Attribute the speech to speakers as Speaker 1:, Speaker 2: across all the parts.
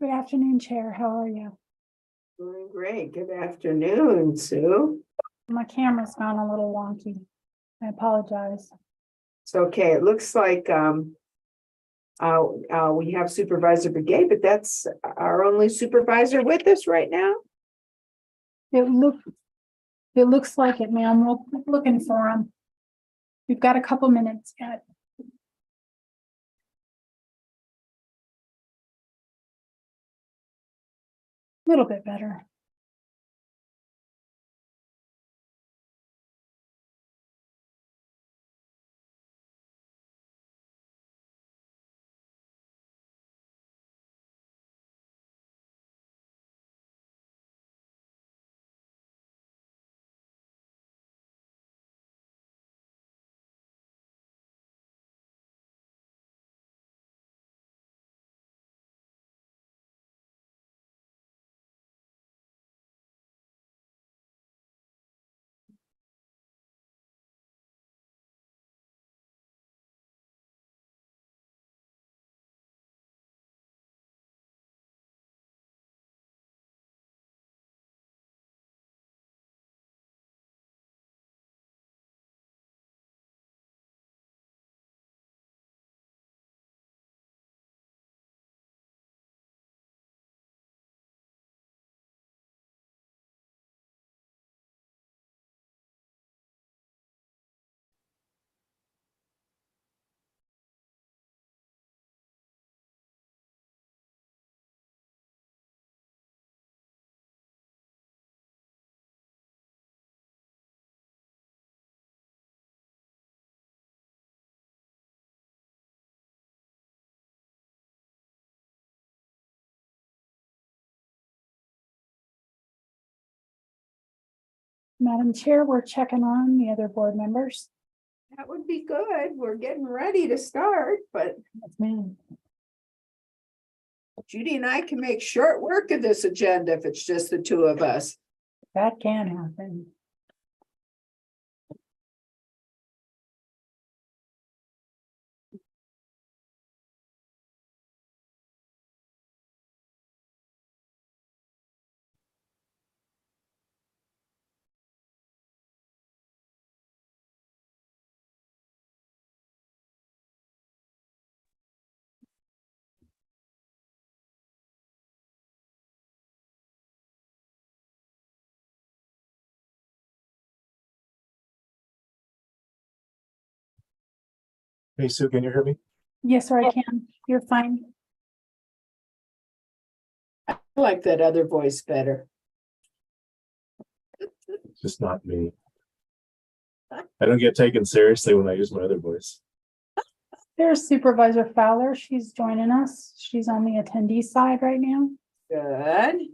Speaker 1: Good afternoon, Chair. How are you?
Speaker 2: Doing great. Good afternoon, Sue.
Speaker 1: My camera's gone a little wonky. I apologize.
Speaker 2: It's okay. It looks like we have Supervisor Brigade, but that's our only supervisor with us right now.
Speaker 1: It looks like it, ma'am. We'll keep looking for him. We've got a couple minutes yet. A little bit better. Madam Chair, we're checking on the other board members.
Speaker 2: That would be good. We're getting ready to start, but
Speaker 1: Yes, ma'am.
Speaker 2: Judy and I can make short work of this agenda if it's just the two of us.
Speaker 1: That can happen.
Speaker 3: Hey Sue, can you hear me?
Speaker 1: Yes, sir, I can. You're fine.
Speaker 2: I like that other voice better.
Speaker 3: It's just not me. I don't get taken seriously when I use my other voice.
Speaker 1: There's Supervisor Fowler. She's joining us. She's on the attendee side right now.
Speaker 2: Good.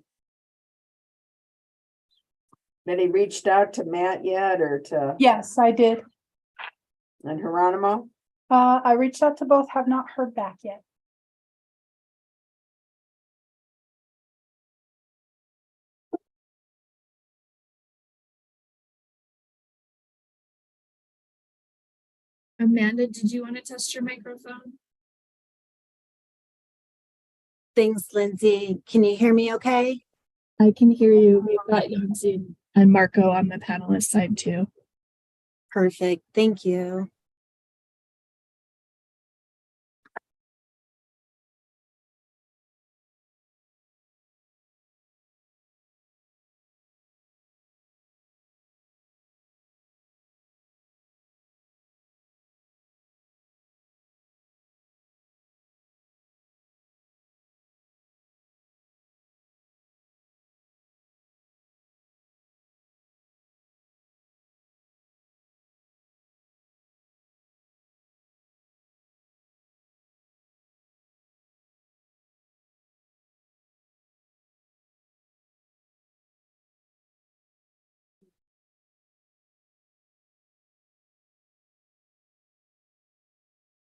Speaker 2: Any reached out to Matt yet or to
Speaker 1: Yes, I did.
Speaker 2: and Geronimo?
Speaker 1: I reached out to both, have not heard back yet.
Speaker 4: Amanda, did you want to test your microphone?
Speaker 5: Thanks, Lindsay. Can you hear me okay?
Speaker 4: I can hear you. We've got Yancy and Marco on the panelist side too.
Speaker 5: Perfect. Thank you.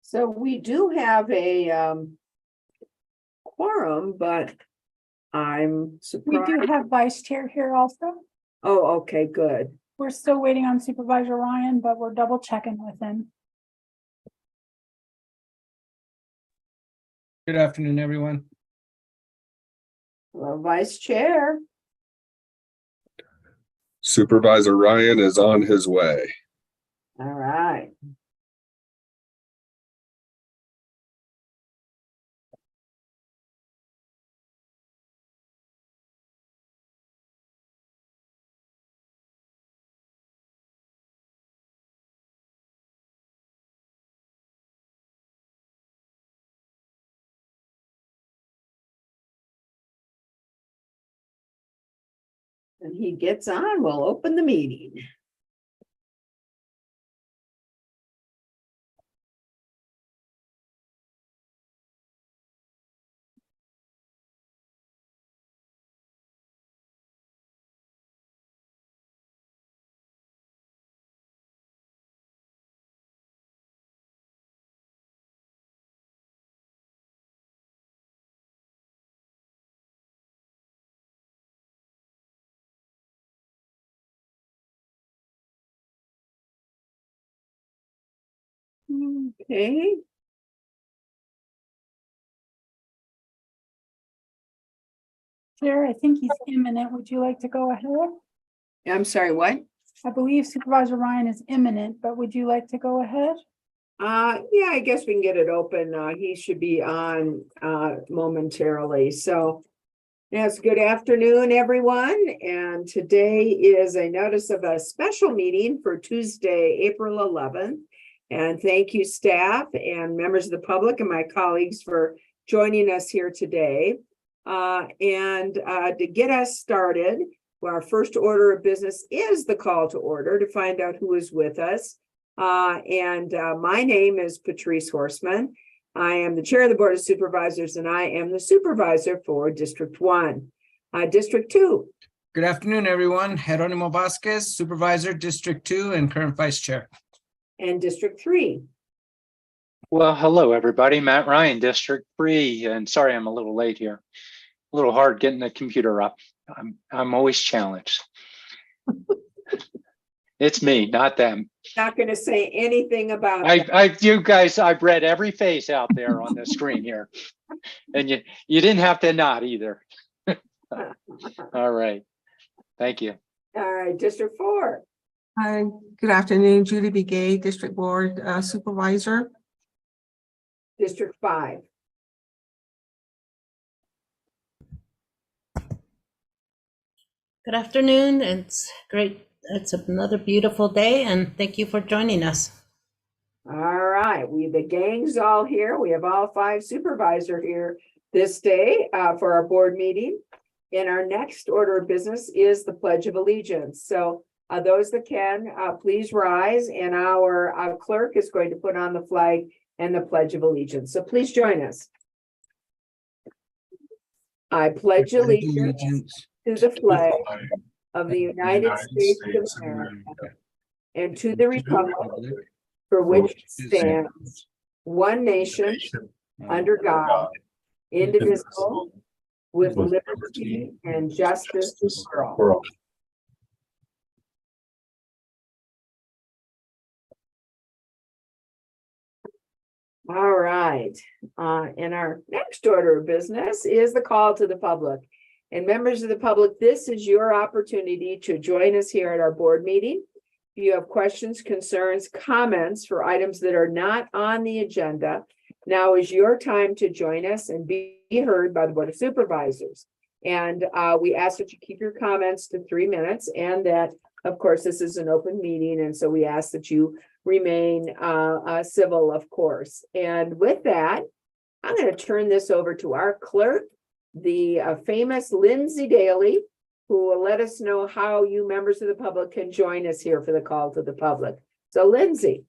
Speaker 2: So we do have a quorum, but I'm
Speaker 1: We
Speaker 2: surprised.
Speaker 1: do have Vice Chair here also.
Speaker 2: Oh, okay, good.
Speaker 1: We're still waiting on Supervisor Ryan, but we're double checking with him.
Speaker 6: Good afternoon, everyone.
Speaker 2: Well, Vice Chair.
Speaker 6: Supervisor Ryan is on his way.
Speaker 2: All right. And he gets on, we'll open the meeting. Okay,
Speaker 1: Chair, I think he's imminent. Would you like to go ahead?
Speaker 2: I'm sorry, what?
Speaker 1: I believe Supervisor Ryan is imminent, but would you like to go ahead?
Speaker 2: Yeah, I guess we can get it open. He should be on momentarily. So yes, good afternoon, everyone. And today is a notice of a special meeting for Tuesday, April 11th. And thank you, staff and members of the public and my colleagues for joining us here today. To get us started, our first order of business is the call to order to find out who is with us. My name is Patrice Horseman. I am the chair of the Board of Supervisors, and I am the supervisor for District 1. District 2.
Speaker 7: Good afternoon, everyone. Jeronimo Vasquez, Supervisor, District 2, and current Vice Chair.
Speaker 2: And District 3.
Speaker 8: Well, hello, everybody. Matt Ryan, District 3, and sorry I'm a little late here. A little hard getting the computer up. I'm always challenged. It's me, not them.
Speaker 2: Not going to say anything about that.
Speaker 8: You guys, I've read every face out there on the screen here, and you didn't have to nod either. All right, thank you.
Speaker 2: All right, District 4.
Speaker 9: Hi, good afternoon, Judy B. Gay, District Board Supervisor.
Speaker 2: District 5.
Speaker 5: Good afternoon. It's great. It's another beautiful day, and thank you for joining us.
Speaker 2: All right, the gang's all here. We have all 5 supervisors here this day for our board meeting. And our next order of business is the Pledge of Allegiance. So those that can, please rise, and our clerk is going to put on the flag and the Pledge of Allegiance. So please join us. I pledge allegiance to the flag of the United States of America and to the republic for which it stands, one nation, under God, indivisible, with liberty and justice for all. All right, and our next order of business is the call to the public. And members of the public, this is your opportunity to join us here at our board meeting. If you have questions, concerns, comments for items that are not on the agenda, now is your time to join us and be heard by the Board of Supervisors. And we ask that you keep your comments to 3 minutes, and that, of course, this is an open meeting, and so we ask that you remain civil, of course. And with that, I'm going to turn this over to our clerk, the famous Lindsay Daly, who will let us know how you members of the public can join us here for the call to the public. So Lindsay.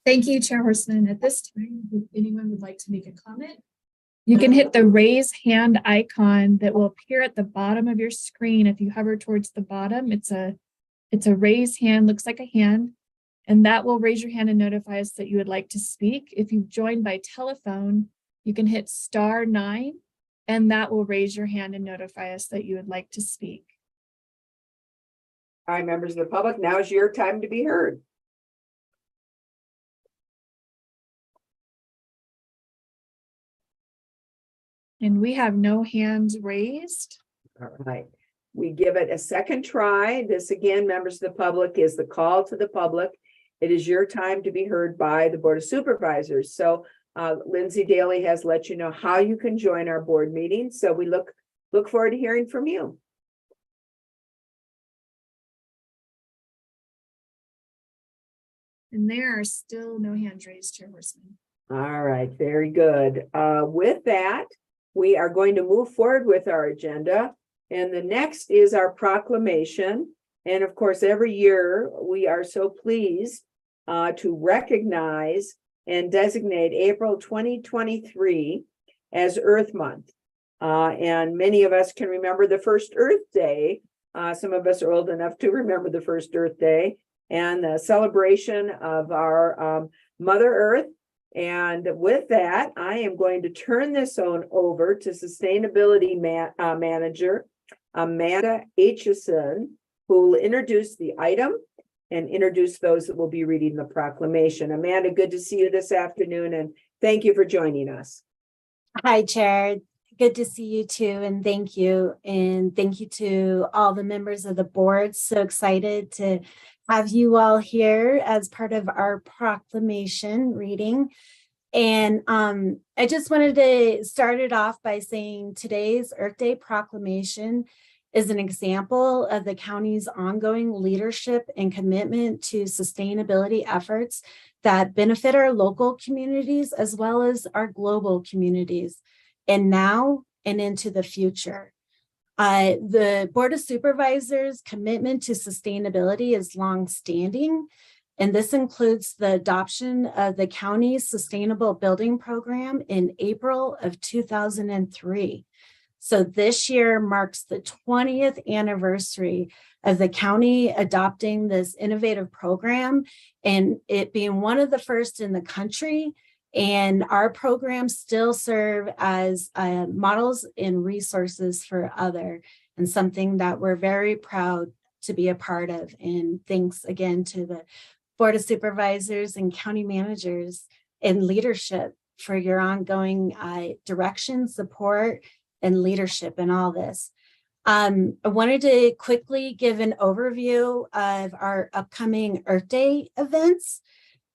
Speaker 4: Thank you, Chair Horseman. At this time, if anyone would like to make a comment, you can hit the raise hand icon that will appear at the bottom of your screen. If you hover towards the bottom, it's a raise hand, looks like a hand, and that will raise your hand and notify us that you would like to speak. If you've joined by telephone, you can hit *9, and that will raise your hand and notify us that you would like to speak.
Speaker 2: All right, members of the public, now is your time to be heard.
Speaker 4: And we have no hands raised.
Speaker 2: All right. We give it a second try. This again, members of the public, is the call to the public. It is your time to be heard by the Board of Supervisors. So Lindsay Daly has let you know how you can join our board meeting. So we look forward to hearing from you.
Speaker 4: And there are still no hands raised, Chairperson.
Speaker 2: All right, very good. With that, we are going to move forward with our agenda. And the next is our proclamation. And of course, every year we are so pleased to recognize and designate April 2023 as Earth Month. And many of us can remember the first Earth Day. Some of us are old enough to remember the first Earth Day and the celebration of our Mother Earth. And with that, I am going to turn this on over to Sustainability Manager Amanda Aitchison, who will introduce the item and introduce those that will be reading the proclamation. Amanda, good to see you this afternoon, and thank you for joining us.
Speaker 10: Hi, Chair. Good to see you too, and thank you. And thank you to all the members of the board. So excited to have you all here as part of our proclamation reading. And I just wanted to start it off by saying today's Earth Day proclamation is an example of the county's ongoing leadership and commitment to sustainability efforts that benefit our local communities as well as our global communities, and now and into the future. The Board of Supervisors' commitment to sustainability is longstanding, and this includes the adoption of the county's Sustainable Building Program in April of 2003. So this year marks the 20th anniversary of the county adopting this innovative program, and it being one of the first in the country. And our programs still serve as models and resources for other, and something that we're very proud to be a part of. And thanks again to the Board of Supervisors and county managers and leadership for your ongoing direction, support, and leadership in all this. I wanted to quickly give an overview of our upcoming Earth Day events,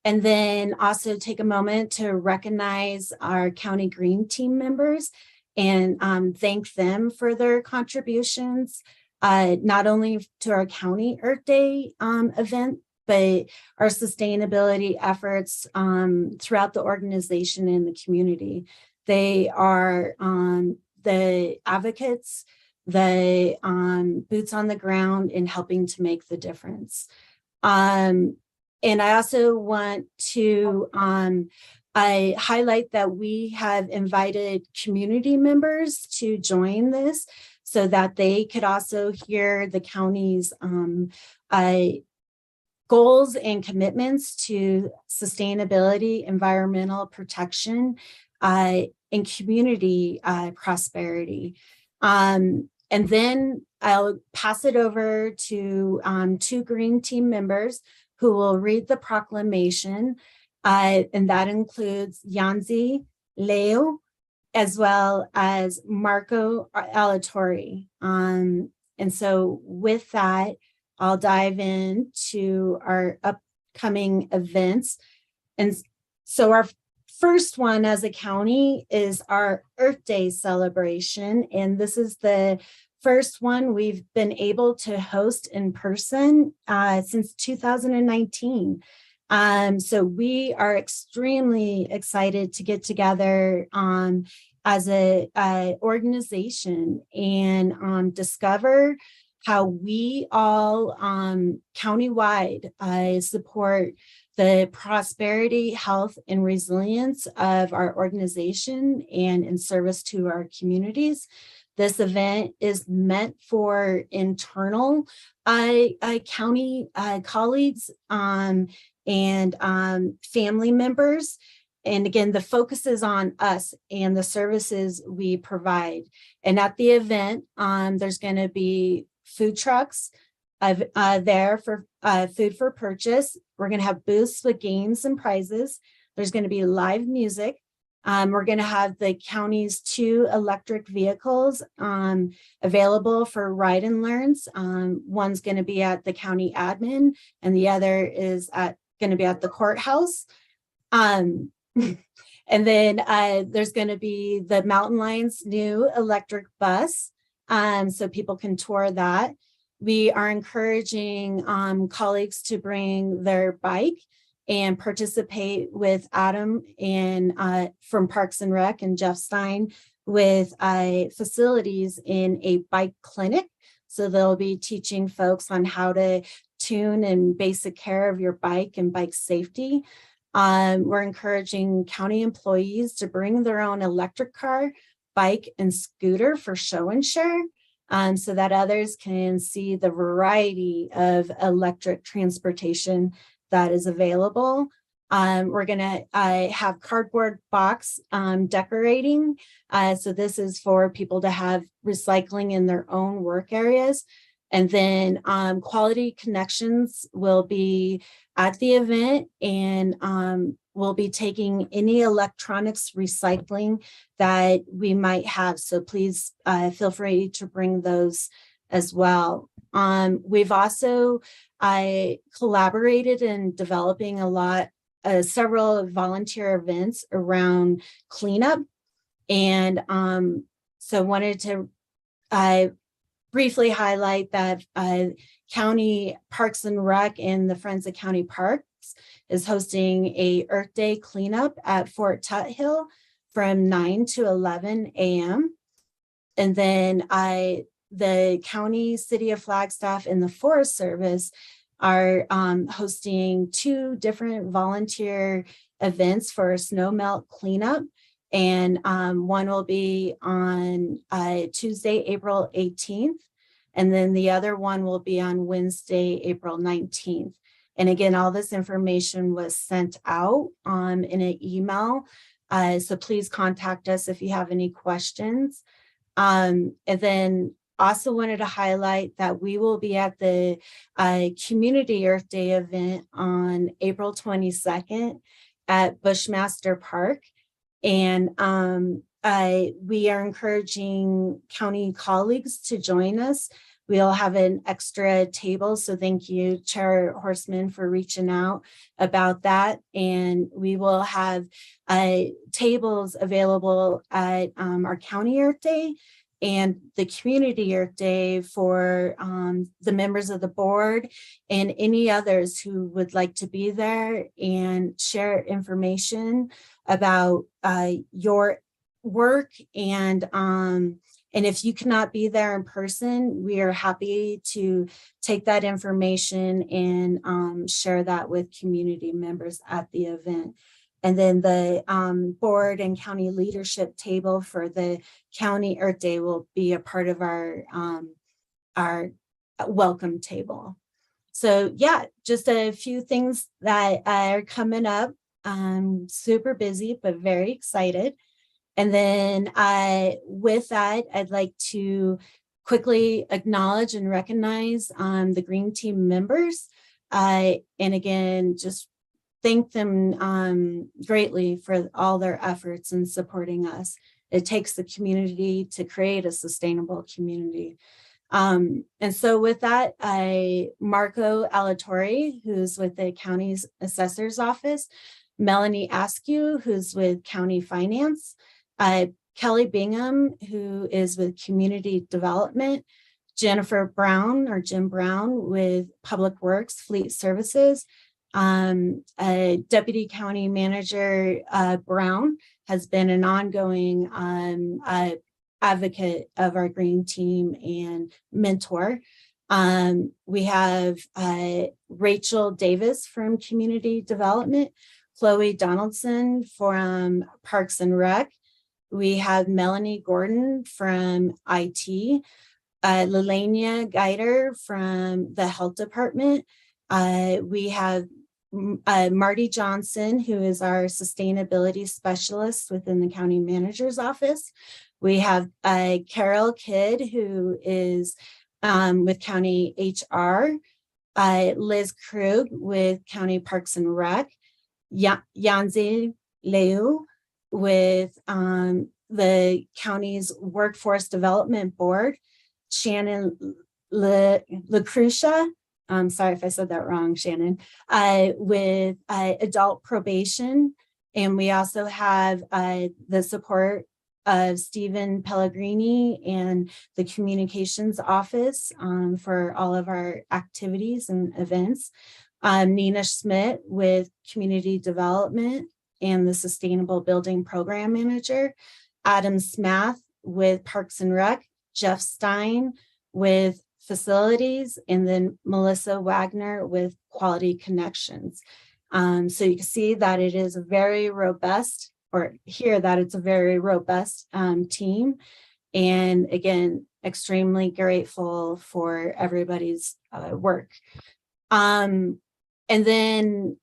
Speaker 10: and then also take a moment to recognize our County Green Team members and thank them for their contributions, not only to our County Earth Day event, but our sustainability efforts throughout the organization and the community. They are the advocates, the boots on the ground in helping to make the difference. And I also want to highlight that we have invited community members to join this so that they could also hear the county's goals and commitments to sustainability, environmental protection, and community prosperity. And then I'll pass it over to two Green Team members who will read the proclamation, and that includes Yanzi Leo, as well as Marco Alatorre. And so with that, I'll dive into our upcoming events. And so our first one as a county is our Earth Day celebration. And this is the first one we've been able to host in person since 2019. So we are extremely excited to get together as a organization and discover how we all countywide support the prosperity, health, and resilience of our organization and in service to our communities. This event is meant for internal county colleagues and family members. And again, the focus is on us and the services we provide. And at the event, there's going to be food trucks there for food for purchase. We're going to have booths with games and prizes. There's going to be live music. We're going to have the county's 2 electric vehicles available for ride and learns. One's going to be at the county admin and the other is going to be at the courthouse. And then there's going to be the Mountain Lion's new electric bus, so people can tour that. We are encouraging colleagues to bring their bike and participate with Adam and from Parks and Rec and Jeff Stein with facilities in a bike clinic. So they'll be teaching folks on how to tune and basic care of your bike and bike safety. We're encouraging county employees to bring their own electric car, bike, and scooter for show and share, so that others can see the variety of electric transportation that is available. We're gonna have cardboard box decorating. So this is for people to have recycling in their own work areas. And then Quality Connections will be at the event and we'll be taking any electronics recycling that we might have. So please feel free to bring those as well. We've also collaborated in developing several volunteer events around cleanup. And so wanted to briefly highlight that County Parks and Rec and the Friends of County Parks is hosting a Earth Day cleanup at Fort Tuthill from 9 to 11 a.m. And then the county, City of Flagstaff, and the Forest Service are hosting 2 different volunteer events for a snow melt cleanup. And one will be on Tuesday, April 18th. And then the other one will be on Wednesday, April 19th. And again, all this information was sent out in an email. So please contact us if you have any questions. And then also wanted to highlight that we will be at the Community Earth Day event on April 22nd at Bushmaster Park. And we are encouraging county colleagues to join us. We'll have an extra table. So thank you, Chair Horstman, for reaching out about that. And we will have tables available at our County Earth Day and the Community Earth Day for the members of the board and any others who would like to be there and share information about your work. And if you cannot be there in person, we are happy to take that information and share that with community members at the event. And then the board and county leadership table for the County Earth Day will be a part of our welcome table. So yeah, just a few things that are coming up. I'm super busy, but very excited. And then with that, I'd like to quickly acknowledge and recognize the Green Team members. And again, just thank them greatly for all their efforts in supporting us. It takes the community to create a sustainable community. And so with that, Marco Alatorre, who's with the county's assessor's office, Melanie Askew, who's with county finance, Kelly Bingham, who is with community development, Jennifer Brown or Jim Brown with Public Works Fleet Services, Deputy County Manager Brown has been an ongoing advocate of our Green Team and mentor. We have Rachel Davis from Community Development, Chloe Donaldson from Parks and Rec. We have Melanie Gordon from IT, Lelania Geider from the Health Department. We have Marty Johnson, who is our sustainability specialist within the county manager's office. We have Carol Kidd, who is with county HR, Liz Krug with county Parks and Rec, Yanzi Leu with the county's Workforce Development Board, Shannon LaCrucia. I'm sorry if I said that wrong, Shannon, with adult probation. And we also have the support of Stephen Pellegrini and the communications office for all of our activities and events. Nina Schmidt with community development and the sustainable building program manager. Adam Smath with Parks and Rec, Jeff Stein with facilities, and then Melissa Wagner with Quality Connections. So you can see that it is a very robust, or hear that it's a very robust team. And again, extremely grateful for everybody's work. And then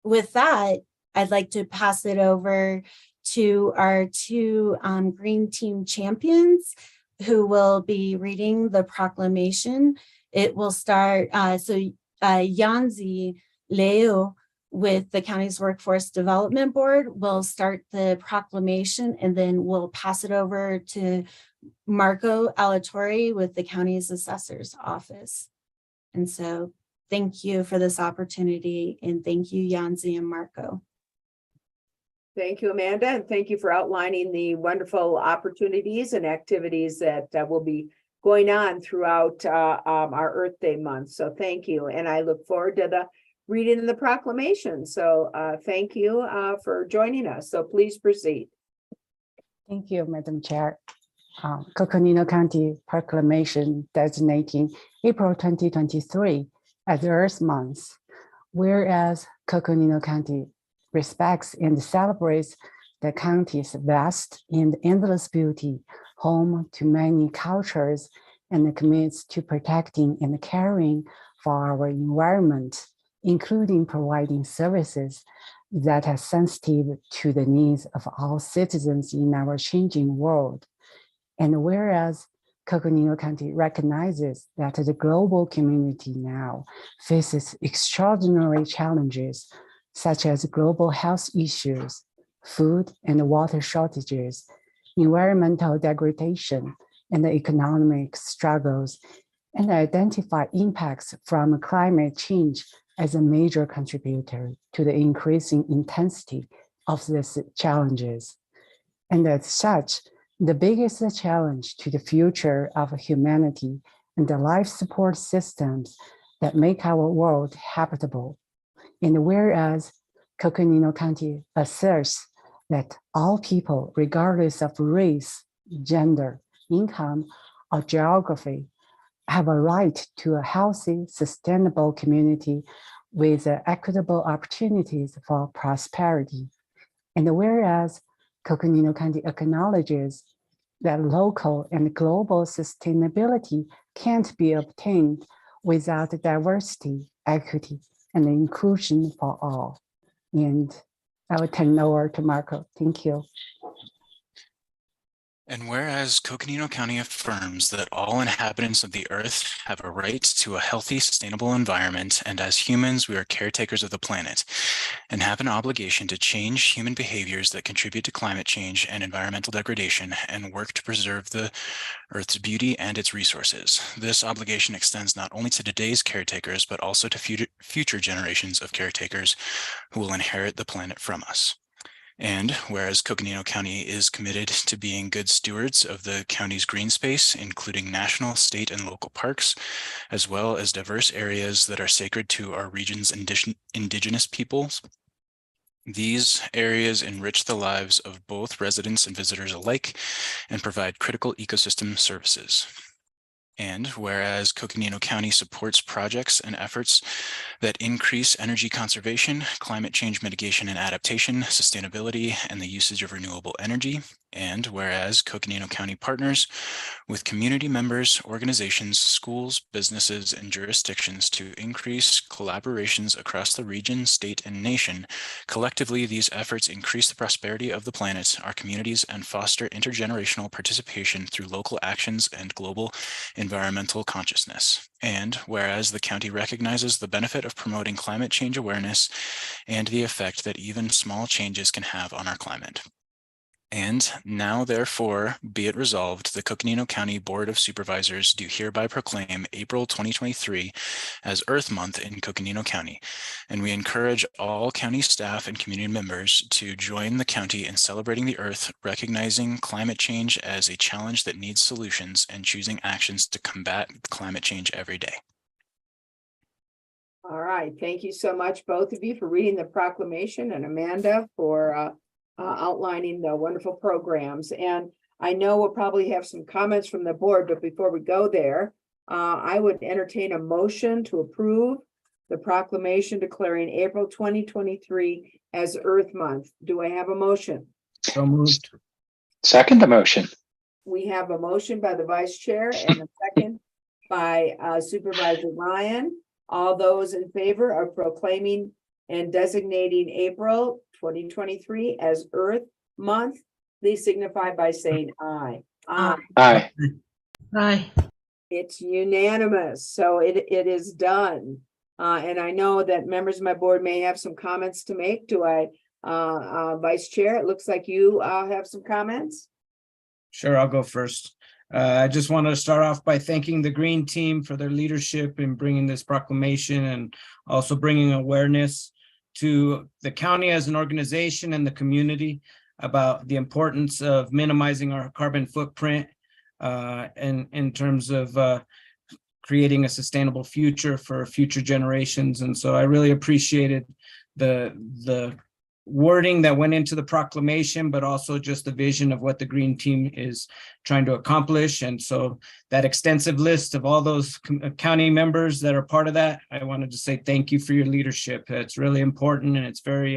Speaker 10: with that, I'd like to pass it over to our two Green Team champions who will be reading the proclamation. It will start, Yanzi Leo with the county's Workforce Development Board will start the proclamation, and then we'll pass it over to Marco Alatorre with the county's assessor's office. And so thank you for this opportunity, and thank you, Yanzi and Marco.
Speaker 2: Thank you, Amanda, and thank you for outlining the wonderful opportunities and activities that will be going on throughout our Earth Day month. So thank you, and I look forward to the reading of the proclamation. So thank you for joining us. So please proceed.
Speaker 11: Thank you, Madam Chair. Coconino County Proclamation designating April 2023 as Earth Month, whereas Coconino County respects and celebrates the county's vast and endless beauty, home to many cultures, and commits to protecting and caring for our environment, including providing services that are sensitive to the needs of all citizens in our changing world. And whereas Coconino County recognizes that the global community now faces extraordinary challenges such as global health issues, food and water shortages, environmental degradation, and economic struggles, and identify impacts from climate change as a major contributor to the increasing intensity of these challenges. And as such, the biggest challenge to the future of humanity and the life support systems that make our world habitable. And whereas Coconino County asserts that all people, regardless of race, gender, income, or geography, have a right to a healthy, sustainable community with equitable opportunities for prosperity. And whereas Coconino County acknowledges that local and global sustainability can't be obtained without diversity, equity, and inclusion for all. And I will turn over to Marco. Thank you.
Speaker 12: And whereas Coconino County affirms that all inhabitants of the earth have a right to a healthy, sustainable environment, and as humans, we are caretakers of the planet and have an obligation to change human behaviors that contribute to climate change and environmental degradation and work to preserve the earth's beauty and its resources. This obligation extends not only to today's caretakers, but also to future generations of caretakers who will inherit the planet from us. And whereas Coconino County is committed to being good stewards of the county's green space, including national, state, and local parks, as well as diverse areas that are sacred to our region's indigenous peoples, these areas enrich the lives of both residents and visitors alike and provide critical ecosystem services. And whereas Coconino County supports projects and efforts that increase energy conservation, climate change mitigation and adaptation, sustainability, and the usage of renewable energy. And whereas Coconino County partners with community members, organizations, schools, businesses, and jurisdictions to increase collaborations across the region, state, and nation. Collectively, these efforts increase the prosperity of the planet, our communities, and foster intergenerational participation through local actions and global environmental consciousness. And whereas the county recognizes the benefit of promoting climate change awareness and the effect that even small changes can have on our climate. And now, therefore, be it resolved, the Coconino County Board of Supervisors do hereby proclaim April 2023 as Earth Month in Coconino County. And we encourage all county staff and community members to join the county in celebrating the Earth, recognizing climate change as a challenge that needs solutions, and choosing actions to combat climate change every day.
Speaker 2: All right, thank you so much, both of you, for reading the proclamation, and Amanda for outlining the wonderful programs. And I know we'll probably have some comments from the board, but before we go there, I would entertain a motion to approve the proclamation declaring April 2023 as Earth Month. Do I have a motion?
Speaker 7: So moved.
Speaker 8: Second the motion.
Speaker 2: We have a motion by the vice chair and a second by Supervisor Ryan. All those in favor of proclaiming and designating April 2023 as Earth Month, please signify by saying aye. Aye.
Speaker 8: Aye.
Speaker 5: Aye.
Speaker 2: It's unanimous, so it is done. And I know that members of my board may have some comments to make. Do I, Vice Chair? It looks like you have some comments.
Speaker 7: Sure, I'll go first. I just want to start off by thanking the Green Team for their leadership in bringing this proclamation and also bringing awareness to the county as an organization and the community about the importance of minimizing our carbon footprint and in terms of creating a sustainable future for future generations. And so I really appreciated the wording that went into the proclamation, but also just the vision of what the Green Team is trying to accomplish. And so that extensive list of all those county members that are part of that, I wanted to say thank you for your leadership. It's really important, and it's very,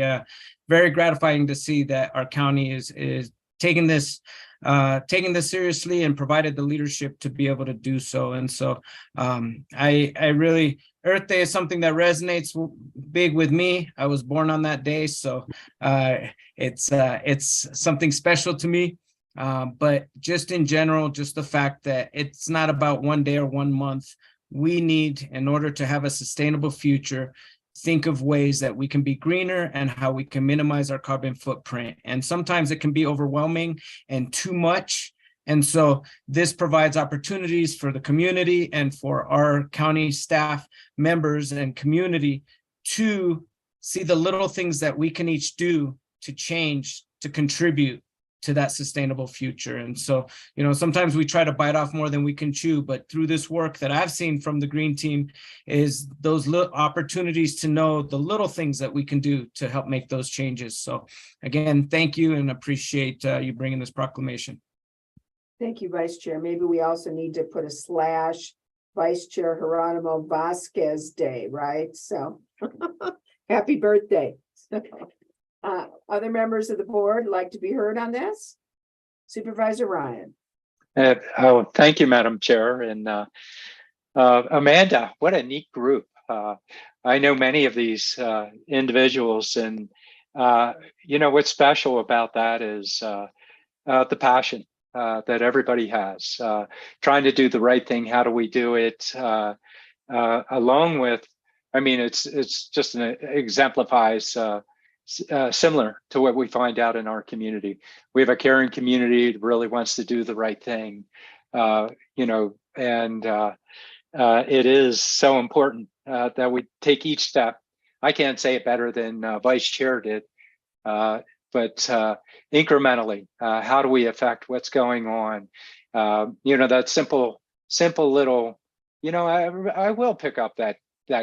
Speaker 7: very gratifying to see that our county is taking this seriously and provided the leadership to be able to do so. And so I really, Earth Day is something that resonates big with me. I was born on that day, so it's something special to me. But just in general, just the fact that it's not about one day or 1 month. We need, in order to have a sustainable future, think of ways that we can be greener and how we can minimize our carbon footprint. And sometimes it can be overwhelming and too much. And so this provides opportunities for the community and for our county staff members and community to see the little things that we can each do to change, to contribute to that sustainable future. And so, you know, sometimes we try to bite off more than we can chew, but through this work that I've seen from the Green Team is those little opportunities to know the little things that we can do to help make those changes. So again, thank you, and appreciate you bringing this proclamation.
Speaker 2: Thank you, Vice Chair. Maybe we also need to put a / Vice Chair Geronimo Vasquez Day, right? So happy birthday. Other members of the board like to be heard on this? Supervisor Ryan.
Speaker 8: Thank you, Madam Chair. And Amanda, what a neat group. I know many of these individuals, and you know, what's special about that is the passion that everybody has, trying to do the right thing. How do we do it? Along with, I mean, it's just exemplifies similar to what we find out in our community. We have a caring community that really wants to do the right thing, you know, and it is so important that we take each step. I can't say it better than Vice Chair did, but incrementally, how do we affect what's going on? You know, that simple little, you know, I will pick up that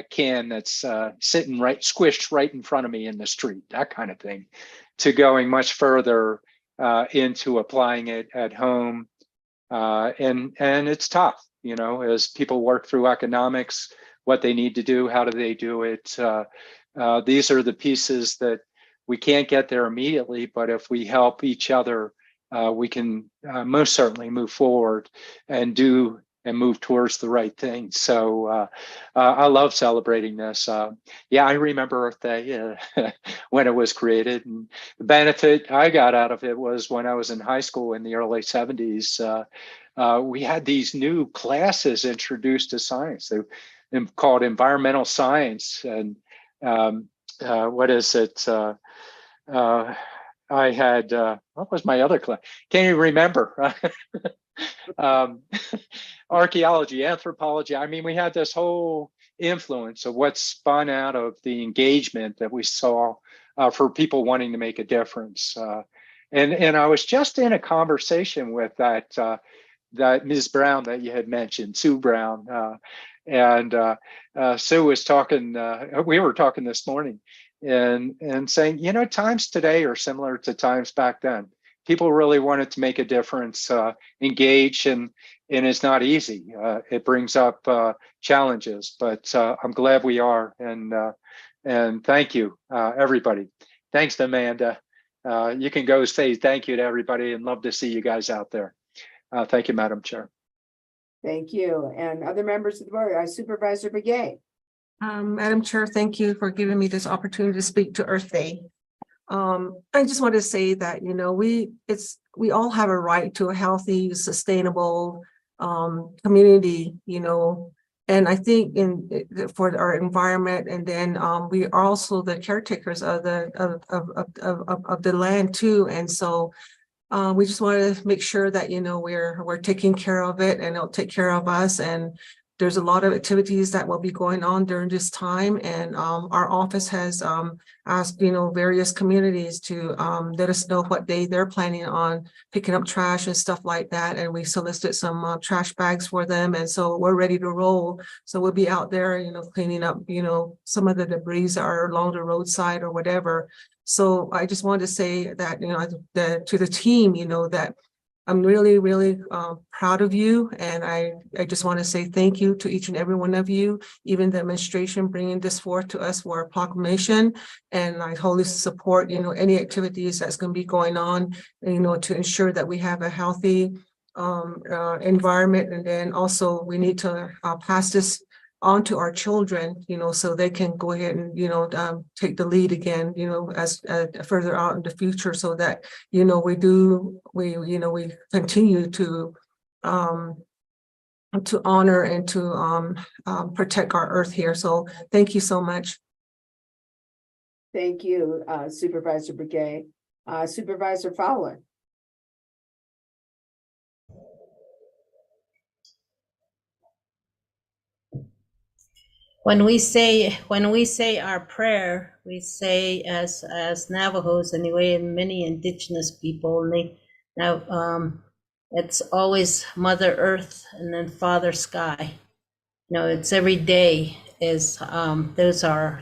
Speaker 8: can that's sitting squished right in front of me in the street, that kind of thing, to going much further into applying it at home. And it's tough, you know, as people work through economics, what they need to do, how do they do it? These are the pieces that we can't get there immediately, but if we help each other, we can most certainly move forward and move towards the right thing. So I love celebrating this. Yeah, I remember Earth Day when it was created, and the benefit I got out of it was when I was in high school in the early 70s, we had these new classes introduced to science. They called environmental science, and what is it? I had, what was my other class? Can't even remember. um, Archaeology, anthropology. I mean, we had this whole influence of what spun out of the engagement that we saw for people wanting to make a difference. And I was just in a conversation with that Ms. Brown that you had mentioned, Sue Brown. Sue was talking, we were talking this morning and saying, you know, times today are similar to times back then. People really wanted to make a difference, engage, and it's not easy. It brings up challenges, but I'm glad we are. And thank you, everybody. Thanks to Amanda. You can go say thank you to everybody and love to see you guys out there. Thank you, Madam Chair.
Speaker 2: Thank you. And other members of the board, Supervisor Begay.
Speaker 9: Madam Chair, thank you for giving me this opportunity to speak to Earth Day. I just want to say that, you know, we all have a right to a healthy, sustainable community, you know, and I think for our environment, and then we are also the caretakers of the land too, and so we just want to make sure that, you know, we're taking care of it and it'll take care of us. And there's a lot of activities that will be going on during this time. And our office has asked, you know, various communities to let us know what day they're planning on picking up trash and stuff like that. And we solicited some trash bags for them. And so we're ready to roll. So we'll be out there, you know, cleaning up, you know, some of the debris that are along the roadside or whatever. So I just wanted to say that, you know, to the team, you know, that I'm really, really proud of you. And I just want to say thank you to each and every one of you, even the administration bringing this forth to us for a proclamation. And I wholly support, you know, any activities that's going to be going on, you know, to ensure that we have a healthy environment. And then also we need to pass this on to our children, you know, so they can go ahead and, you know, take the lead again, you know, as further out in the future, so that, you know, we continue to honor and to protect our earth here. So thank you so much.
Speaker 2: Thank you, Supervisor Begay. Supervisor Fowler.
Speaker 5: When we say our prayer, we say as Navajos anyway, and many indigenous people, and it's always Mother Earth and then Father Sky. You know, it's every day is those are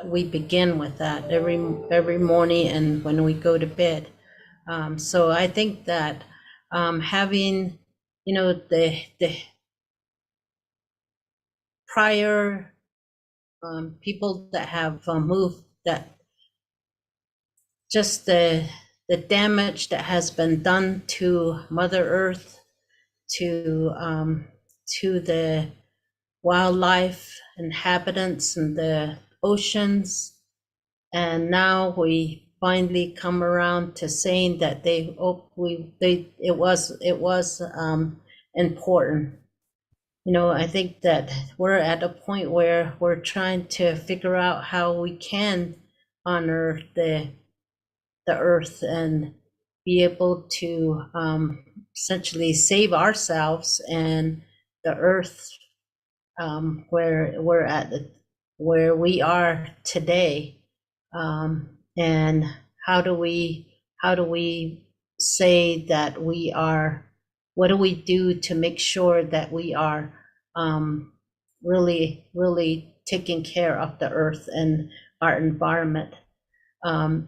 Speaker 5: we begin with that every morning and when we go to bed. So I think that having, you know, the prior people that have moved, that just the damage that has been done to Mother Earth, to the wildlife, inhabitants, and the oceans, and now we finally come around to saying that it was important. You know, I think that we're at a point where we're trying to figure out how we can honor the earth and be able to essentially save ourselves and the earth where we're at, where we are today. And how do we say that we are, what do we do to make sure that we are really taking care of the earth and our environment? And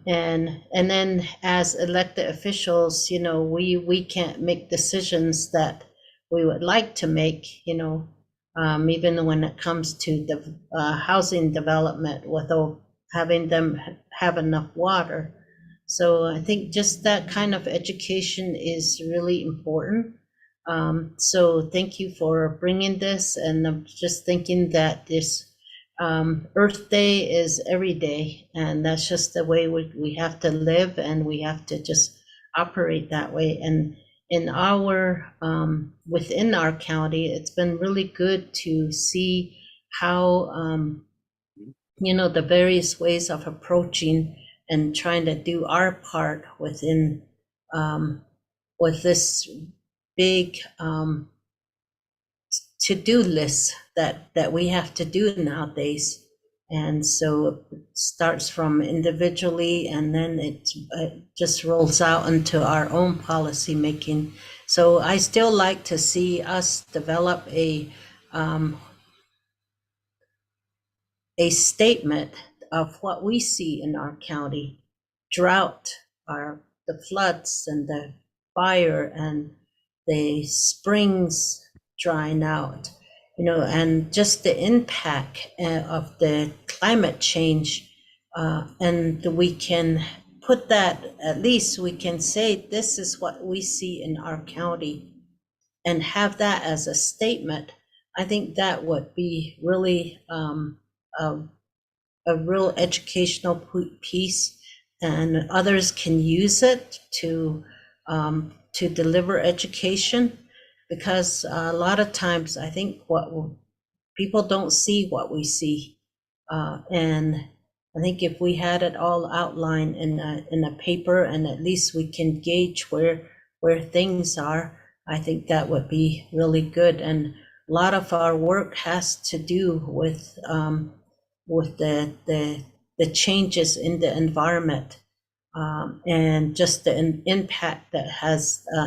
Speaker 5: then as elected officials, you know, we can't make decisions that we would like to make, you know, even when it comes to the housing development without having them have enough water. So I think just that kind of education is really important. So thank you for bringing this, and I'm just thinking that this Earth Day is every day, and that's just the way we have to live, and we have to just operate that way. And in our within our county, it's been really good to see how you know, the various ways of approaching and trying to do our part within with this big to-do list that we have to do nowadays. And so it starts from individually, and then it just rolls out into our own policy making. So I still like to see us develop a statement of what we see in our county: drought, the floods and the fire and the springs drying out, and just the impact of the climate change. And we can put that, at least we can say, this is what we see in our county, and have that as a statement. I think that would be really a real educational piece, and others can use it to deliver education, because a lot of times I think people don't see what we see, and I think if we had it all outlined in a paper, and at least we can gauge where things are, I think that would be really good. And a lot of our work has to do with the changes in the environment, and just the impact that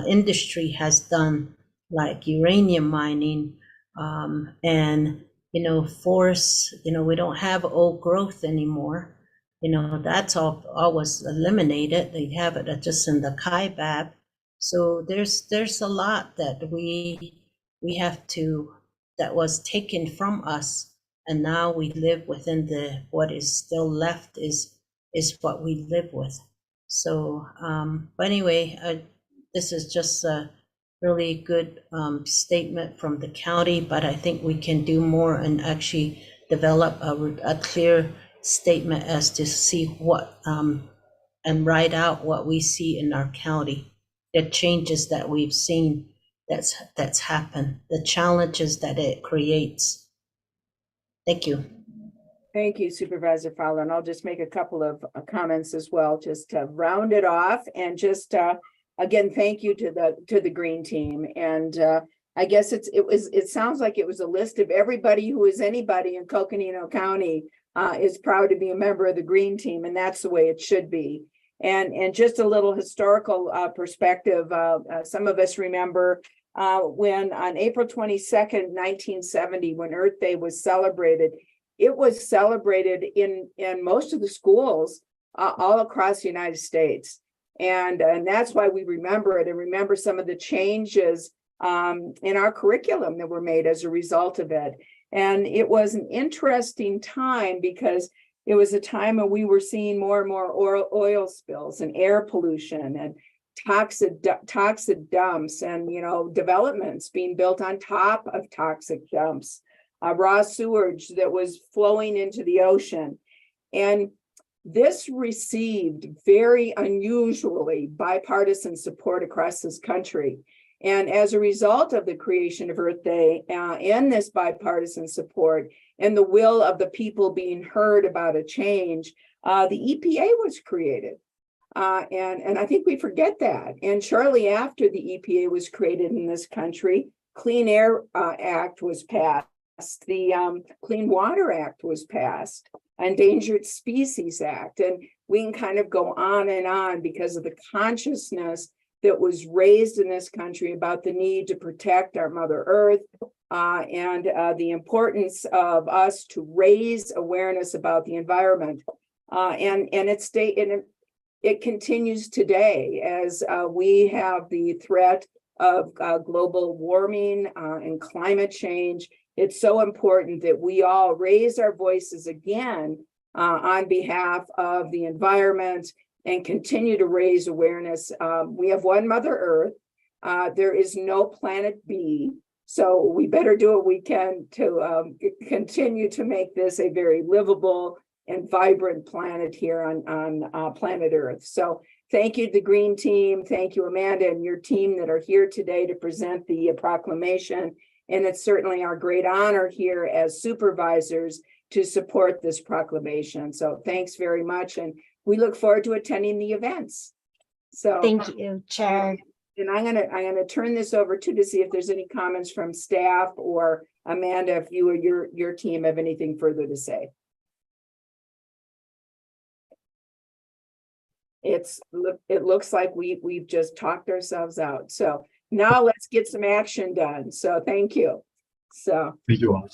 Speaker 5: industry has done, like uranium mining, and forests. We don't have old growth anymore. That's all was eliminated. They have it just in the kaibab. So there's a lot that we have to, that was taken from us, and now we live within what is still left is what we live with. So, but anyway, this is just a really good statement from the county, but I think we can do more and actually develop a clear statement as to see what, and write out what we see in our county, the changes that we've seen that's happened, the challenges that it creates. Thank you.
Speaker 2: Thank you, Supervisor Fowler. And I'll just make a couple of comments as well, just to round it off, and just again, thank you to the Green Team. And I guess it sounds like it was a list of everybody who is anybody in Coconino County is proud to be a member of the Green Team, and that's the way it should be. And just a little historical perspective. Some of us remember when on April 22nd, 1970, when Earth Day was celebrated. It was celebrated in most of the schools all across the United States. And that's why we remember it, and remember some of the changes in our curriculum that were made as a result of it. And it was an interesting time, because it was a time when we were seeing more and more oil spills and air pollution and toxic dumps, and developments being built on top of toxic dumps. Raw sewage that was flowing into the ocean. And this received very unusually bipartisan support across this country. And as a result of the creation of Earth Day and this bipartisan support and the will of the people being heard about a change, the EPA was created. And I think we forget that. And shortly after the EPA was created in this country, Clean Air Act was passed. The Clean Water Act was passed, Endangered Species Act, and we can kind of go on and on because of the consciousness that was raised in this country about the need to protect our Mother Earth, and the importance of us to raise awareness about the environment. And it continues today as we have the threat of global warming and climate change. It's so important that we all raise our voices again on behalf of the environment and continue to raise awareness. We have one Mother Earth. There is no planet B. So we better do what we can to continue to make this a very livable and vibrant planet here on planet Earth. So thank you to the Green Team. Thank you, Amanda, and your team that are here today to present the proclamation. And it's certainly our great honor here as supervisors to support this proclamation. So thanks very much. And we look forward to attending the events. So
Speaker 10: Thank you, Chair.
Speaker 2: and I'm gonna turn this over to see if there's any comments from staff or Amanda, if you or your team have anything further to say. It looks like we've just talked ourselves out. So now let's get some action done. So thank you. So
Speaker 3: Thank you all.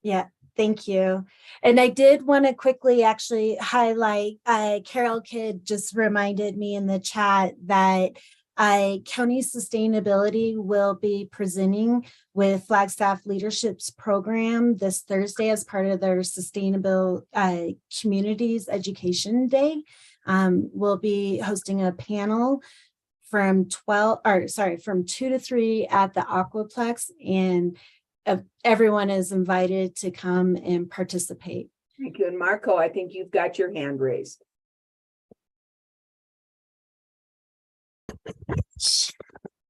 Speaker 10: Yeah, thank you. And I did want to quickly actually highlight, Carol Kidd just reminded me in the chat that County Sustainability will be presenting with Flagstaff Leadership's program this Thursday as part of their Sustainable Communities Education Day. We'll be hosting a panel from 2 to 3 at the Aquaplex, and everyone is invited to come and participate.
Speaker 2: thank you. And Marco, I think you've got your hand raised.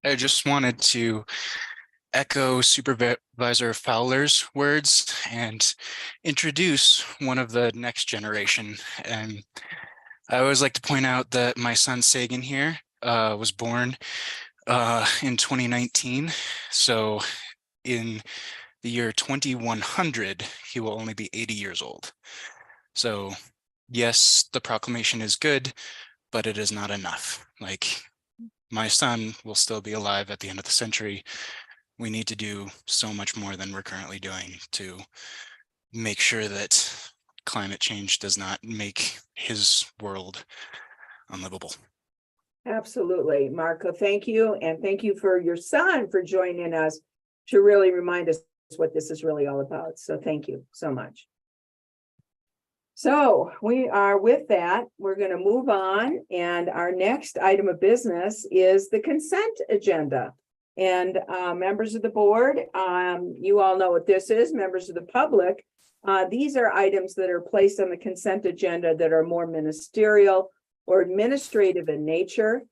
Speaker 12: I just wanted to echo Supervisor Fowler's words and introduce one of the next generation. And I always like to point out that my son Sagan here was born in 2019. So in the year 2100, he will only be 80 years old. So yes, the proclamation is good, but it is not enough. Like, my son will still be alive at the end of the century. We need to do so much more than we're currently doing to make sure that climate change does not make his world unlivable.
Speaker 2: Absolutely, Marco, thank you. And thank you for your son for joining us to really remind us what this is really all about. So thank you so much. So we are with that, we're going to move on, and our next item of business is the consent agenda. And members of the board, you all know what this is, members of the public. These are items that are placed on the consent agenda that are more ministerial or administrative in nature.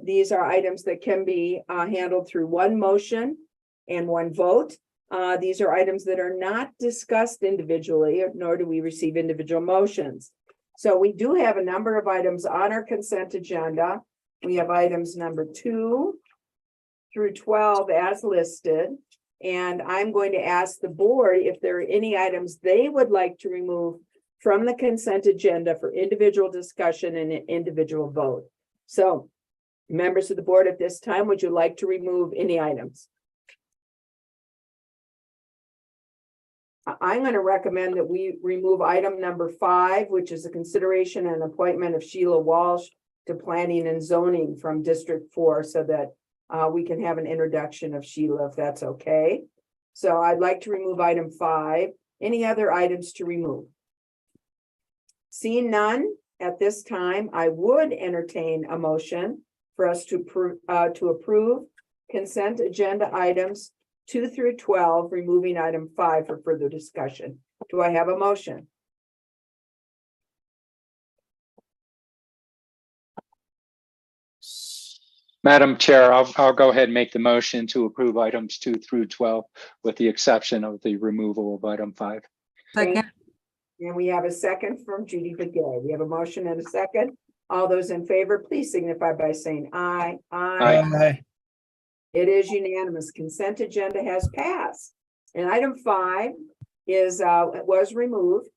Speaker 2: These are items that can be handled through one motion and one vote. These are items that are not discussed individually, nor do we receive individual motions. So we do have a number of items on our consent agenda. We have items number 2 through 12 as listed. And I'm going to ask the board if there are any items they would like to remove from the consent agenda for individual discussion and an individual vote. So members of the board at this time, would you like to remove any items? I'm going to recommend that we remove item number 5, which is a consideration and appointment of Sheila Walsh to Planning and Zoning from District 4, so that we can have an introduction of Sheila, if that's okay. So I'd like to remove item 5. Any other items to remove? Seeing none at this time, I would entertain a motion for us to approve consent agenda items 2 through 12, removing item 5 for further discussion. Do I have a motion?
Speaker 8: Madam Chair, I'll go ahead and make the motion to approve items 2 through 12 with the exception of the removal of item 5.
Speaker 9: Second.
Speaker 2: And we have a second from Judy Begay. We have a motion and a second. All those in favor, please signify by saying aye.
Speaker 7: Aye.
Speaker 2: It is unanimous. Consent agenda has passed. And item 5 was removed.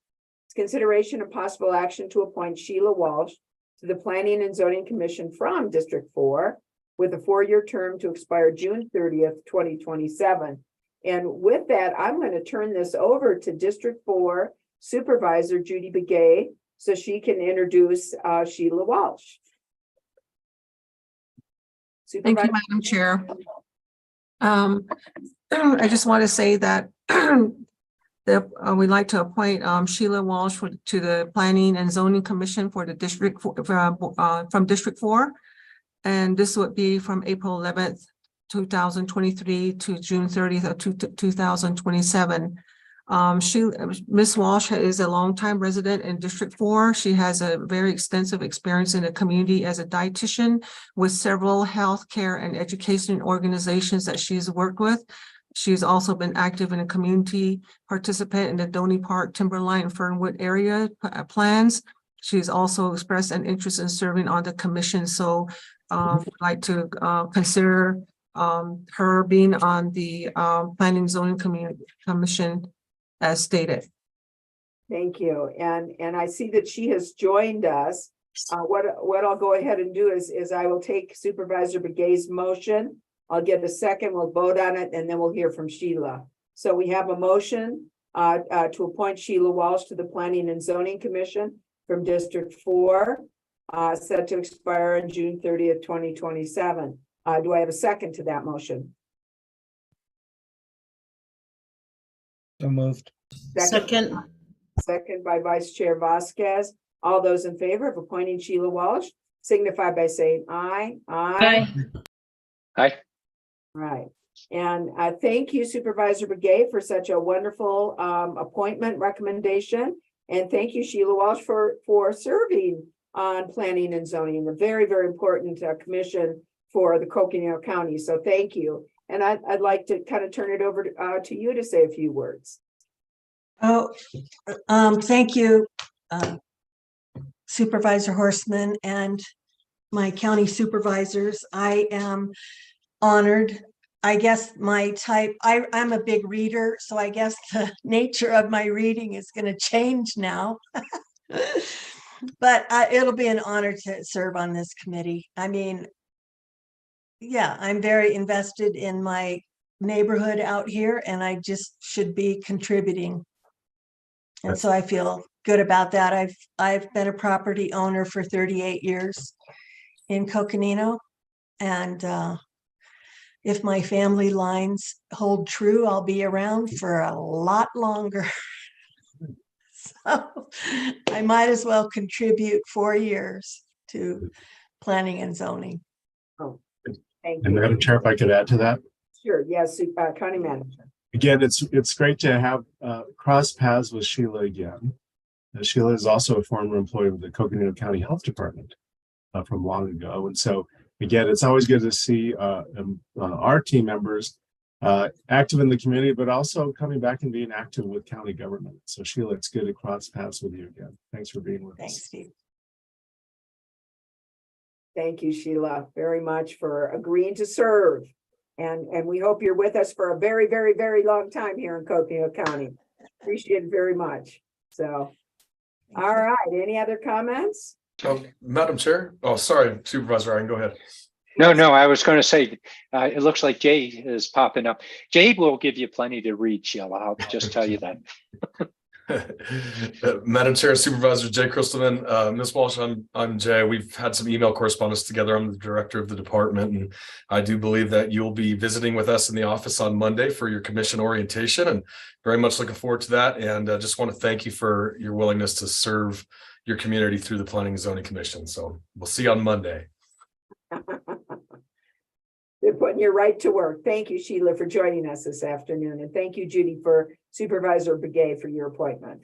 Speaker 2: It's consideration of possible action to appoint Sheila Walsh to the Planning and Zoning Commission from District 4 with a 4-year term to expire June 30th, 2027. And with that, I'm going to turn this over to District 4 Supervisor Judy Begay so she can introduce Sheila Walsh.
Speaker 9: Thank you, Madam Chair. I just want to say that we'd like to appoint Sheila Walsh to the Planning and Zoning Commission for the District from District 4. And this would be from April 11th, 2023 to June 30th of 2027. Ms. Walsh is a longtime resident in District 4. She has a very extensive experience in the community as a dietitian with several healthcare and education organizations that she's worked with. She's also been active in a community participant in the Donny Park, Timberline, and Fernwood area plans. She's also expressed an interest in serving on the commission, so would like to consider her being on the Planning and Zoning Commission as stated.
Speaker 2: Thank you. And I see that she has joined us. What I'll go ahead and do is I will take Supervisor Begay's motion. I'll get a second, we'll vote on it, and then we'll hear from Sheila. So we have a motion to appoint Sheila Walsh to the Planning and Zoning Commission from District 4, set to expire on June 30th, 2027. Do I have a second to that motion?
Speaker 7: So moved.
Speaker 5: Second.
Speaker 2: Second by Vice Chair Vasquez. All those in favor of appointing Sheila Walsh signify by saying aye.
Speaker 5: Aye.
Speaker 8: Aye.
Speaker 2: Right. And thank you, Supervisor Begay, for such a wonderful appointment recommendation. And thank you, Sheila Walsh, for serving on Planning and Zoning, a very, very important commission for the Coconino County. So thank you. And I'd like to kind of turn it over to you to say a few words.
Speaker 13: Oh, thank you, Supervisor Horstman and my county supervisors. I am honored. I guess I'm a big reader, so I guess the nature of my reading is going to change now. But it'll be an honor to serve on this committee. I mean, yeah, I'm very invested in my neighborhood out here, and I just should be contributing. And so I feel good about that. I've been a property owner for 38 years in Coconino, and if my family lines hold true, I'll be around for a lot longer. So I might as well contribute 4 years to planning and zoning.
Speaker 2: Oh, thank
Speaker 3: And
Speaker 2: you.
Speaker 3: Madam Chair, if I could add to that.
Speaker 2: Sure. Yes, County Manager.
Speaker 3: Again, it's great to have cross paths with Sheila again. Sheila is also a former employee of the Coconino County Health Department from long ago. And so again, it's always good to see our team members active in the community, but also coming back and being active with county government. So Sheila, it's good to cross paths with you again. Thanks for being with us.
Speaker 13: Thanks, Steve.
Speaker 2: Thank you, Sheila, very much for agreeing to serve. And we hope you're with us for a very, very, very long time here in Coconino County. Appreciate it very much. So, all right, any other comments?
Speaker 14: Madam Chair. Oh, sorry, Supervisor Ryan, go ahead.
Speaker 8: No, I was going to say, it looks like Jay is popping up. Jay will give you plenty to read, Sheila. I'll just tell you that.
Speaker 14: Madam Chair, Supervisor Jay Crystalman, Ms. Walsh, I'm Jay. We've had some email correspondence together. I'm the director of the department, and I do believe that you'll be visiting with us in the office on Monday for your commission orientation, and very much looking forward to that. And I just want to thank you for your willingness to serve your community through the Planning and Zoning Commission. So we'll see you on Monday.
Speaker 2: They're putting you right to work. Thank you, Sheila, for joining us this afternoon. And thank you, Judy, for Supervisor Begay for your appointment.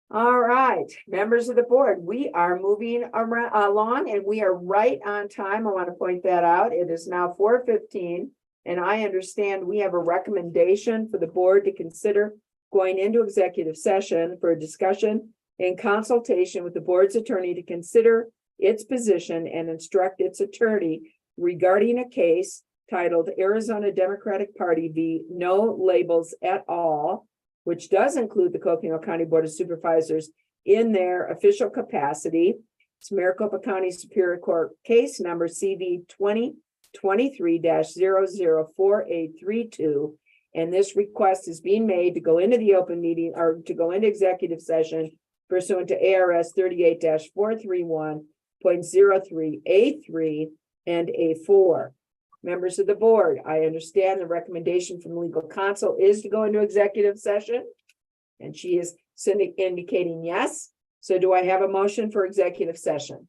Speaker 2: All right, members of the board, we are moving along and we are right on time. I want to point that out. It is now 4:15, and I understand we have a recommendation for the board to consider going into executive session for a discussion in consultation with the board's attorney to consider its position and instruct its attorney regarding a case titled Arizona Democratic Party v. No Labels at All, which does include the Coconino County Board of Supervisors in their official capacity. It's Maricopa County Superior Court case number CV 2023-004832. And this request is being made to go into the open meeting or to go into executive session pursuant to ARS 38-431.03A3 and A4. Members of the board, I understand the recommendation from legal counsel is to go into executive session, and she is indicating yes. So do I have a motion for executive session?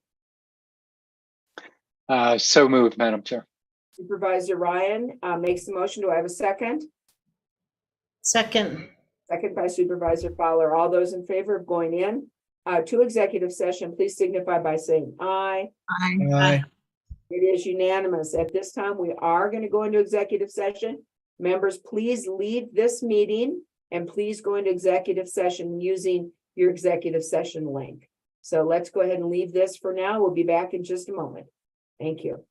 Speaker 8: So moved, Madam Chair.
Speaker 2: Supervisor Ryan makes the motion. Do I have a second?
Speaker 5: Second.
Speaker 2: Second by Supervisor Fowler. All those in favor of going in to executive session, please signify by saying aye.
Speaker 7: Aye.
Speaker 2: It is unanimous. At this time, we are going to go into executive session. Members, please leave this meeting and please go into executive session using your executive session link. So let's go ahead and leave this for now. We'll be back in just a moment. Thank you.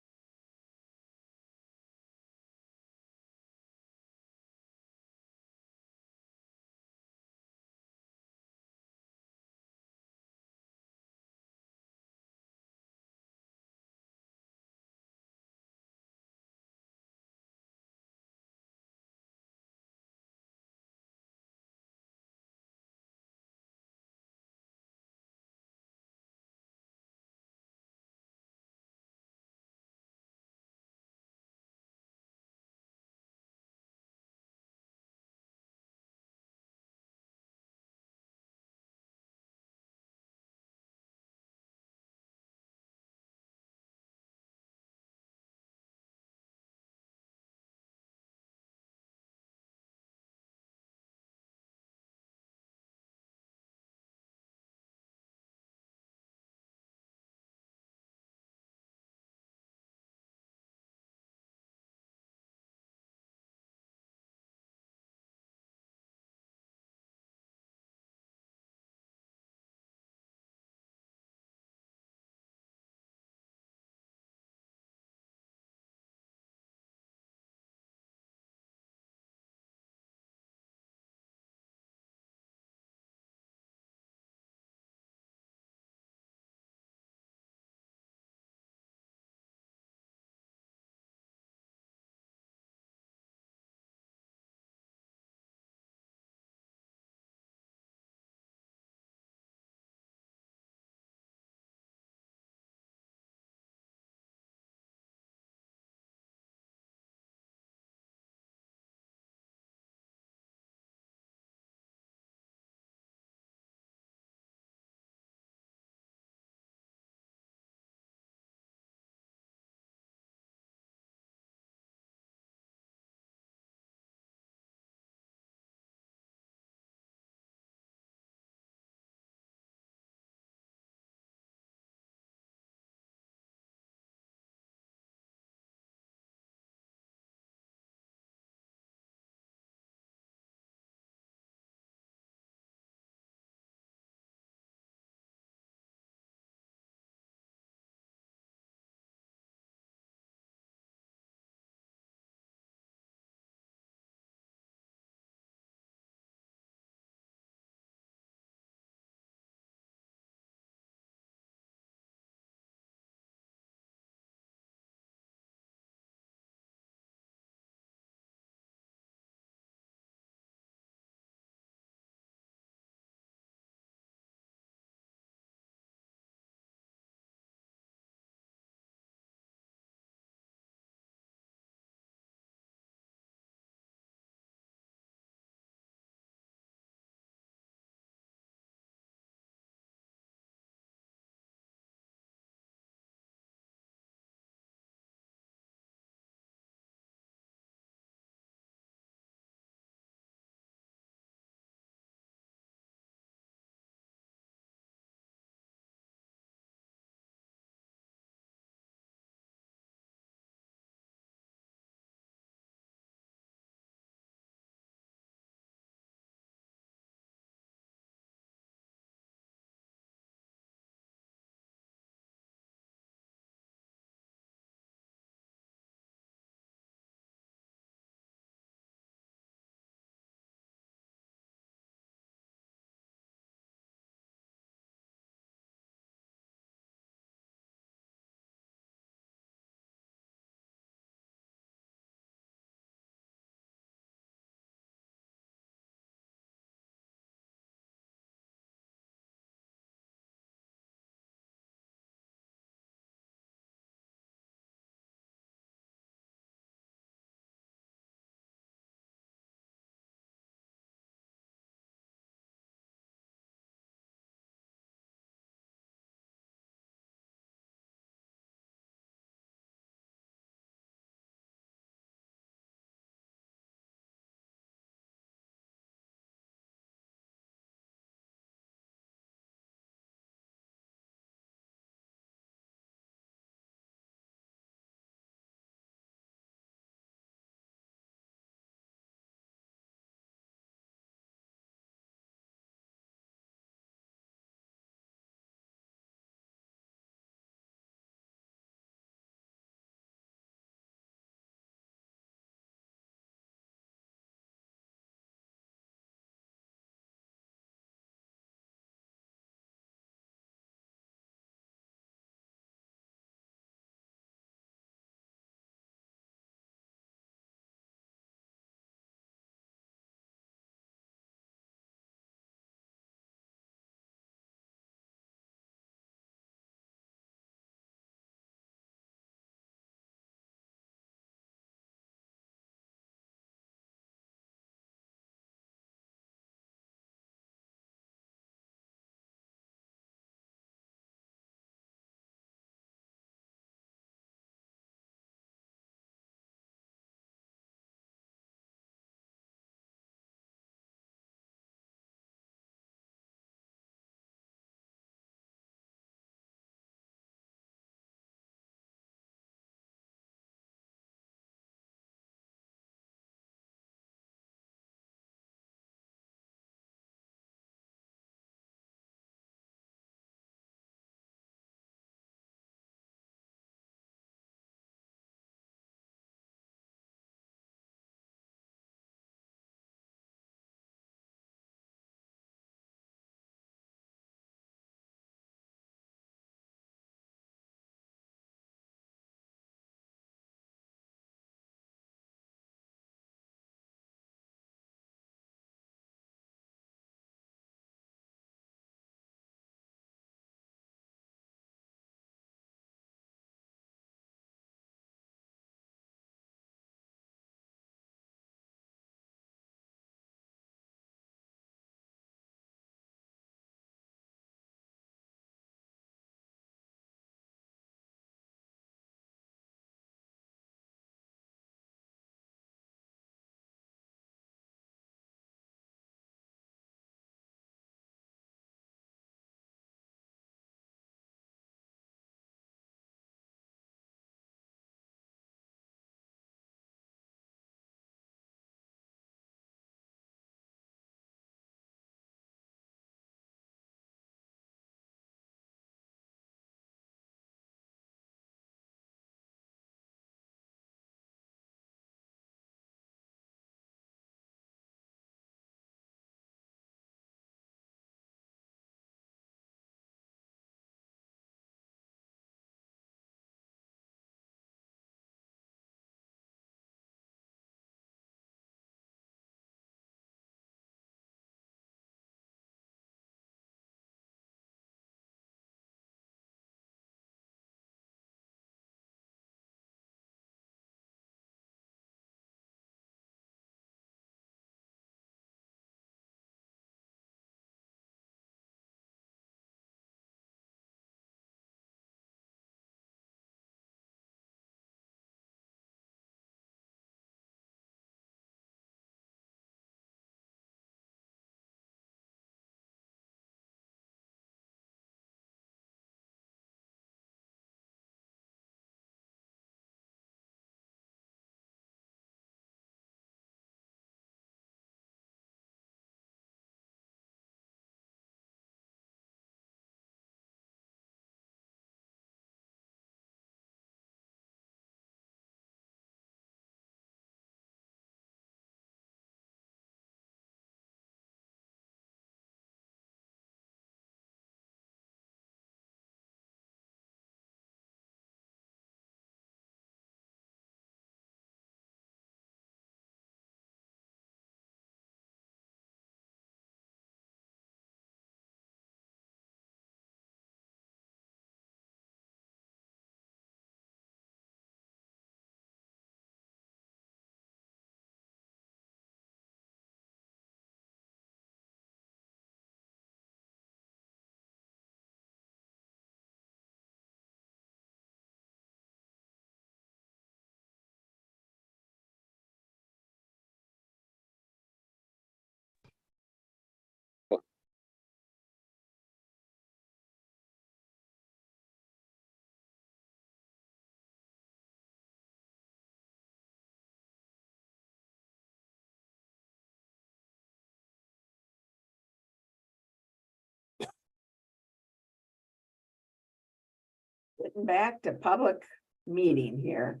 Speaker 2: getting back to public meeting here.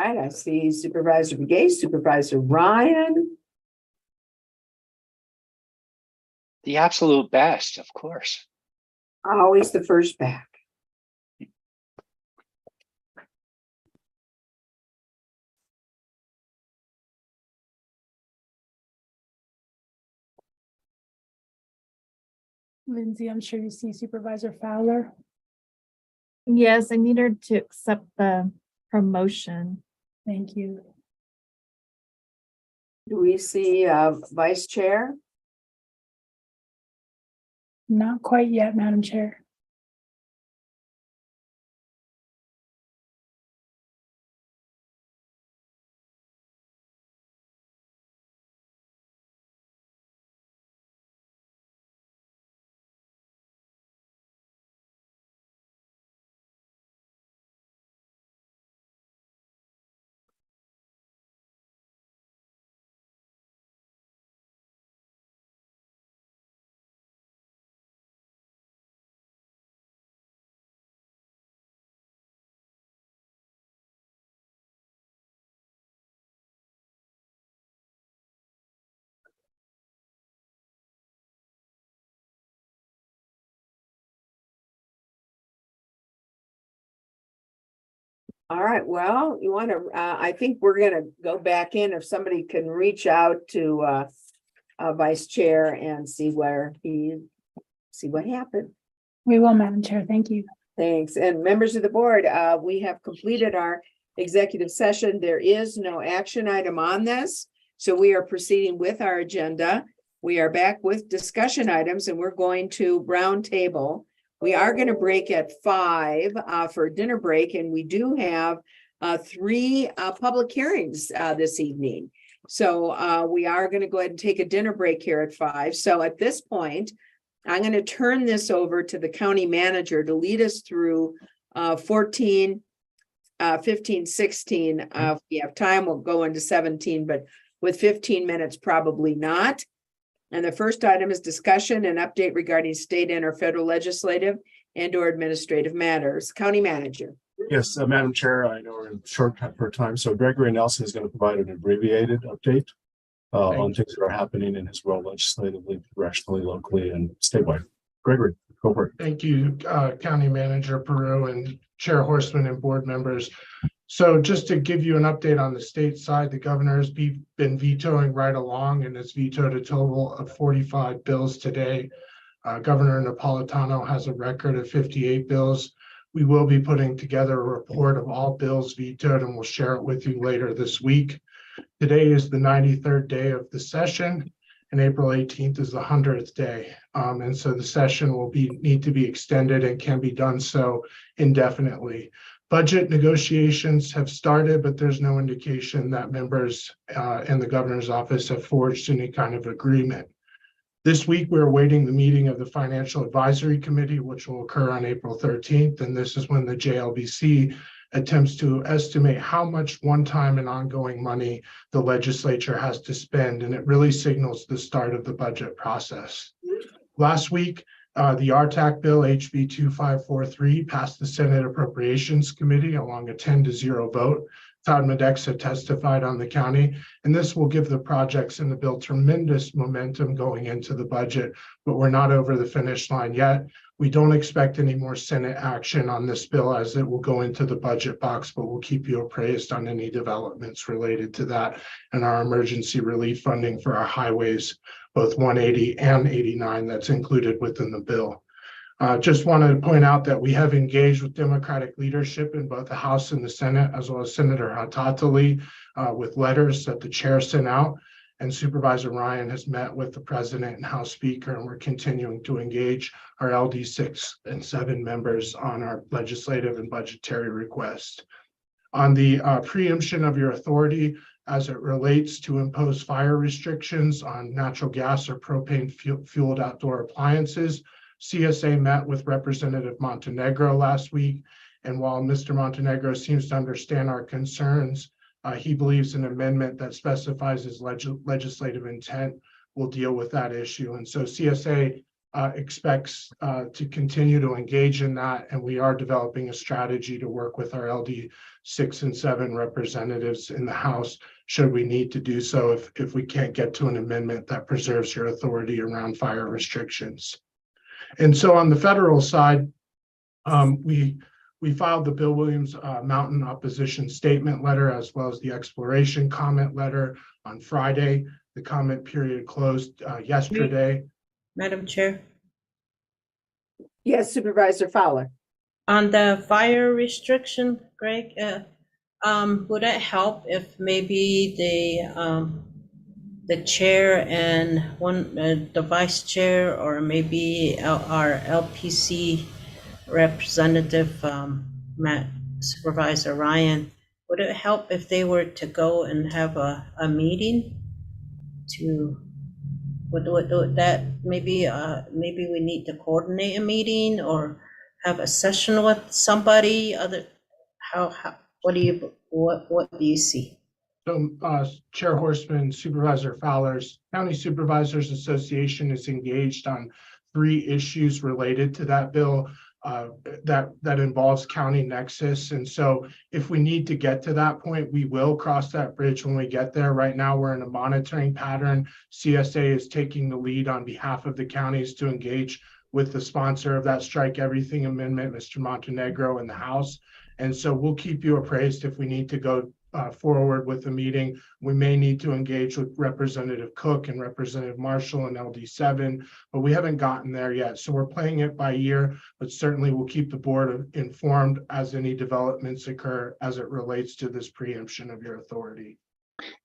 Speaker 2: All right, I see Supervisor Begay, Supervisor Ryan.
Speaker 8: The absolute best, of course.
Speaker 2: Always the first back.
Speaker 1: Lindsay, I'm sure you see Supervisor Fowler.
Speaker 4: Yes, I need her to accept the promotion.
Speaker 1: Thank you.
Speaker 2: Do we see Vice Chair?
Speaker 1: Not quite yet, Madam Chair.
Speaker 2: All right, well, you want to, I think we're gonna go back in if somebody can reach out to Vice Chair and see what happened.
Speaker 1: We will, Madam Chair. Thank you.
Speaker 2: Thanks. And members of the board, we have completed our executive session. There is no action item on this. So we are proceeding with our agenda. We are back with discussion items and we're going to round table. We are going to break at 5 for dinner break, and we do have 3 public hearings this evening. So we are going to go ahead and take a dinner break here at 5. So at this point, I'm going to turn this over to the county manager to lead us through 14, 15, 16. If we have time, we'll go into 17, but with 15 minutes, probably not. And the first item is discussion and update regarding state and or federal legislative and or administrative matters. County manager.
Speaker 3: Yes, Madam Chair, I know we're short for time, so Gregory Nelson is going to provide an abbreviated update on things that are happening in his role legislatively, congressionally, locally, and statewide. Gregory, go for it.
Speaker 15: Thank you, County Manager Peru and Chair Horstman and board members. So just to give you an update on the state side, the governor has been vetoing right along and has vetoed a total of 45 bills today. Governor Napolitano has a record of 58 bills. We will be putting together a report of all bills vetoed and we'll share it with you later this week. Today is the 93rd day of the session and April 18th is the 100th day. And so the session will need to be extended and can be done so indefinitely. Budget negotiations have started, but there's no indication that members in the governor's office have forged any kind of agreement. This week, we're awaiting the meeting of the Financial Advisory Committee, which will occur on April 13th. And this is when the JLBC attempts to estimate how much one-time and ongoing money the legislature has to spend. And it really signals the start of the budget process. Last week, the RTAC bill HB 2543 passed the Senate Appropriations Committee along a 10-0 vote. Todd Medexa testified on the county, and this will give the projects in the bill tremendous momentum going into the budget, but we're not over the finish line yet. We don't expect any more Senate action on this bill as it will go into the budget box, but we'll keep you appraised on any developments related to that and our emergency relief funding for our highways, both 180 and 89 that's included within the bill. Just wanted to point out that we have engaged with Democratic leadership in both the House and the Senate, as well as Senator Hatatali with letters that the chair sent out. And Supervisor Ryan has met with the president and House Speaker, and we're continuing to engage our LD 6 and 7 members on our legislative and budgetary requests. On the preemption of your authority as it relates to impose fire restrictions on natural gas or propane fueled outdoor appliances, CSA met with Representative Montenegro last week. And while Mr. Montenegro seems to understand our concerns, he believes an amendment that specifies his legislative intent will deal with that issue. And so CSA expects to continue to engage in that. And we are developing a strategy to work with our LD 6 and 7 representatives in the House, should we need to do so if we can't get to an amendment that preserves your authority around fire restrictions. And so on the federal side, we filed the Bill Williams Mountain Opposition Statement Letter, as well as the Exploration Comment Letter on Friday. The comment period closed yesterday.
Speaker 5: Madam Chair,
Speaker 2: Yes, Supervisor Fowler.
Speaker 5: on the fire restriction, Greg, would it help if maybe the chair and the vice chair, or maybe our LPC representative, Supervisor Ryan, would it help if they were to go and have a meeting would that maybe we need to coordinate a meeting or have a session with somebody what do you see?
Speaker 15: So Chair Horstman, Supervisor Fowler's County Supervisors Association is engaged on 3 issues related to that bill that involves county nexus. And so if we need to get to that point, we will cross that bridge when we get there. Right now, we're in a monitoring pattern. CSA is taking the lead on behalf of the counties to engage with the sponsor of that Strike Everything Amendment, Mr. Montenegro, in the House. And so we'll keep you appraised if we need to go forward with the meeting. We may need to engage with Representative Cook and Representative Marshall and LD7, but we haven't gotten there yet. So we're playing it by ear, but certainly we'll keep the board informed as any developments occur as it relates to this preemption of your authority.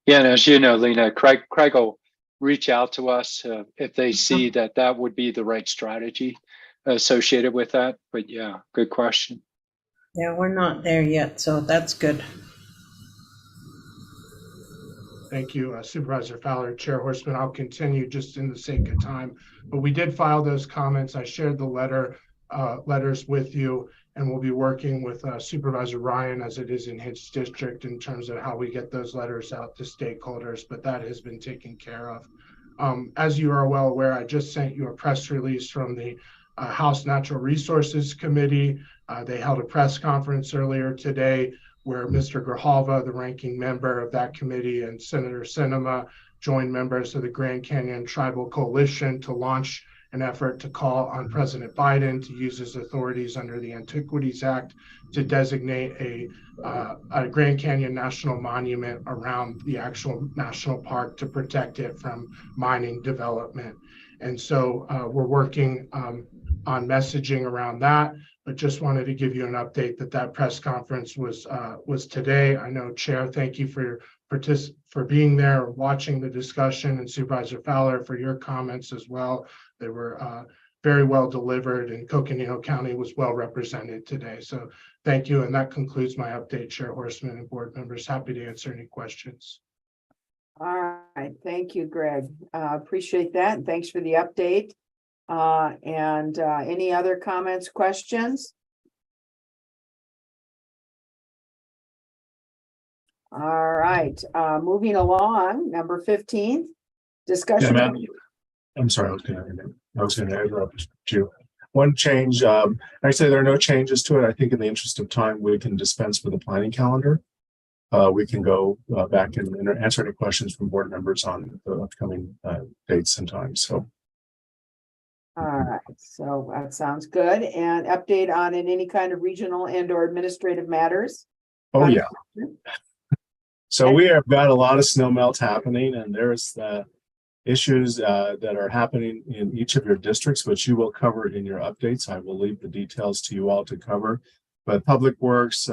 Speaker 8: Yeah, and as you know, Lena, Craig will reach out to us if they see that would be the right strategy associated with that. But yeah, good question.
Speaker 5: Yeah, we're not there yet, so that's good.
Speaker 15: Thank you, Supervisor Fowler. Chair Horstman, I'll continue just in the sake of time, but we did file those comments. I shared the letters with you, and we'll be working with Supervisor Ryan as it is in his district in terms of how we get those letters out to stakeholders, but that has been taken care of. As you are well aware, I just sent you a press release from the House Natural Resources Committee. They held a press conference earlier today where Mr. Grijalva, the ranking member of that committee, and Senator Sinema joined members of the Grand Canyon Tribal Coalition to launch an effort to call on President Biden to use his authorities under the Antiquities Act to designate a Grand Canyon National Monument around the actual national park to protect it from mining development. And so we're working on messaging around that, but just wanted to give you an update that press conference was today. I know, Chair, thank you for being there, watching the discussion, and Supervisor Fowler for your comments as well. They were very well delivered, and Coconino County was well represented today. So thank you, and that concludes my update, Chair Horstman and board members. Happy to answer any questions.
Speaker 2: All right, thank you, Greg. Appreciate that. And thanks for the update. Any other comments, questions? All right, moving along, number 15, discussion.
Speaker 3: Yeah, I'm sorry, I was going to interrupt you. One change, actually there are no changes to it. I think in the interest of time, we can dispense with the planning calendar. We can go back and answer any questions from board members on the upcoming dates and times. So.
Speaker 2: All right, so that sounds good. And update on any kind of regional and/or administrative matters?
Speaker 3: Oh, yeah. So we have got a lot of snow melt happening, and there's issues that are happening in each of your districts, which you will cover in your updates. I will leave the details to you all to cover. But Public Works,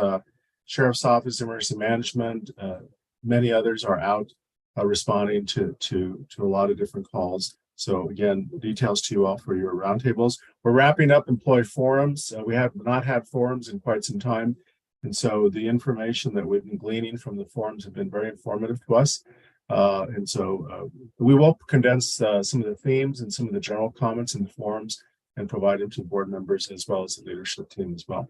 Speaker 3: Sheriff's Office, Emergency Management, many others are out responding to a lot of different calls. So again, details to you all for your roundtables. We're wrapping up employee forums. We have not had forums in quite some time. And so the information that we've been gleaning from the forums have been very informative to us. And so we will condense some of the themes and some of the general comments in the forums and provide them to board members as well as the leadership team as well.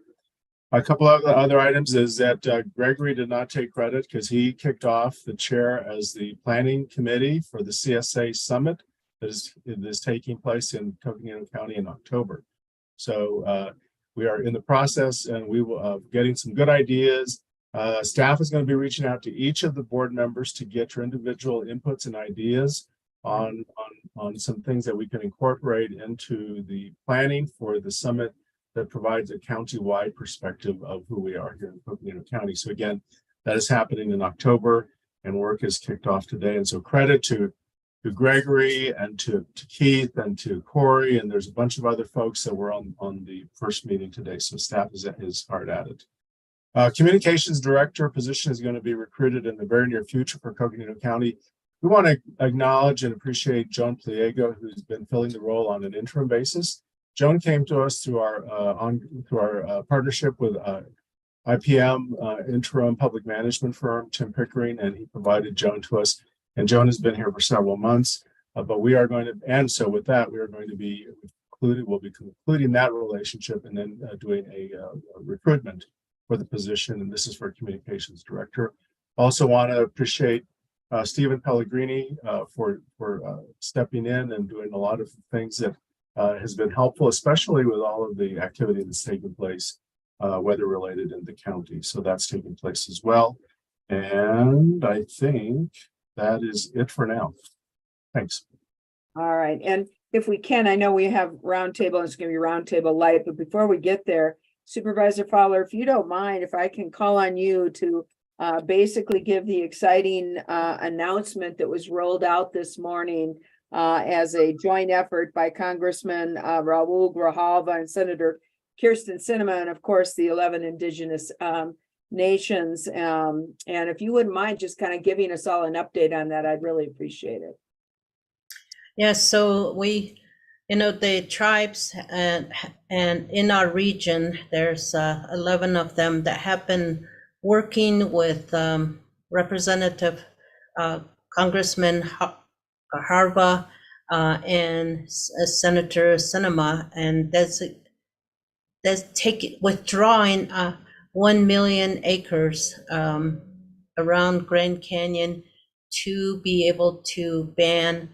Speaker 3: A couple of other items is that Gregory did not take credit because he kicked off the chair as the planning committee for the CSA summit that is taking place in Coconino County in October. So we are in the process and we will getting some good ideas. Staff is going to be reaching out to each of the board members to get your individual inputs and ideas on some things that we can incorporate into the planning for the summit that provides a county-wide perspective of who we are here in Coconino County. So again, that is happening in October and work is kicked off today. And so credit to Gregory and to Keith and to Corey, and there's a bunch of other folks that were on the first meeting today. So staff is hard at it. Communications director position is going to be recruited in the very near future for Coconino County. We want to acknowledge and appreciate Joan Pliego, who's been filling the role on an interim basis. Joan came to us through our partnership with IPM interim public management firm, Tim Pickering, and he provided Joan to us. And Joan has been here for several months, but we are going to, and so with that, we are going to be we'll be concluding that relationship and then doing a recruitment for the position. And this is for communications director. Also want to appreciate Stephen Pellegrini for stepping in and doing a lot of things that has been helpful, especially with all of the activity that's taken place, weather related in the county. So that's taking place as well. And I think that is it for now. Thanks.
Speaker 2: All right. And if we can, I know we have roundtable and it's going to be roundtable light, but before we get there, Supervisor Fowler, if you don't mind, if I can call on you to basically give the exciting announcement that was rolled out this morning as a joint effort by Congressman Raul Grijalva and Senator Kirsten Sinema, and of course the 11 indigenous nations. And if you wouldn't mind just kind of giving us all an update on that, I'd really appreciate it.
Speaker 5: Yes, so we, the tribes and in our region, there's 11 of them that have been working with Representative Congressman Harva and Senator Sinema, and that's withdrawing 1 million acres around Grand Canyon to be able to ban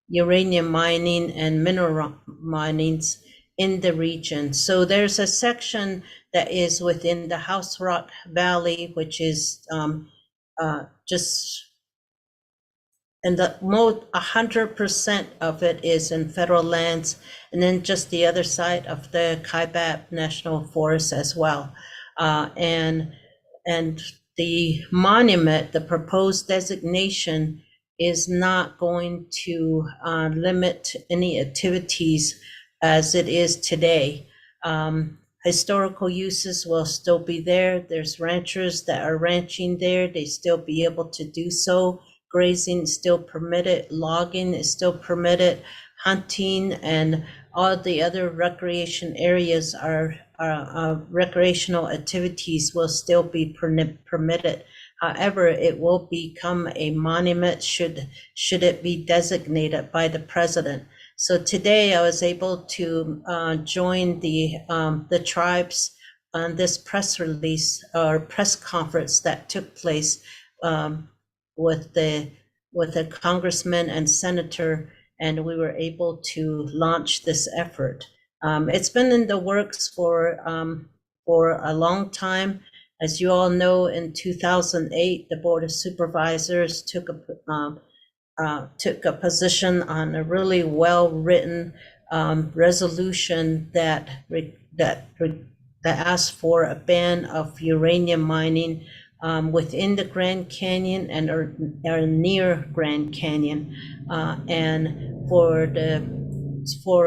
Speaker 5: uranium mining and mineral minings in the region. So there's a section that is within the House Rock Valley, which is just, and the 100% of it is in federal lands, and then just the other side of the Kaibab National Forest as well. And the monument, the proposed designation, is not going to limit any activities as it is today. Historical uses will still be there. There's ranchers that are ranching there. They still be able to do so. Grazing is still permitted. Logging is still permitted. Hunting and all the other recreation areas are recreational activities will still be permitted. However, it will become a monument should it be designated by the president. So today I was able to join the tribes on this press release or press conference that took place with the congressman and senator, and we were able to launch this effort. It's been in the works for a long time. As you all know, in 2008, the Board of Supervisors took a position on a really well-written resolution that asked for a ban of uranium mining within the Grand Canyon and or near Grand Canyon, and for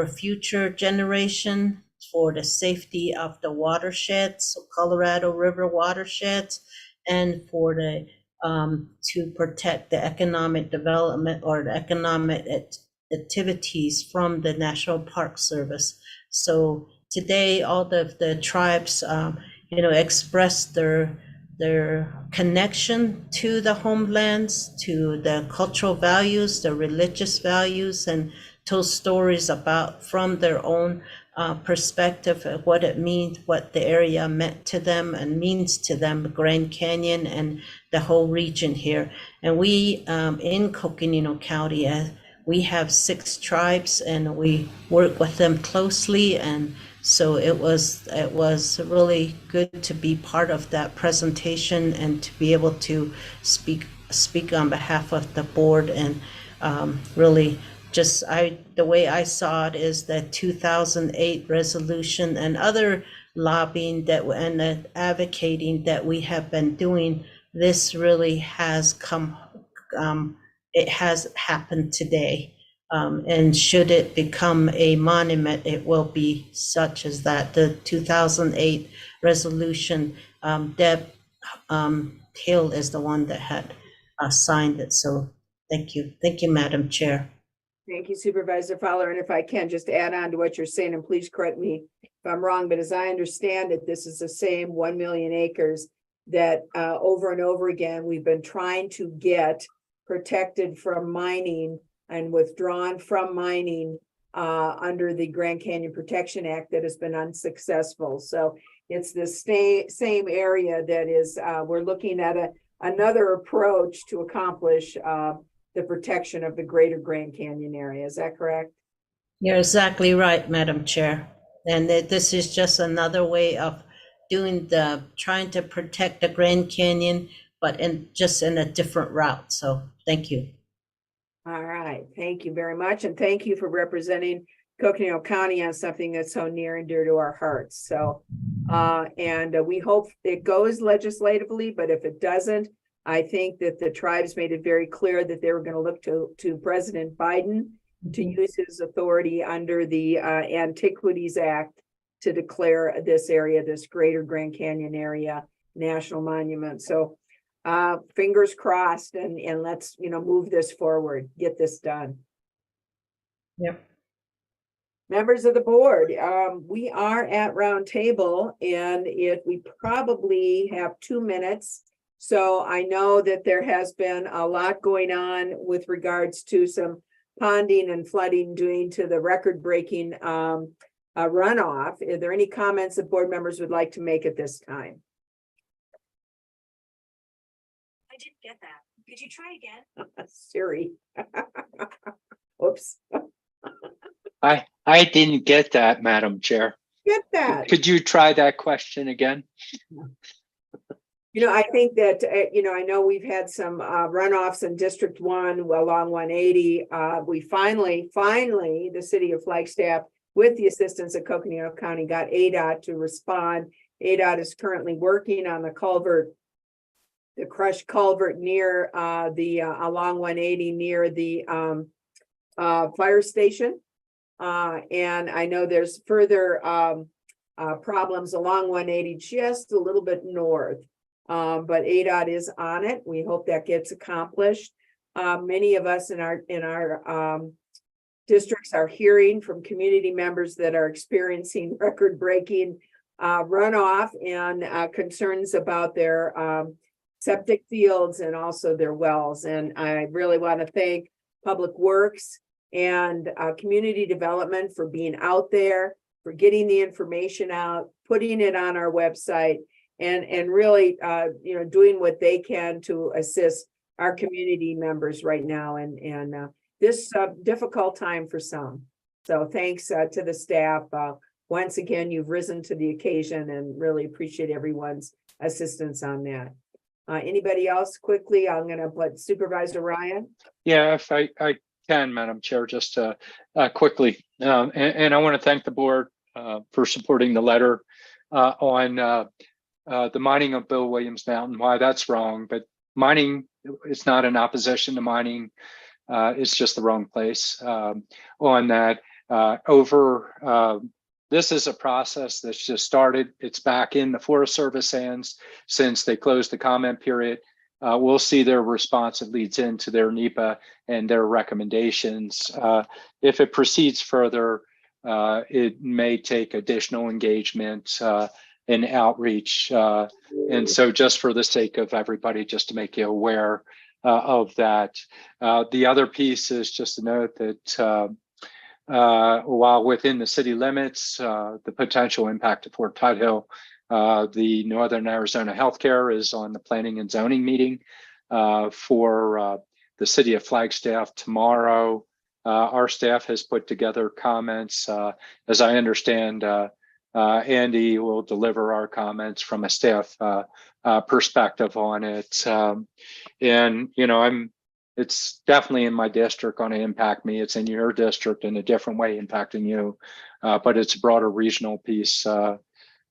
Speaker 5: future generation, for the safety of the watersheds, so Colorado River watersheds, and for the to protect the economic development or the economic activities from the National Park Service. So today, all the tribes express their connection to the homelands, to the cultural values, the religious values, and told stories about from their own perspective of what it means, what the area meant to them and means to them, Grand Canyon and the whole region here. And we in Coconino County, we have 6 tribes and we work with them closely, and so it was really good to be part of that presentation and to be able to speak on behalf of the board. And really just the way I saw it is that 2008 resolution and other lobbying and the advocating that we have been doing, this really has come, it has happened today. And should it become a monument, it will be such as that. The 2008 resolution, Deb Hill is the one that had signed it. So thank you. Thank you, Madam Chair.
Speaker 2: Thank you, Supervisor Fowler. And if I can just add on to what you're saying, and please correct me if I'm wrong, but as I understand it, this is the same 1 million acres that over and over again, we've been trying to get protected from mining and withdrawn from mining under the Grand Canyon Protection Act that has been unsuccessful. So it's the same area that is, we're looking at another approach to accomplish the protection of the greater Grand Canyon area. Is that correct?
Speaker 5: You're exactly right, Madam Chair. And this is just another way of trying to protect the Grand Canyon, but just in a different route. So thank you.
Speaker 2: All right, thank you very much. And thank you for representing Coconino County on something that's so near and dear to our hearts. So, we hope it goes legislatively, but if it doesn't, I think that the tribes made it very clear that they were going to look to President Biden to use his authority under the Antiquities Act to declare this area, this greater Grand Canyon area, national monument. So fingers crossed, and let's move this forward, get this done.
Speaker 5: Yep.
Speaker 2: Members of the board, we are at round table, and we probably have 2 minutes. So I know that there has been a lot going on with regards to some ponding and flooding due to the record-breaking runoff. Are there any comments that board members would like to make at this time?
Speaker 16: I didn't get that. Could you try again?
Speaker 2: Siri. Oops.
Speaker 8: I didn't get that, Madam Chair.
Speaker 2: Get that.
Speaker 8: Could you try that question again?
Speaker 2: I think that, I know we've had some runoffs in District 1 along 180. We finally, the city of Flagstaff, with the assistance of Coconino County, got ADOT to respond. ADOT is currently working on the crushed culvert near along 180 near the fire station. And I know there's further problems along 180 just a little bit north. But ADOT is on it. We hope that gets accomplished. Many of us in our districts are hearing from community members that are experiencing record-breaking runoff and concerns about their septic fields and also their wells. And I really want to thank Public Works and community development for being out there, for getting the information out, putting it on our website, and really doing what they can to assist our community members right now and this difficult time for some. So thanks to the staff. Once again, you've risen to the occasion, and really appreciate everyone's assistance on that. Anybody else quickly? I'm going to put Supervisor Ryan.
Speaker 8: Yeah, if I can, Madam Chair, just quickly. And I want to thank the board for supporting the letter on the mining of Bill Williams Mountain. Why that's wrong, but mining is not in opposition to mining. It's just the wrong place on that. This is a process that's just started. It's back in the Forest Service hands since they closed the comment period. We'll see their response. It leads into their NEPA and their recommendations. If it proceeds further, it may take additional engagement and outreach. And so just for the sake of everybody, just to make you aware of that. The other piece is just to note that while within the city limits, the potential impact of Fort Tuthill, the Northern Arizona Healthcare is on the planning and zoning meeting for the city of Flagstaff tomorrow. Our staff has put together comments. As I understand, Andy will deliver our comments from a staff perspective on it. And, you know, it's definitely in my district going to impact me. It's in your district in a different way impacting you, but it's a broader regional piece.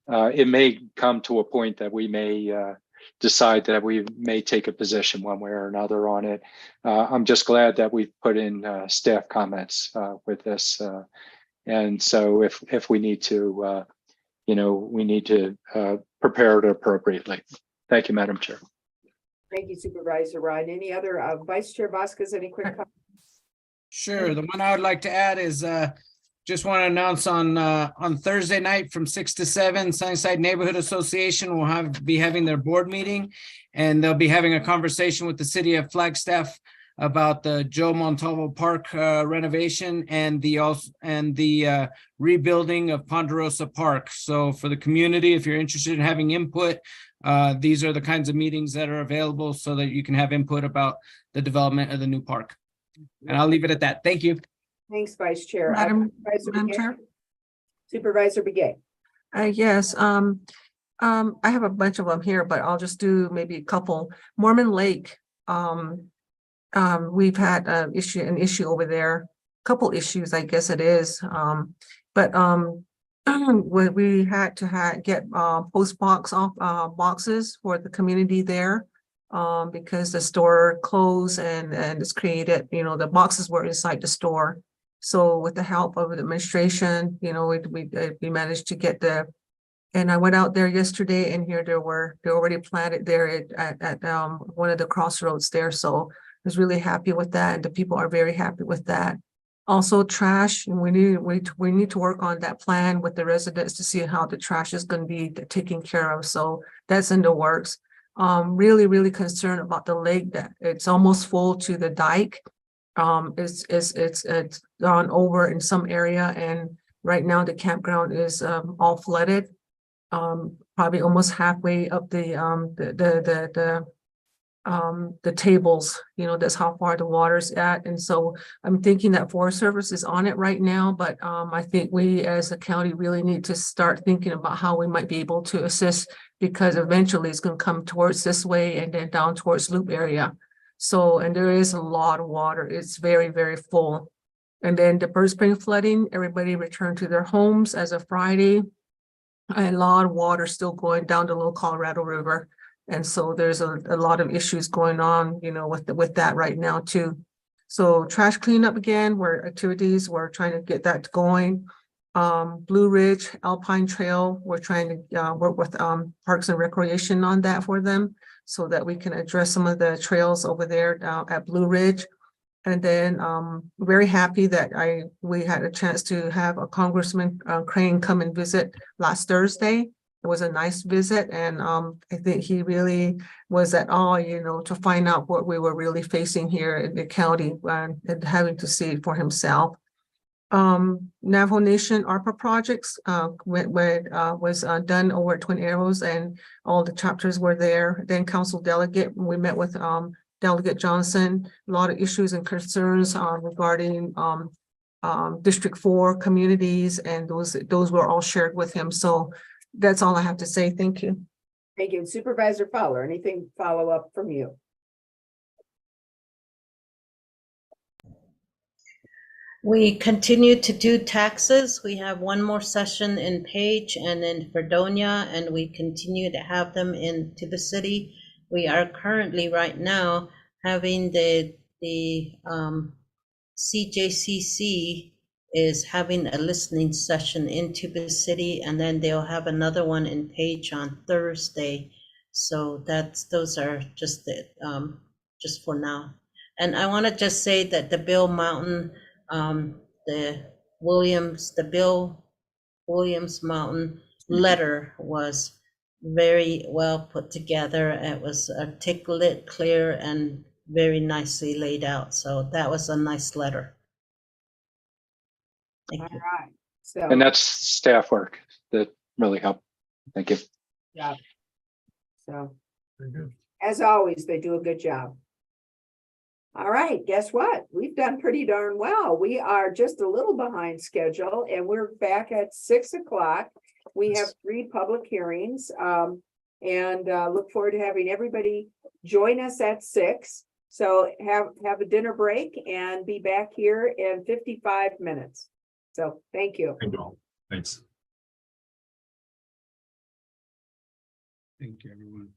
Speaker 8: It may come to a point that we may decide that we may take a position one way or another on it. I'm just glad that we've put in staff comments with this. And so if we need to, you know, we need to prepare it appropriately. Thank you, Madam Chair.
Speaker 2: Thank you, Supervisor Ryan. Any other, Vice Chair Vasquez, any quick comments?
Speaker 7: Sure. The one I would like to add is just want to announce on Thursday night from 6 to 7, Sunnyside Neighborhood Association will be having their board meeting, and they'll be having a conversation with the city of Flagstaff about the Joe Montalvo Park renovation and the rebuilding of Ponderosa Park. So for the community, if you're interested in having input, these are the kinds of meetings that are available so that you can have input about the development of the new park. And I'll leave it at that. Thank you.
Speaker 2: Thanks, Vice Chair.
Speaker 9: Madam
Speaker 2: Supervisor
Speaker 9: Chair?
Speaker 2: Begay? Supervisor Begay.
Speaker 9: Yes, I have a bunch of them here, but I'll just do maybe a couple. Mormon Lake, we've had an issue over there, couple issues, I guess it is. But we had to get post boxes for the community there, because the store closed and it's created, you know, the boxes were inside the store. So with the help of the administration, you know, we managed to get and I went out there yesterday and here they're already planted there at one of the crossroads there. So I was really happy with that, and the people are very happy with that. Also trash, and we need to work on that plan with the residents to see how the trash is going to be taken care of. So that's in the works. Really concerned about the lake, that it's almost full to the dike. It's gone over in some area, and right now the campground is all flooded. Probably almost halfway up the tables, you know, that's how far the water's at. And so I'm thinking that Forest Service is on it right now, but I think we as a county really need to start thinking about how we might be able to assist, because eventually it's going to come towards this way and then down towards Loop area. So, and there is a lot of water. It's very full. And then the Bird Spring flooding, everybody returned to their homes as of Friday. A lot of water still going down the Little Colorado River. And so there's a lot of issues going on, you know, with that right now too. So trash cleanup again, we're trying to get that going. Blue Ridge, Alpine Trail, we're trying to work with Parks and Recreation on that for them, so that we can address some of the trails over there at Blue Ridge. And then very happy that we had a chance to have a Congressman Crane come and visit last Thursday. It was a nice visit, and I think he really was at all, you know, to find out what we were really facing here in the county, and having to see it for himself. Navajo Nation ARPA projects was done over at Twin Arrows, and all the chapters were there. Then council delegate, we met with Delegate Johnson, a lot of issues and concerns regarding District 4 communities, and those were all shared with him. So that's all I have to say. Thank you.
Speaker 2: Thank you. Supervisor Fowler, anything follow up from you?
Speaker 5: We continue to do taxes. We have one more session in Page and in Fredonia, and we continue to have them into the city. We are currently right now having the CJCC is having a listening session into the city, and then they'll have another one in Page on Thursday. So those are just just for now. And I want to just say that the Bill Mountain, the Bill Williams Mountain letter was very well put together. It was articulate, clear, and very nicely laid out. So that was a nice letter. Thank
Speaker 2: All
Speaker 5: you.
Speaker 2: right. So,
Speaker 8: And that's staff work that really helped. Thank you.
Speaker 2: yeah. So,
Speaker 3: Very good.
Speaker 2: as always, they do a good job. All right, guess what? We've done pretty darn well. We are just a little behind schedule and we're back at 6 o'clock. We have 3 public hearings, and look forward to having everybody join us at 6. So have a dinner break and be back here in 55 minutes. So thank you.
Speaker 3: Thank you all. Thanks.
Speaker 7: Thank you, everyone.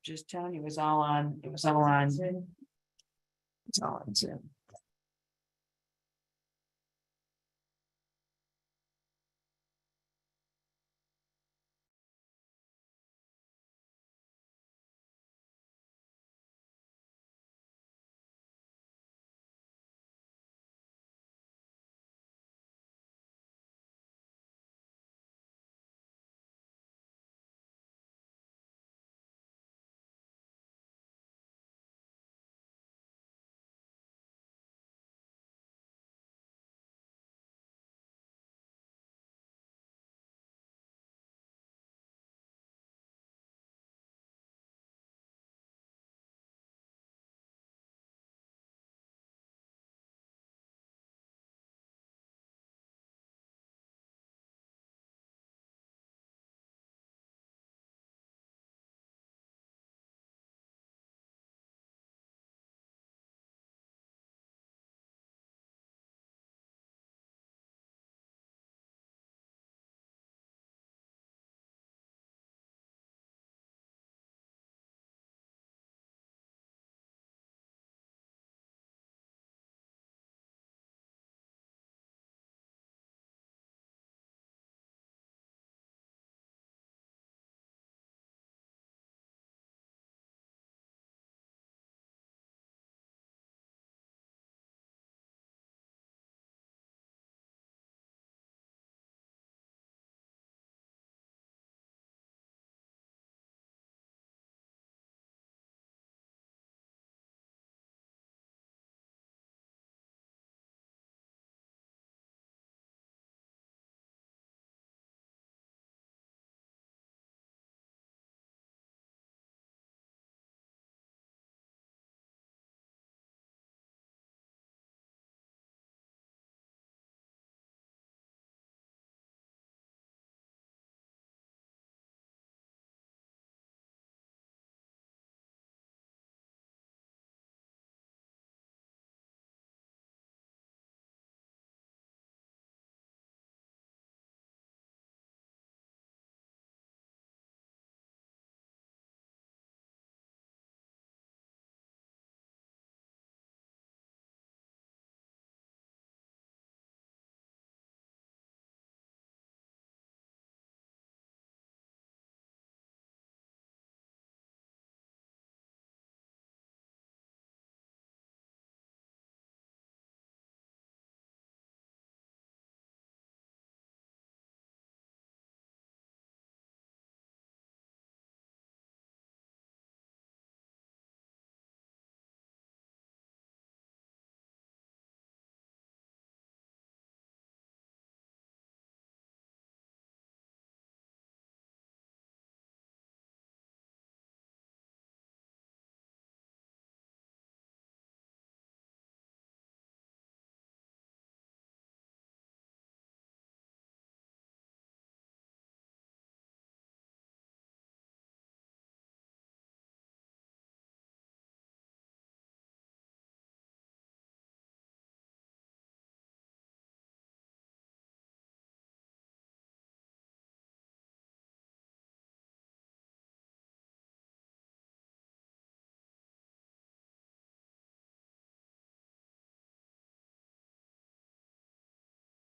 Speaker 2: just telling you, it was all on, it's all on Zoom.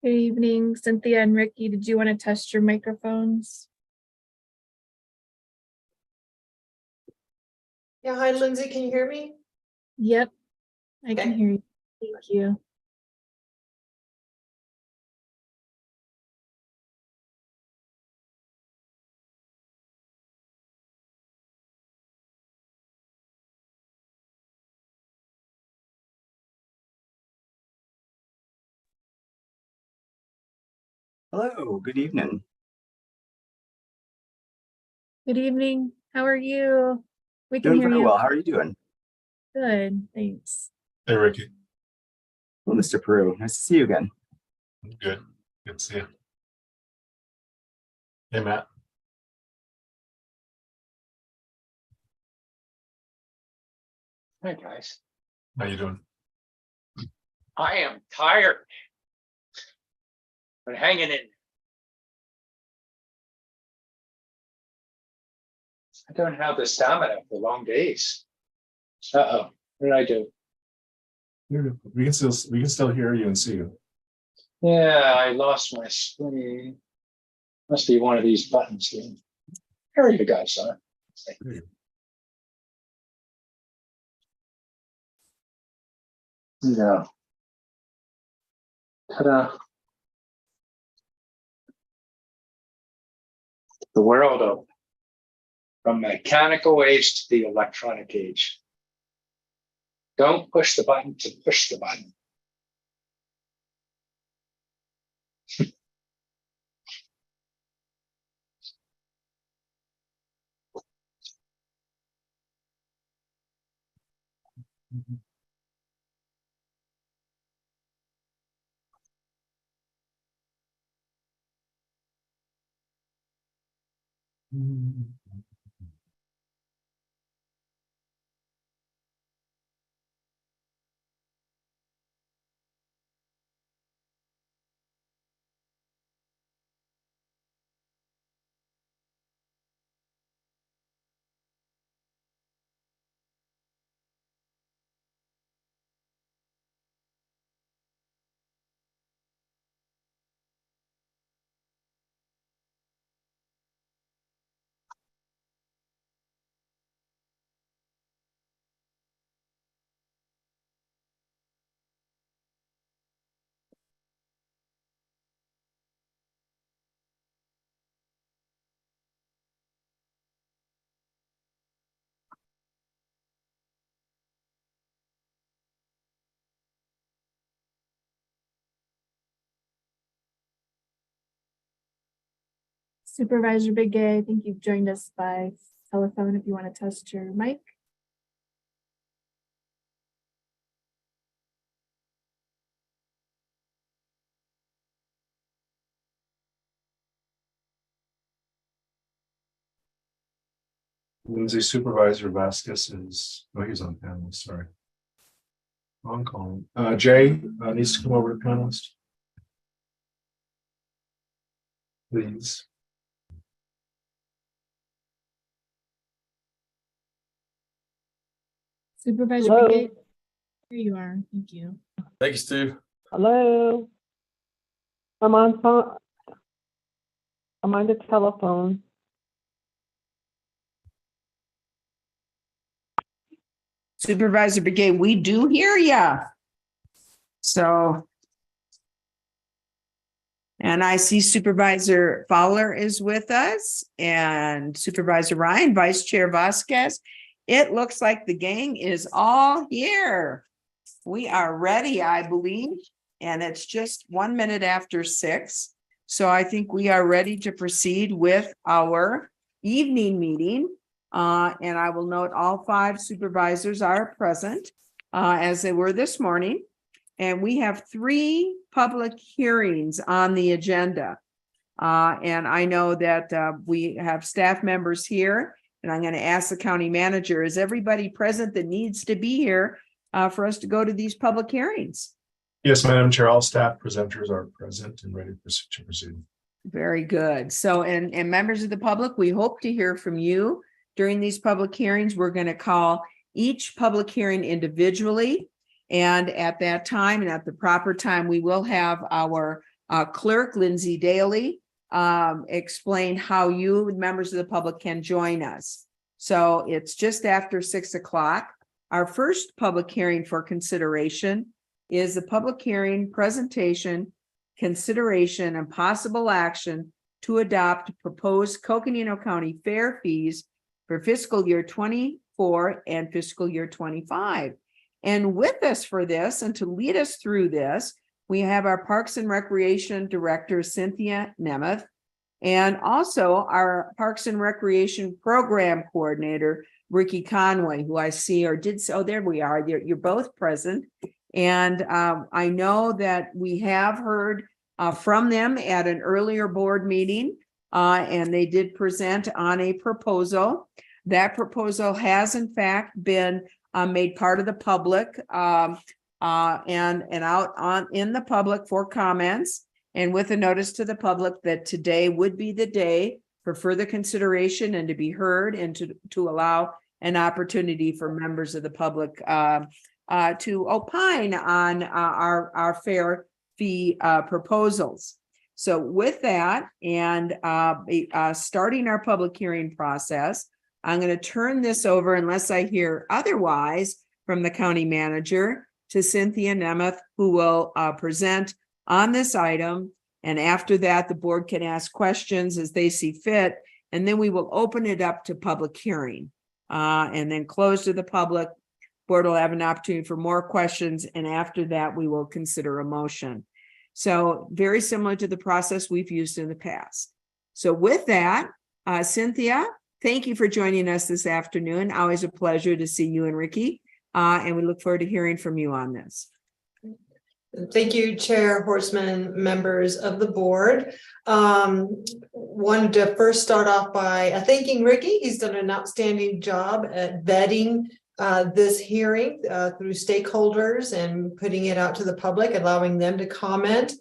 Speaker 4: Good evening, Cynthia and Ricky. Did you want to test your microphones?
Speaker 9: Yeah, hi Lindsay, can you hear me?
Speaker 4: Yep, I can
Speaker 9: Okay.
Speaker 4: hear you. Thank you.
Speaker 17: Hello, good evening.
Speaker 4: Good evening. How are you? We can
Speaker 17: Doing
Speaker 4: hear
Speaker 17: very
Speaker 4: you.
Speaker 17: well. How are you doing?
Speaker 4: Good, thanks.
Speaker 3: Hey, Ricky.
Speaker 17: Well, Mr. Peru, nice to see you again.
Speaker 3: Good. Good to see you. Hey, Matt.
Speaker 8: Hey, guys.
Speaker 3: How you doing?
Speaker 8: I am tired, but hanging in. I don't have the stamina for long days. Uh-oh, what did I do?
Speaker 3: We can still hear you and see you.
Speaker 8: Yeah, I lost my screen. Must be one of these buttons here. There you go, son. No. Ta-da. The world of from mechanical age to the electronic age. Don't push the button to push the button.
Speaker 4: Supervisor Begay, I think you've joined us by telephone if you want to test your mic.
Speaker 3: Lindsay, Supervisor Vasquez is, oh, he's on panel, sorry. Wrong call. Jay needs to come over to panelist. Please.
Speaker 4: Supervisor
Speaker 18: Hello?
Speaker 4: Begay, here you are. Thank you.
Speaker 14: Thank you, Stu.
Speaker 18: Hello? I'm on phone. I'm on the telephone.
Speaker 19: Supervisor Begay, we do hear ya. So. And I see Supervisor Fowler is with us and Supervisor Ryan, Vice Chair Vasquez. It looks like the gang is all here. We are ready, I believe, and it's just 1 minute after 6. So I think we are ready to proceed with our evening meeting. And I will note all 5 supervisors are present as they were this morning. And we have 3 public hearings on the agenda. And I know that we have staff members here, and I'm going to ask the county manager, is everybody present that needs to be here for us to go to these public hearings?
Speaker 3: Yes, Madam Chair, all staff presenters are present and ready to proceed.
Speaker 19: Very good. So, and members of the public, we hope to hear from you during these public hearings. We're going to call each public hearing individually. And at that time and at the proper time, we will have our clerk, Lindsay Daly, explain how you, members of the public, can join us. So it's just after 6 o'clock. Our first public hearing for consideration is the public hearing presentation, consideration, and possible action to adopt proposed Coconino County fair fees for fiscal year 24 and fiscal year 25. And with us for this and to lead us through this, we have our Parks and Recreation Director, Cynthia Nemeth, and also our Parks and Recreation Program Coordinator, Ricky Conway, who I see or did so. There we are. You're both present. And I know that we have heard from them at an earlier board meeting, and they did present on a proposal. That proposal has in fact been made part of the public and out on in the public for comments, and with a notice to the public that today would be the day for further consideration and to be heard, and to allow an opportunity for members of the public to opine on our fair fee proposals. So with that, and starting our public hearing process, I'm going to turn this over, unless I hear otherwise from the county manager, to Cynthia Nemeth, who will present on this item. And after that, the board can ask questions as they see fit. And then we will open it up to public hearing and then close to the public. Board will have an opportunity for more questions. And after that, we will consider a motion. So very similar to the process we've used in the past. So with that, Cynthia, thank you for joining us this afternoon. Always a pleasure to see you and Ricky. And we look forward to hearing from you on this.
Speaker 20: Thank you, Chair Horstman, members of the board. Wanted to first start off by thanking Ricky. He's done an outstanding job at vetting this hearing through stakeholders and putting it out to the public, allowing them to comment.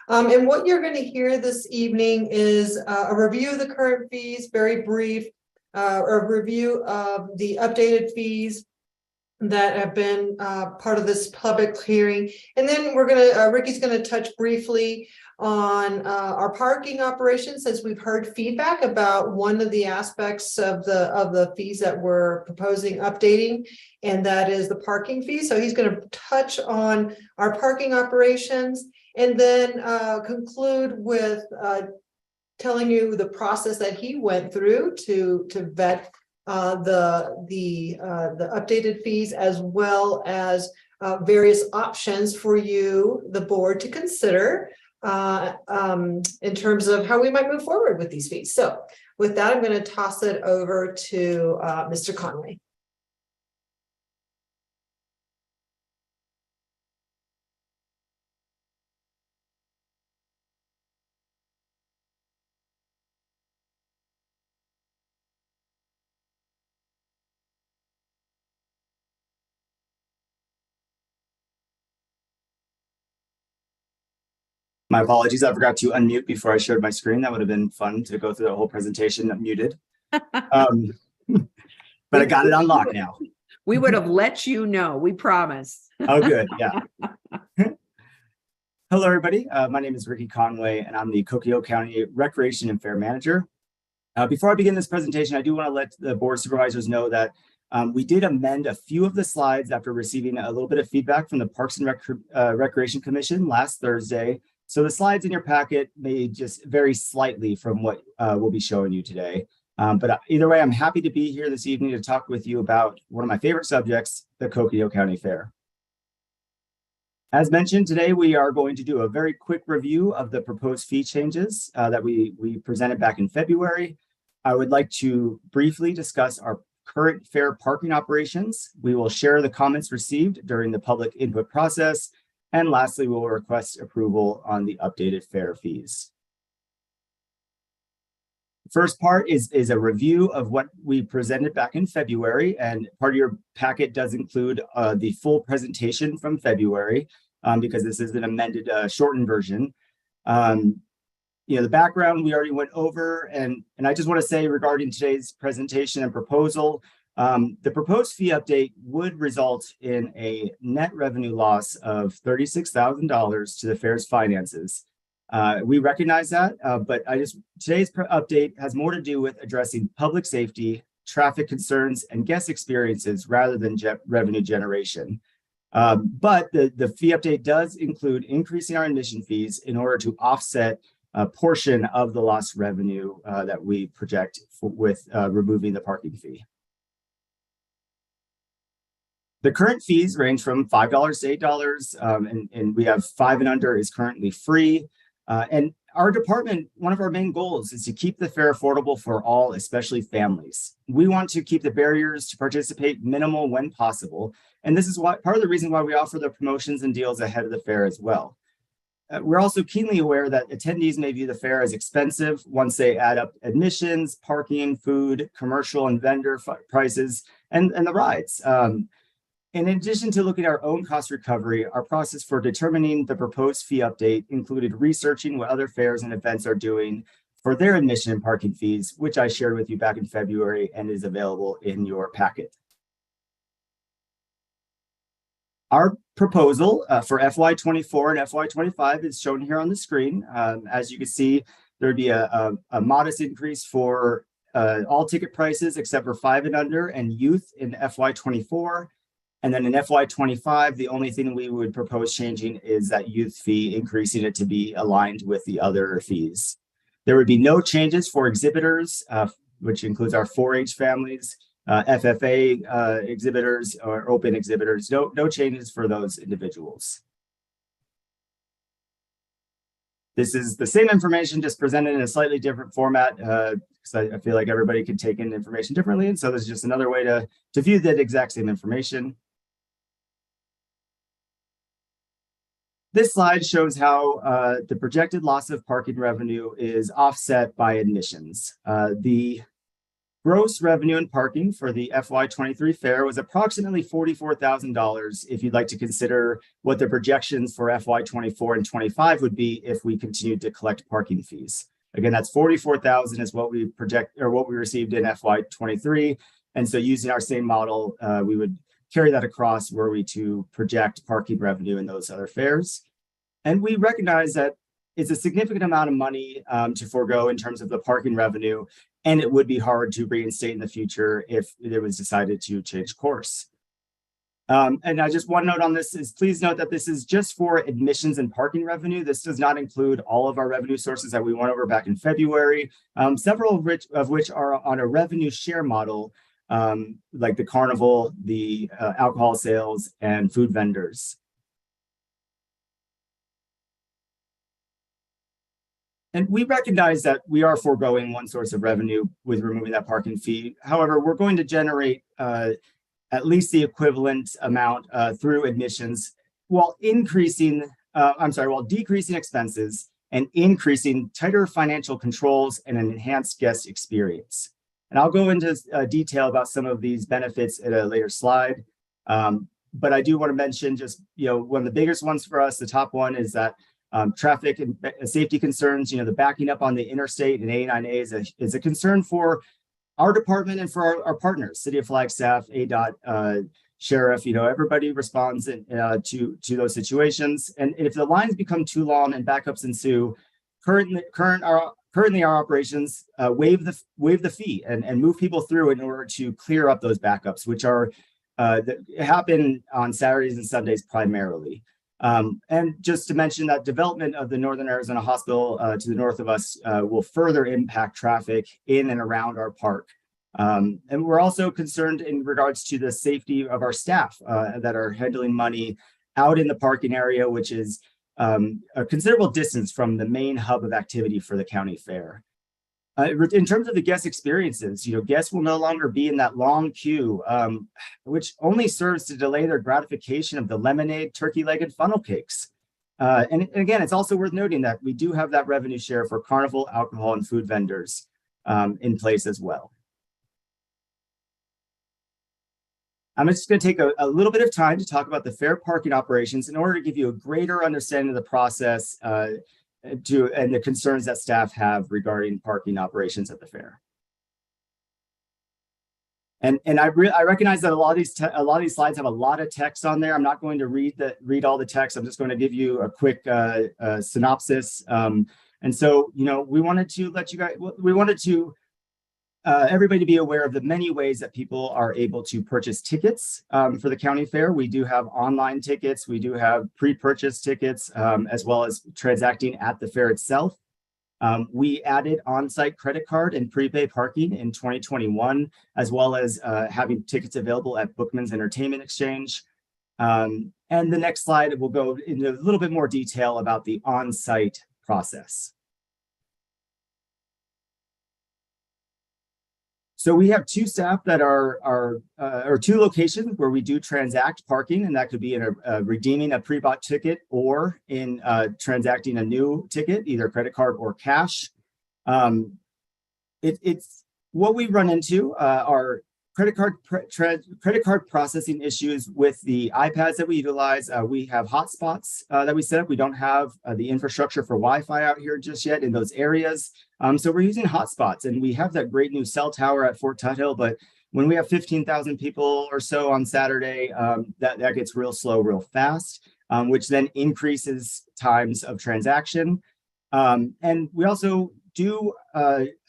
Speaker 20: And what you're going to hear this evening is a review of the current fees, very brief, a review of the updated fees that have been part of this public hearing. And then Ricky's going to touch briefly on our parking operations, as we've heard feedback about one of the aspects of the fees that we're proposing updating, and that is the parking fee. So he's going to touch on our parking operations and then conclude with telling you the process that he went through to vet the updated fees, as well as various options for you, the board, to consider in terms of how we might move forward with these fees. So with that, I'm going to toss it over to Mr. Conway.
Speaker 17: My apologies. I forgot to unmute before I shared my screen. That would have been fun to go through the whole presentation muted. But I got it on lock now.
Speaker 19: We would have let you know. We promise.
Speaker 17: Oh, good. Yeah. Hello, everybody. My name is Ricky Conway, and I'm the Coconino County Recreation and Fair Manager. Before I begin this presentation, I do want to let the board supervisors know that we did amend a few of the slides after receiving a little bit of feedback from the Parks and Recreation Commission last Thursday. So the slides in your packet may just vary slightly from what we'll be showing you today. But either way, I'm happy to be here this evening to talk with you about one of my favorite subjects, the Coconino County Fair. As mentioned, today we are going to do a very quick review of the proposed fee changes that we presented back in February. I would like to briefly discuss our current fair parking operations. We will share the comments received during the public input process. And lastly, we will request approval on the updated fair fees. The first part is a review of what we presented back in February, and part of your packet does include the full presentation from February because this is an amended, shortened version. The background we already went over, and I just want to say regarding today's presentation and proposal, the proposed fee update would result in a net revenue loss of $36,000 to the fair's finances. We recognize that, but today's update has more to do with addressing public safety, traffic concerns, and guest experiences rather than revenue generation. But the fee update does include increasing our admission fees in order to offset a portion of the lost revenue that we project with removing the parking fee. The current fees range from $5 to $8, and we have 5 and under is currently free. And our department, one of our main goals is to keep the fair affordable for all, especially families. We want to keep the barriers to participate minimal when possible. And this is part of the reason why we offer the promotions and deals ahead of the fair as well. We're also keenly aware that attendees may view the fair as expensive once they add up admissions, parking, food, commercial and vendor prices, and the rides. In addition to looking at our own cost recovery, our process for determining the proposed fee update included researching what other fairs and events are doing for their admission and parking fees, which I shared with you back in February and is available in your packet. Our proposal for FY24 and FY25 is shown here on the screen. As you can see, there'd be a modest increase for all ticket prices except for 5 and under and youth in FY24. And then in FY25, the only thing we would propose changing is that youth fee, increasing it to be aligned with the other fees. There would be no changes for exhibitors, which includes our 4-H families, FFA exhibitors or open exhibitors. No changes for those individuals. This is the same information, just presented in a slightly different format, because I feel like everybody can take in information differently. And so this is just another way to view that exact same information. This slide shows how the projected loss of parking revenue is offset by admissions. The gross revenue in parking for the FY23 fair was approximately $44,000 if you'd like to consider what the projections for FY24 and 25 would be if we continued to collect parking fees. Again, that's $44,000 is what we project or what we received in FY23. And so using our same model, we would carry that across were we to project parking revenue in those other fairs. And we recognize that it's a significant amount of money to forego in terms of the parking revenue, and it would be hard to reinstate in the future if it was decided to change course. And I just one note on this is please note that this is just for admissions and parking revenue. This does not include all of our revenue sources that we went over back in February, several of which are on a revenue share model, like the carnival, the alcohol sales, and food vendors. And we recognize that we are foregoing one source of revenue with removing that parking fee. However, we're going to generate at least the equivalent amount through admissions while decreasing expenses and increasing tighter financial controls and an enhanced guest experience. And I'll go into detail about some of these benefits in a later slide. But I do want to mention just, one of the biggest ones for us, the top one is that traffic and safety concerns, the backing up on the interstate and 89A is a concern for our department and for our partners, City of Flagstaff, ADOT, Sheriff, everybody responds to those situations. And if the lines become too long and backups ensue, currently our operations waive the fee and move people through in order to clear up those backups, which are that happen on Saturdays and Sundays primarily. And just to mention that development of the Northern Arizona Hospital to the north of us will further impact traffic in and around our park. And we're also concerned in regards to the safety of our staff that are handling money out in the parking area, which is a considerable distance from the main hub of activity for the county fair. In terms of the guest experiences, guests will no longer be in that long queue, which only serves to delay their gratification of the lemonade, turkey leg, and funnel cakes. And again, it's also worth noting that we do have that revenue share for carnival, alcohol, and food vendors in place as well. I'm just going to take a little bit of time to talk about the fair parking operations in order to give you a greater understanding of the process and the concerns that staff have regarding parking operations at the fair. And I recognize that a lot of these slides have a lot of text on there. I'm not going to read all the text. I'm just going to give you a quick synopsis. And so, we wanted to everybody be aware of the many ways that people are able to purchase tickets for the county fair. We do have online tickets. We do have pre-purchase tickets, as well as transacting at the fair itself. We added on-site credit card and prepay parking in 2021, as well as having tickets available at Bookman's Entertainment Exchange. And the next slide will go into a little bit more detail about the on-site process. So we have two staff that or two locations where we do transact parking, and that could be in redeeming a pre-bought ticket or in transacting a new ticket, either credit card or cash. It's what we run into are credit card processing issues with the iPads that we utilize. We have hotspots that we set up. We don't have the infrastructure for Wi-Fi out here just yet in those areas. So we're using hotspots, and we have that great new cell tower at Fort Tuthill. But when we have 15,000 people or so on Saturday, that gets real slow, real fast, which then increases times of transaction. And we also do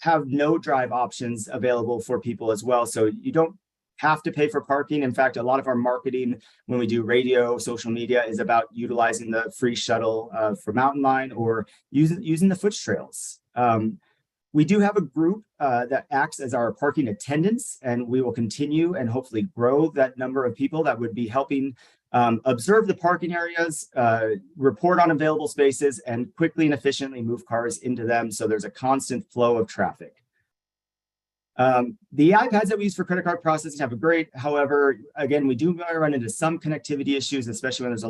Speaker 17: have no drive options available for people as well. So you don't have to pay for parking. In fact, a lot of our marketing when we do radio, social media is about utilizing the free shuttle for Mountain Line or using the foot trails. We do have a group that acts as our parking attendants, and we will continue and hopefully grow that number of people that would be helping observe the parking areas, report on available spaces, and quickly and efficiently move cars into them so there's a constant flow of traffic. The iPads that we use for credit card processing have a great, however, again, we do run into some connectivity issues, especially when there's a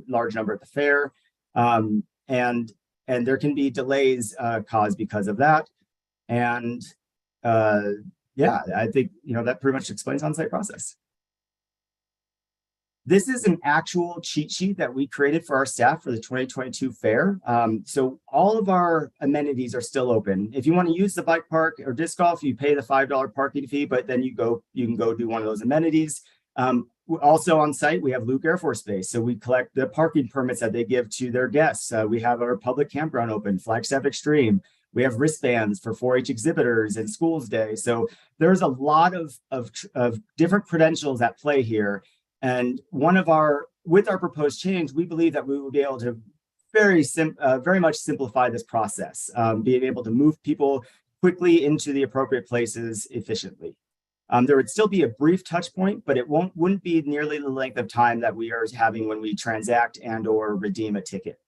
Speaker 17: large number at the fair. And there can be delays caused because of that. And yeah, I think, that pretty much explains on-site process. This is an actual cheat sheet that we created for our staff for the 2022 fair. So all of our amenities are still open. If you want to use the bike park or disc golf, you pay the $5 parking fee, but then you can go do one of those amenities. Also on site, we have Luke Air Force Base. So we collect the parking permits that they give to their guests. We have our public campground open, Flagstaff Extreme. We have wristbands for 4-H exhibitors and Schools Day. So there's a lot of different credentials at play here. And with our proposed change, we believe that we will be able to very much simplify this process, being able to move people quickly into the appropriate places efficiently. There would still be a brief touch point, but it wouldn't be nearly the length of time that we are having when we transact and or redeem a ticket.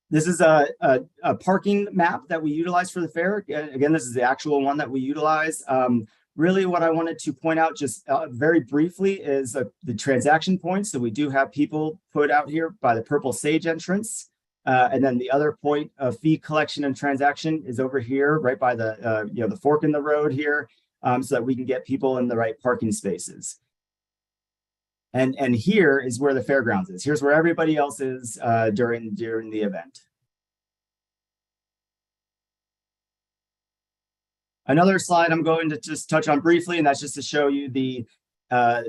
Speaker 17: This is a parking map that we utilize for the fair. Again, this is the actual one that we utilize. Really what I wanted to point out just very briefly is the transaction points. So we do have people put out here by the Purple Sage entrance. And then the other point of fee collection and transaction is over here, right by the, the fork in the road here, so that we can get people in the right parking spaces. And here is where the fairgrounds is. Here's where everybody else is during the event. Another slide I'm going to just touch on briefly, and that's just to show you the thought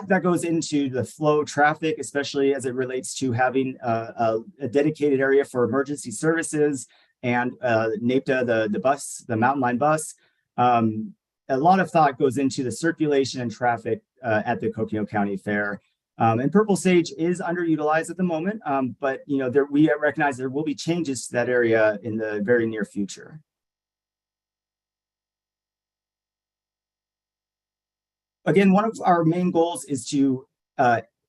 Speaker 17: that goes into the flow traffic, especially as it relates to having a dedicated area for emergency services and NAPTA, the Mountain Line bus. A lot of thought goes into the circulation and traffic at the Coconino County Fair. And Purple Sage is underutilized at the moment, but we recognize there will be changes to that area in the very near future. Again, one of our main goals is to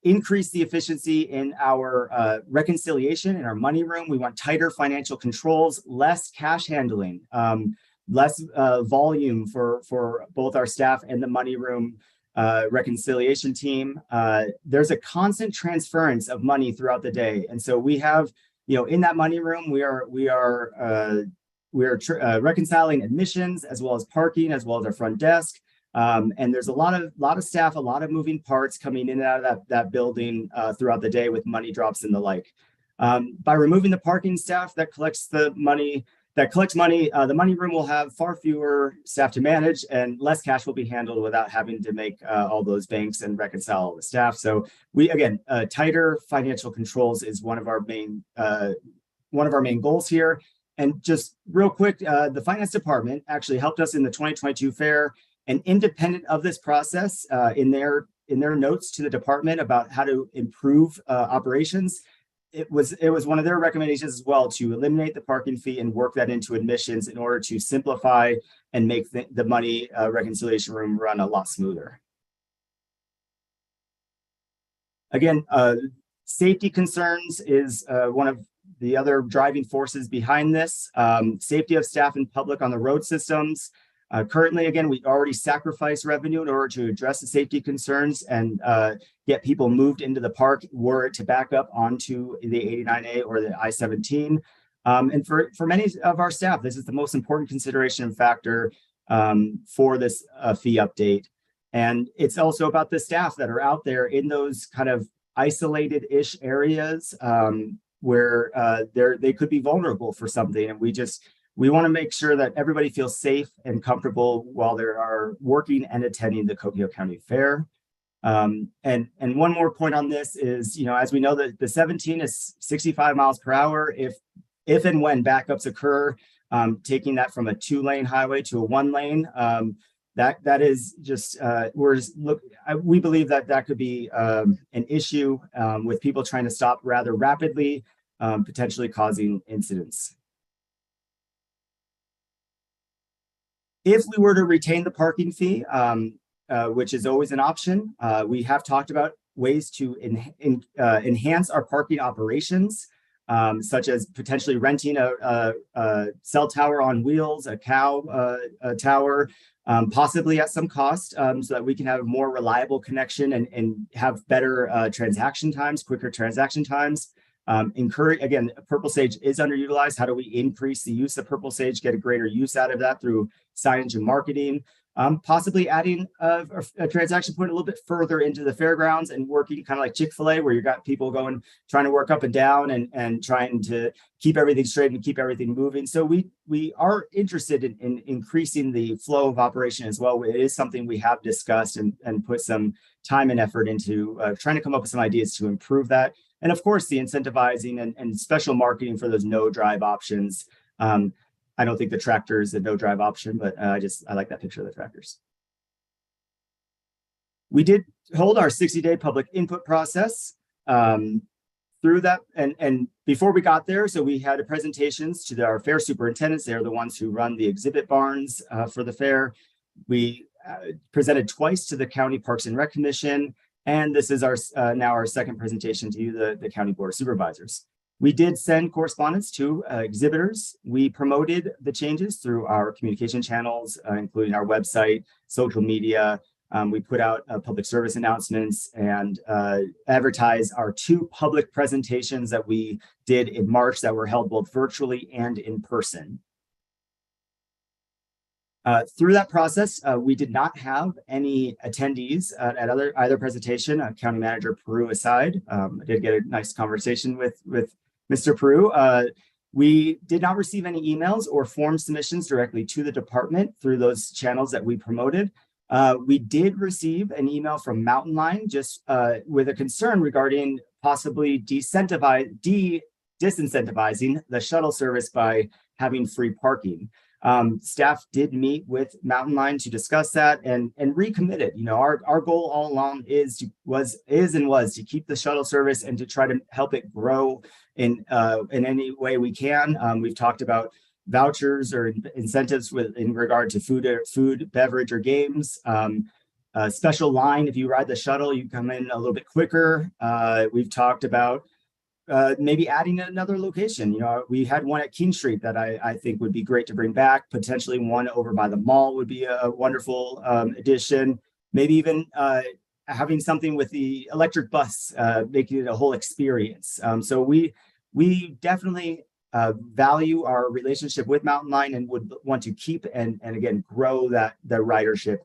Speaker 17: increase the efficiency in our reconciliation in our money room. We want tighter financial controls, less cash handling, less volume for both our staff and the money room reconciliation team. There's a constant transference of money throughout the day. And so we have, in that money room, we are reconciling admissions as well as parking, as well as our front desk. And there's a lot of staff, a lot of moving parts coming in and out of that building throughout the day with money drops and the like. By removing the parking staff that collects money, the money room will have far fewer staff to manage, and less cash will be handled without having to make all those banks and reconcile all the staff. So tighter financial controls is one of our main goals here. And just real quick, the finance department actually helped us in the 2022 fair. And independent of this process, in their notes to the department about how to improve operations, it was one of their recommendations as well to eliminate the parking fee and work that into admissions in order to simplify and make the money reconciliation room run a lot smoother. Again, safety concerns is one of the other driving forces behind this. Safety of staff and public on the road systems. Currently, again, we already sacrifice revenue in order to address the safety concerns and get people moved into the park were it to back up onto the 89A or the I-17. And for many of our staff, this is the most important consideration and factor for this fee update. And it's also about the staff that are out there in those kind of isolated-ish areas where they could be vulnerable for something. And we want to make sure that everybody feels safe and comfortable while they are working and attending the Coconino County Fair. And one more point on this is, as we know that the 17 is 65 miles per hour. If and when backups occur, taking that from a 2-lane highway to a 1-lane, that is just we believe that could be an issue with people trying to stop rather rapidly, potentially causing incidents. If we were to retain the parking fee, which is always an option, we have talked about ways to enhance our parking operations, such as potentially renting a cell tower on wheels, a cow tower, possibly at some cost, so that we can have a more reliable connection and have better transaction times, quicker transaction times. Again, Purple Sage is underutilized. How do we increase the use of Purple Sage, get a greater use out of that through signage and marketing? Possibly adding a transaction point a little bit further into the fairgrounds and working kind of like Chick-fil-A, where you got people trying to work up and down and trying to keep everything straight and keep everything moving. So we are interested in increasing the flow of operation as well. It is something we have discussed and put some time and effort into trying to come up with some ideas to improve that. And of course, the incentivizing and special marketing for those no drive options. I don't think the tractor is a no drive option, but I like that picture of the tractors. We did hold our 60-day public input process through that. And before we got there, so we had presentations to our fair superintendents. They're the ones who run the exhibit barns for the fair. We presented twice to the County Parks and Rec Commission. And this is now our second presentation to you, the County Board of Supervisors. We did send correspondence to exhibitors. We promoted the changes through our communication channels, including our website, social media. We put out public service announcements and advertised our 2 public presentations that we did in March that were held both virtually and in person. Through that process, we did not have any attendees at either presentation, County Manager Peru aside. I did get a nice conversation with Mr. Peru. We did not receive any emails or form submissions directly to the department through those channels that we promoted. We did receive an email from Mountain Line just with a concern regarding possibly disincentivizing the shuttle service by having free parking. Staff did meet with Mountain Line to discuss that and recommitted. Our goal all along was to keep the shuttle service and to try to help it grow in any way we can. We've talked about vouchers or incentives in regard to food, beverage, or games. A special line, if you ride the shuttle, you come in a little bit quicker. We've talked about maybe adding another location. We had one at King Street that I think would be great to bring back. Potentially one over by the mall would be a wonderful addition. Maybe even having something with the electric bus, making it a whole experience. So we definitely value our relationship with Mountain Line and would want to keep and again grow the ridership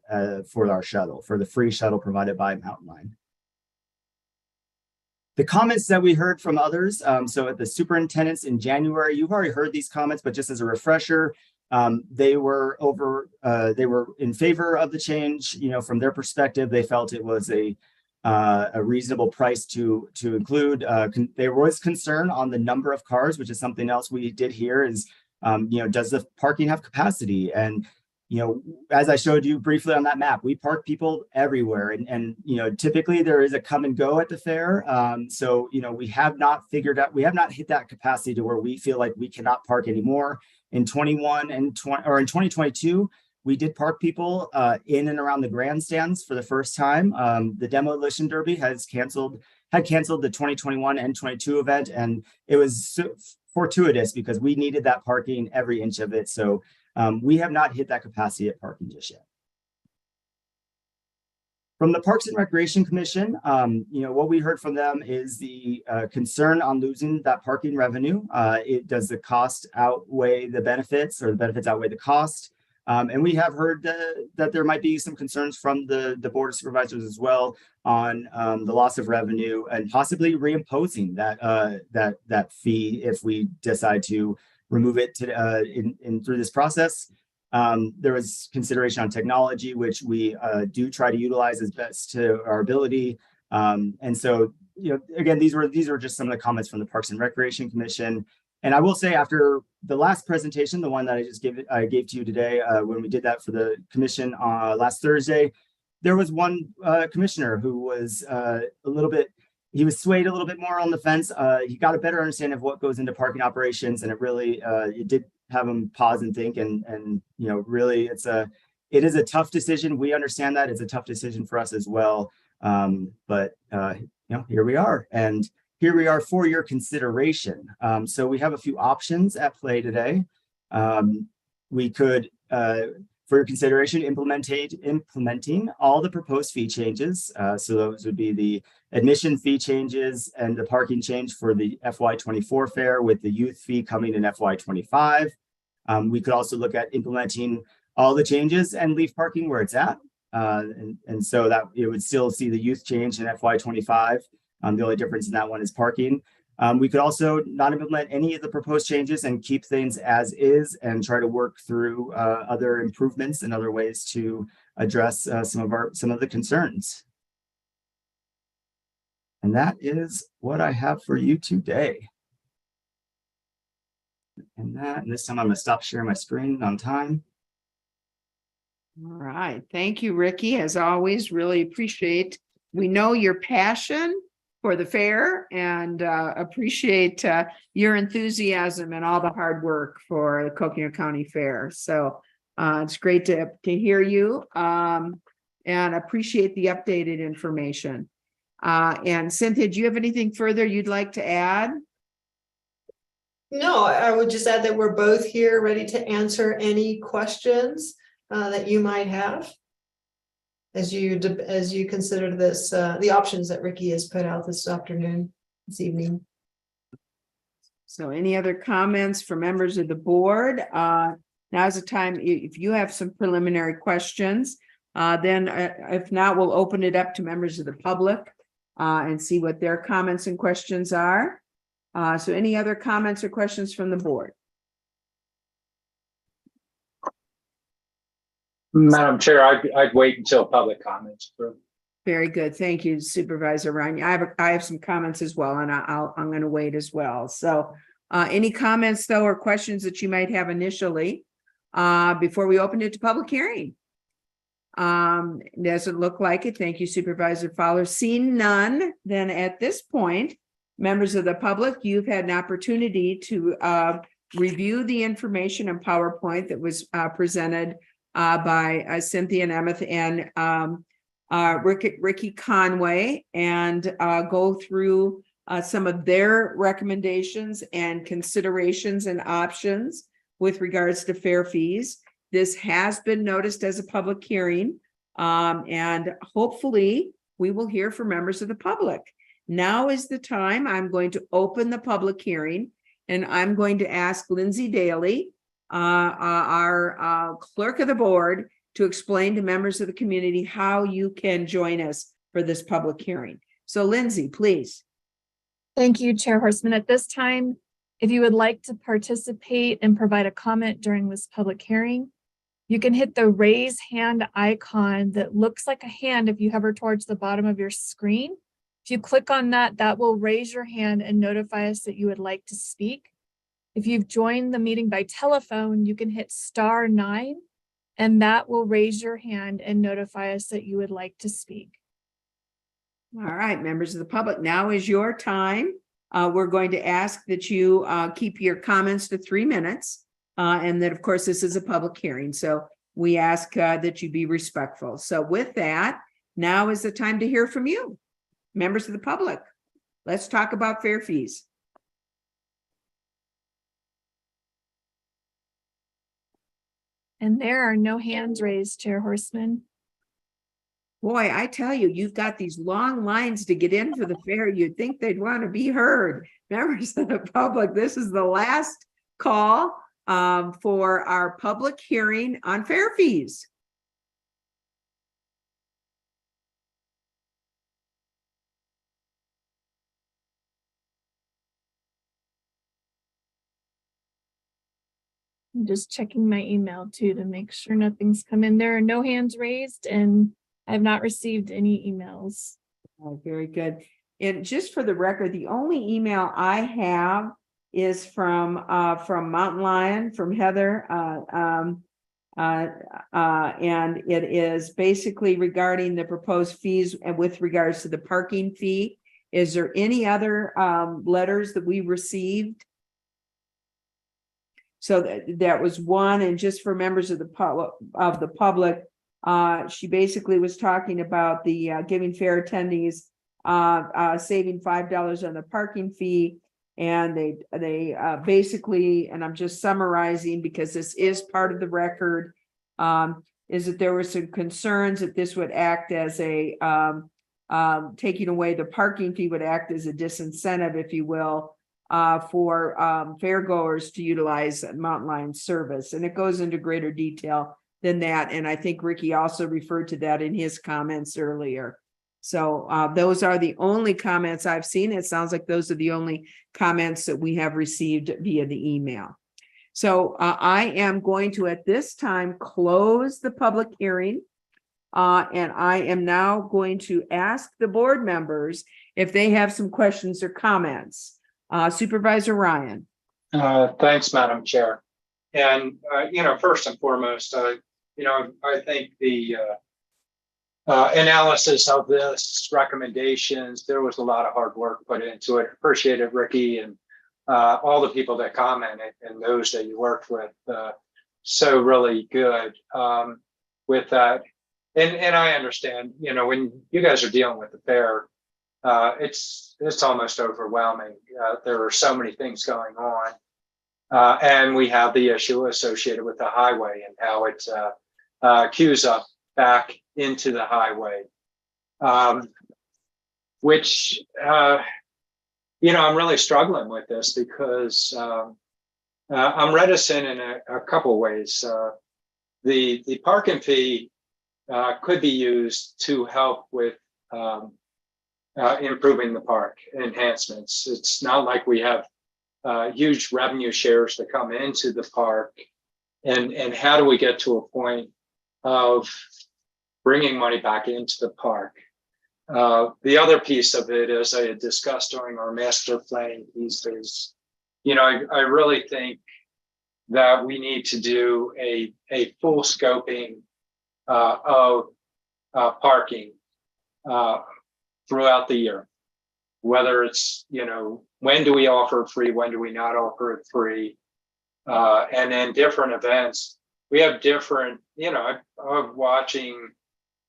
Speaker 17: for our shuttle, for the free shuttle provided by Mountain Line. The comments that we heard from others, so at the superintendents in January, you've already heard these comments, but just as a refresher, they were in favor of the change. From their perspective, they felt it was a reasonable price to include. There was concern on the number of cars, which is something else we did hear is, does the parking have capacity? And as I showed you briefly on that map, we park people everywhere. And typically there is a come and go at the fair. So, we have not hit that capacity to where we feel like we cannot park anymore. In 2022, we did park people in and around the grandstands for the first time. The Demolition Derby had canceled the 2021 and 22 event. And it was fortuitous because we needed that parking every inch of it. So we have not hit that capacity at parking just yet. From the Parks and Recreation Commission, what we heard from them is the concern on losing that parking revenue. Does the cost outweigh the benefits, or the benefits outweigh the cost? And we have heard that there might be some concerns from the Board of Supervisors as well on the loss of revenue and possibly reimposing that fee if we decide to remove it through this process. There was consideration on technology, which we do try to utilize as best to our ability. And so, again, these were just some of the comments from the Parks and Recreation Commission. And I will say, after the last presentation, the one that I gave to you today, when we did that for the commission last Thursday, there was one commissioner who was he was swayed a little bit more on the fence. He got a better understanding of what goes into parking operations, and it did have him pause and think. And really, it is a tough decision. We understand that it's a tough decision for us as well. But here we are, and here we are for your consideration. So we have a few options at play today. We could, for your consideration, implementing all the proposed fee changes. So those would be the admission fee changes and the parking change for the FY24 fair, with the youth fee coming in FY25. We could also look at implementing all the changes and leave parking where it's at. And so that it would still see the youth change in FY25. The only difference in that one is parking. We could also not implement any of the proposed changes and keep things as is, and try to work through other improvements and other ways to address some of the concerns. And that is what I have for you today. And this time I'm going to stop sharing my screen on time.
Speaker 19: All right. Thank you, Ricky. As always, really appreciate. We know your passion for the fair, and appreciate your enthusiasm and all the hard work for the Coconino County Fair. So it's great to hear you, and appreciate the updated information. And Cynthia, do you have anything further you'd like to add?
Speaker 20: No, I would just add that we're both here ready to answer any questions that you might have as you consider this, the options that Ricky has put out this evening.
Speaker 19: So any other comments from members of the board? Now's the time, if you have some preliminary questions, then if not, we'll open it up to members of the public and see what their comments and questions are. So any other comments or questions from the board?
Speaker 8: Madam Chair, I'd wait until public comments.
Speaker 19: Very good. Thank you, Supervisor Ryan. I have some comments as well, and I'm going to wait as well. So any comments, though, or questions that you might have initially before we open it to public hearing? Doesn't look like it. Thank you, Supervisor Fowler. Seeing none, then at this point, members of the public, you've had an opportunity to review the information and PowerPoint that was presented by Cynthia Nemeth and Ricky Conway, and go through some of their recommendations and considerations and options with regards to fair fees. This has been noticed as a public hearing, and hopefully we will hear from members of the public. Now is the time. I'm going to open the public hearing, and I'm going to ask Lindsay Daly, our clerk of the board, to explain to members of the community how you can join us for this public hearing. So Lindsay, please.
Speaker 4: Thank you, Chair Horstman. At this time, if you would like to participate and provide a comment during this public hearing, you can hit the raise hand icon that looks like a hand if you hover towards the bottom of your screen. If you click on that, that will raise your hand and notify us that you would like to speak. If you've joined the meeting by telephone, you can hit *9, and that will raise your hand and notify us that you would like to speak.
Speaker 19: All right, members of the public, now is your time. We're going to ask that you keep your comments to 3 minutes, and that, of course, this is a public hearing, so we ask that you be respectful. So with that, now is the time to hear from you, members of the public. Let's talk about fair fees.
Speaker 4: And there are no hands raised, Chair Horstman.
Speaker 19: Boy, I tell you, you've got these long lines to get in for the fair. You'd think they'd want to be heard. Members of the public, this is the last call for our public hearing on fair fees.
Speaker 4: I'm just checking my email too to make sure nothing's come in. There are no hands raised and I have not received any emails.
Speaker 19: Oh, very good. And just for the record, the only email I have is from Mountain Lion, from Heather. And it is basically regarding the proposed fees and with regards to the parking fee. Is there any other letters that we received? So that was one, and just for members of the public, she basically was talking about the giving fair attendees saving $5 on the parking fee, and they basically, and I'm just summarizing because this is part of the record, is that there were some concerns that this would act as a taking away the parking fee would act as a disincentive, if you will, for fairgoers to utilize Mountain Lion service. And it goes into greater detail than that. And I think Ricky also referred to that in his comments earlier. So those are the only comments I've seen. It sounds like those are the only comments that we have received via the email. So I am going to, at this time, close the public hearing. And I am now going to ask the board members if they have some questions or comments. Supervisor Ryan.
Speaker 8: Thanks, Madam Chair. And, first and foremost, I think the analysis of this recommendations, there was a lot of hard work put into it. Appreciate it, Ricky, and all the people that commented and those that you worked with. So really good with that. And I understand, when you guys are dealing with the fair, it's almost overwhelming. There are so many things going on. And we have the issue associated with the highway and how it queues up back into the highway, which, I'm really struggling with this because I'm reticent in a couple of ways. The parking fee could be used to help with improving the park enhancements. It's not like we have huge revenue shares that come into the park. And how do we get to a point of bringing money back into the park? The other piece of it, as I had discussed during our master planning piece, is, I really think that we need to do a full scoping of parking throughout the year, whether it's, when do we offer it free, when do we not offer it free, and then different events. We have different, I'm watching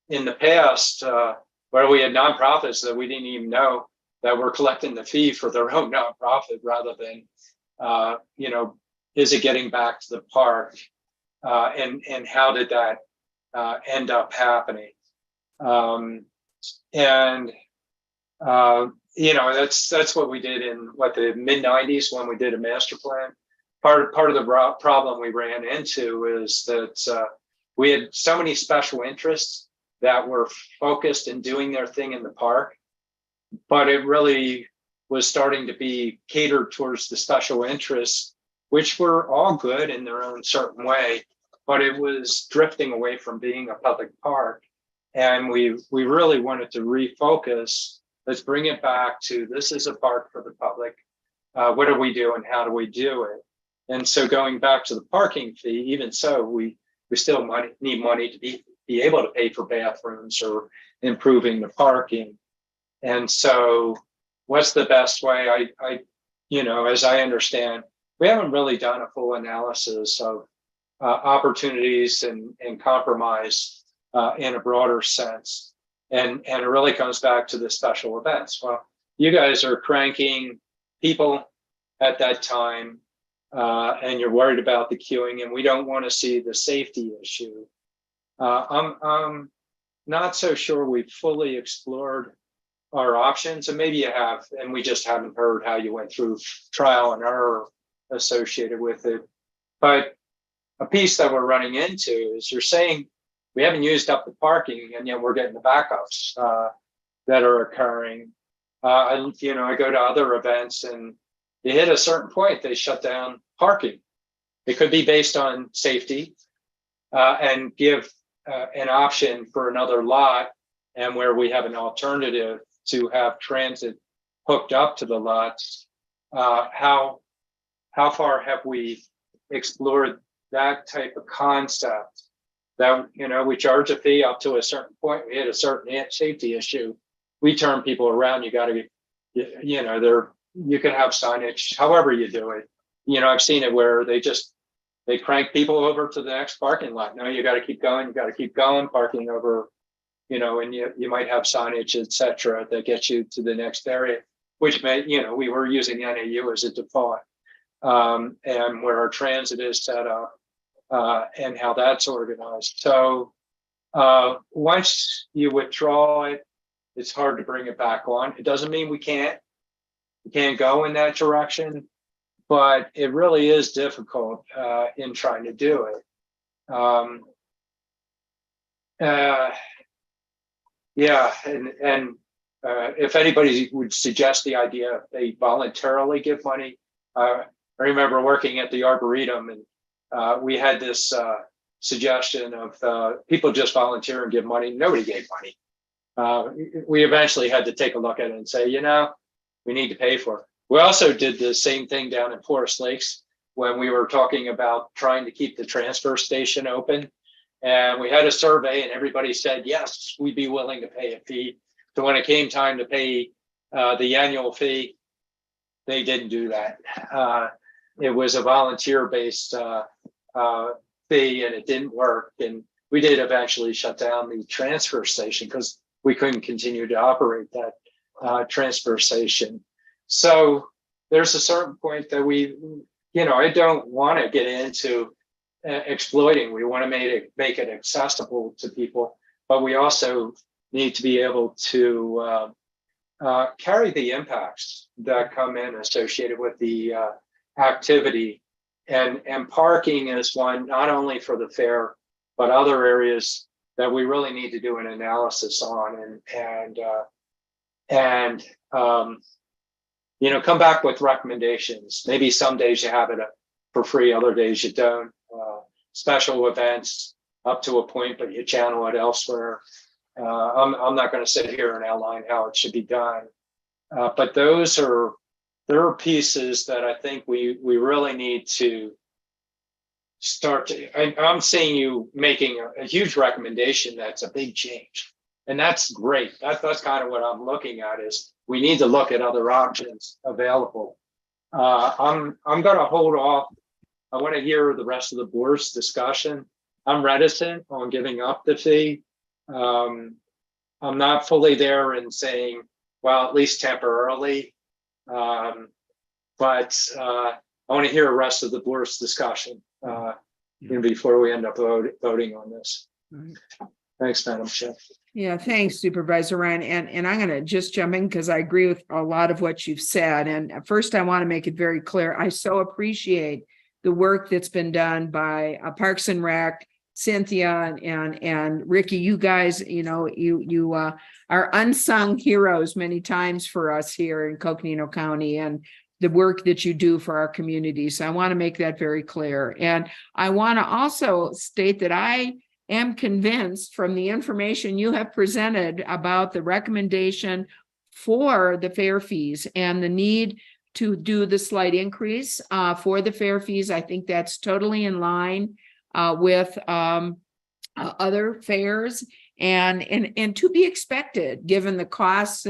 Speaker 8: in the past where we had nonprofits that we didn't even know that were collecting the fee for their own nonprofit rather than, is it getting back to the park, and how did that end up happening? That's what we did in the mid 90s when we did a master plan. Part of the problem we ran into is that we had so many special interests that were focused in doing their thing in the park, but it really was starting to be catered towards the special interests, which were all good in their own certain way, but it was drifting away from being a public park. And we really wanted to refocus. Let's bring it back to, this is a park for the public. What do we do and how do we do it? And so going back to the parking fee, even so, we still need money to be able to pay for bathrooms or improving the parking. And so what's the best way? As I understand, we haven't really done a full analysis of opportunities and compromise in a broader sense. And it really comes back to the special events. Well, you guys are cranking people at that time, and you're worried about the queuing, and we don't want to see the safety issue. I'm not so sure we've fully explored our options, and maybe you have, and we just haven't heard how you went through trial and error associated with it. But a piece that we're running into is you're saying we haven't used up the parking, and yet we're getting the backups that are occurring. I go to other events, and you hit a certain point, they shut down parking. It could be based on safety and give an option for another lot, and where we have an alternative to have transit hooked up to the lots. How far have we explored that type of concept? That, we charge a fee up to a certain point, we hit a certain safety issue, we turn people around. You got to you can have signage, however you do it. I've seen it where they crank people over to the next parking lot. No, you got to keep going. You got to keep going, parking over, and you might have signage, et cetera, that gets you to the next area, which may, we were using NAU as a default, and where our transit is set up, and how that's organized. So once you withdraw it, it's hard to bring it back on. It doesn't mean we can't go in that direction, but it really is difficult in trying to do it. If anybody would suggest the idea, they voluntarily give money. I remember working at the Arboretum, and we had this suggestion of people just volunteer and give money. Nobody gave money. We eventually had to take a look at it and say, we need to pay for it. We also did the same thing down in Forest Lakes when we were talking about trying to keep the transfer station open. And we had a survey, and everybody said, yes, we'd be willing to pay a fee. So when it came time to pay the annual fee, they didn't do that. It was a volunteer-based fee, and it didn't work. And we did eventually shut down the transfer station because we couldn't continue to operate that transfer station. So there's a certain point that I don't want to get into exploiting. We want to make it accessible to people, but we also need to be able to carry the impacts that come in associated with the activity. And parking is one, not only for the fair, but other areas that we really need to do an analysis on and come back with recommendations. Maybe some days you have it for free, other days you don't. Special events up to a point, but you channel it elsewhere. I'm not going to sit here and outline how it should be done, but there are pieces that I think we really need to start to. I'm seeing you making a huge recommendation. That's a big change, and that's great. That's kind of what I'm looking at. Is we need to look at other options available. I'm going to hold off. I want to hear the rest of the board's discussion. I'm reticent on giving up the fee. I'm not fully there in saying, well, at least temporarily. But I want to hear the rest of the board's discussion before we end up voting on this. Thanks, Madam Chair.
Speaker 19: Yeah, thanks, Supervisor Ryan. And I'm going to just jump in because I agree with a lot of what you've said. And first, I want to make it very clear. I so appreciate the work that's been done by Parks and Rec, Cynthia and Ricky. You guys, you are unsung heroes many times for us here in Coconino County, and the work that you do for our community. So I want to make that very clear. And I want to also state that I am convinced from the information you have presented about the recommendation for the fair fees and the need to do the slight increase for the fair fees. I think that's totally in line with other fairs and to be expected given the costs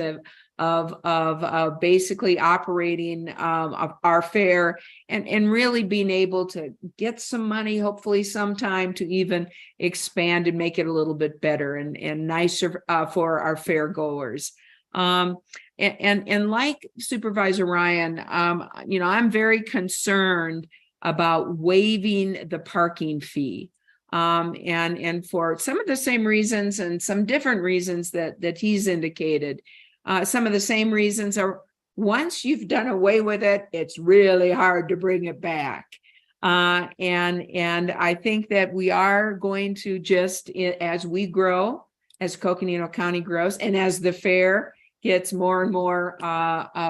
Speaker 19: of basically operating of our fair and really being able to get some money, hopefully sometime, to even expand and make it a little bit better and nicer for our fair goers. And like Supervisor Ryan, I'm very concerned about waiving the parking fee. And for some of the same reasons and some different reasons that he's indicated. Some of the same reasons are, once you've done away with it, it's really hard to bring it back. And I think that we are going to just, as we grow, as Coconino County grows, and as the fair gets more and more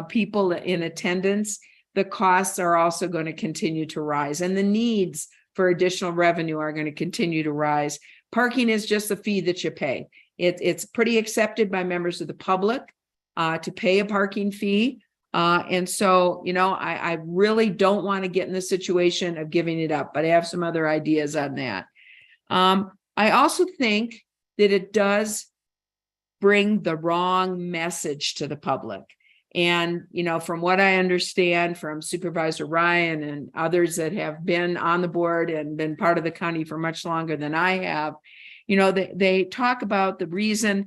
Speaker 19: people in attendance, the costs are also going to continue to rise, and the needs for additional revenue are going to continue to rise. Parking is just a fee that you pay. It's pretty accepted by members of the public to pay a parking fee. And so, you know, I really don't want to get in the situation of giving it up, but I have some other ideas on that. I also think that it does bring the wrong message to the public. And, you know, from what I understand from Supervisor Ryan and others that have been on the board and been part of the county for much longer than I have, you know, they talk about the reason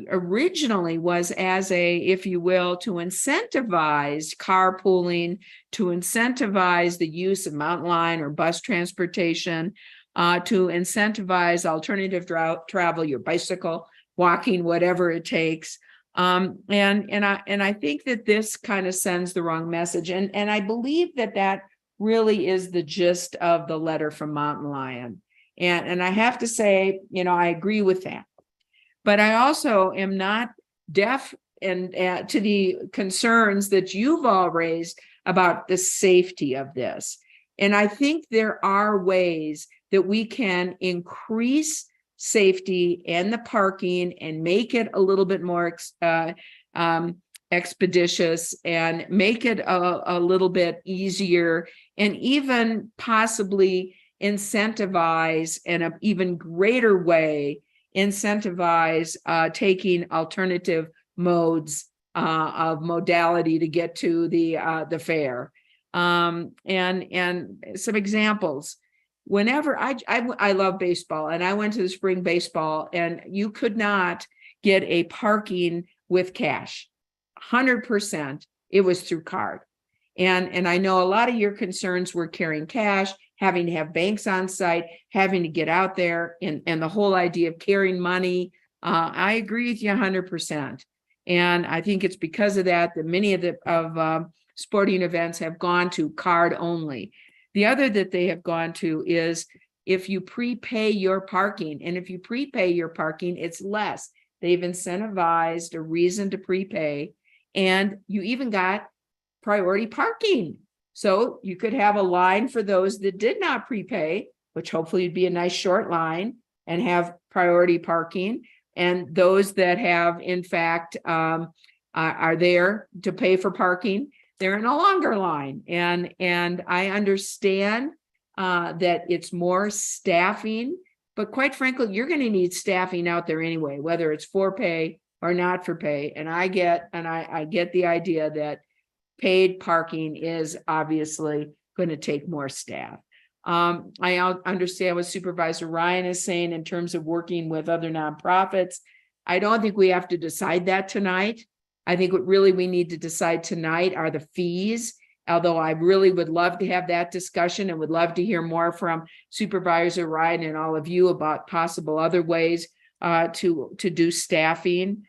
Speaker 19: originally was as a, if you will, to incentivize carpooling, to incentivize the use of mountain line or bus transportation, to incentivize alternative travel, your bicycle, walking, whatever it takes. And I think that this kind of sends the wrong message. And I believe that really is the gist of the letter from Mountain Lion. And I have to say, you know, I agree with that. But I also am not deaf and to the concerns that you've all raised about the safety of this. And I think there are ways that we can increase safety and the parking and make it a little bit more expeditious and make it a little bit easier, and even possibly incentivize in an even greater way, incentivize taking alternative modes of modality to get to the fair. And some examples. Whenever I love baseball, and I went to the spring baseball, and you could not get a parking with cash. 100%, it was through card. And I know a lot of your concerns were carrying cash, having to have banks on site, having to get out there, and the whole idea of carrying money. I agree with you 100%. And I think it's because of that many of sporting events have gone to card only. The other that they have gone to is if you prepay your parking, and if you prepay your parking, it's less. They've incentivized a reason to prepay, and you even got priority parking. So you could have a line for those that did not prepay, which hopefully would be a nice short line, and have priority parking. And those that have, in fact, are there to pay for parking, they're in a longer line. And I understand that it's more staffing, but quite frankly, you're going to need staffing out there anyway, whether it's for pay or not for pay. And I get the idea that paid parking is obviously going to take more staff. I understand what Supervisor Ryan is saying in terms of working with other nonprofits. I don't think we have to decide that tonight. I think what really we need to decide tonight are the fees, although I really would love to have that discussion and would love to hear more from Supervisor Ryan and all of you about possible other ways to do staffing.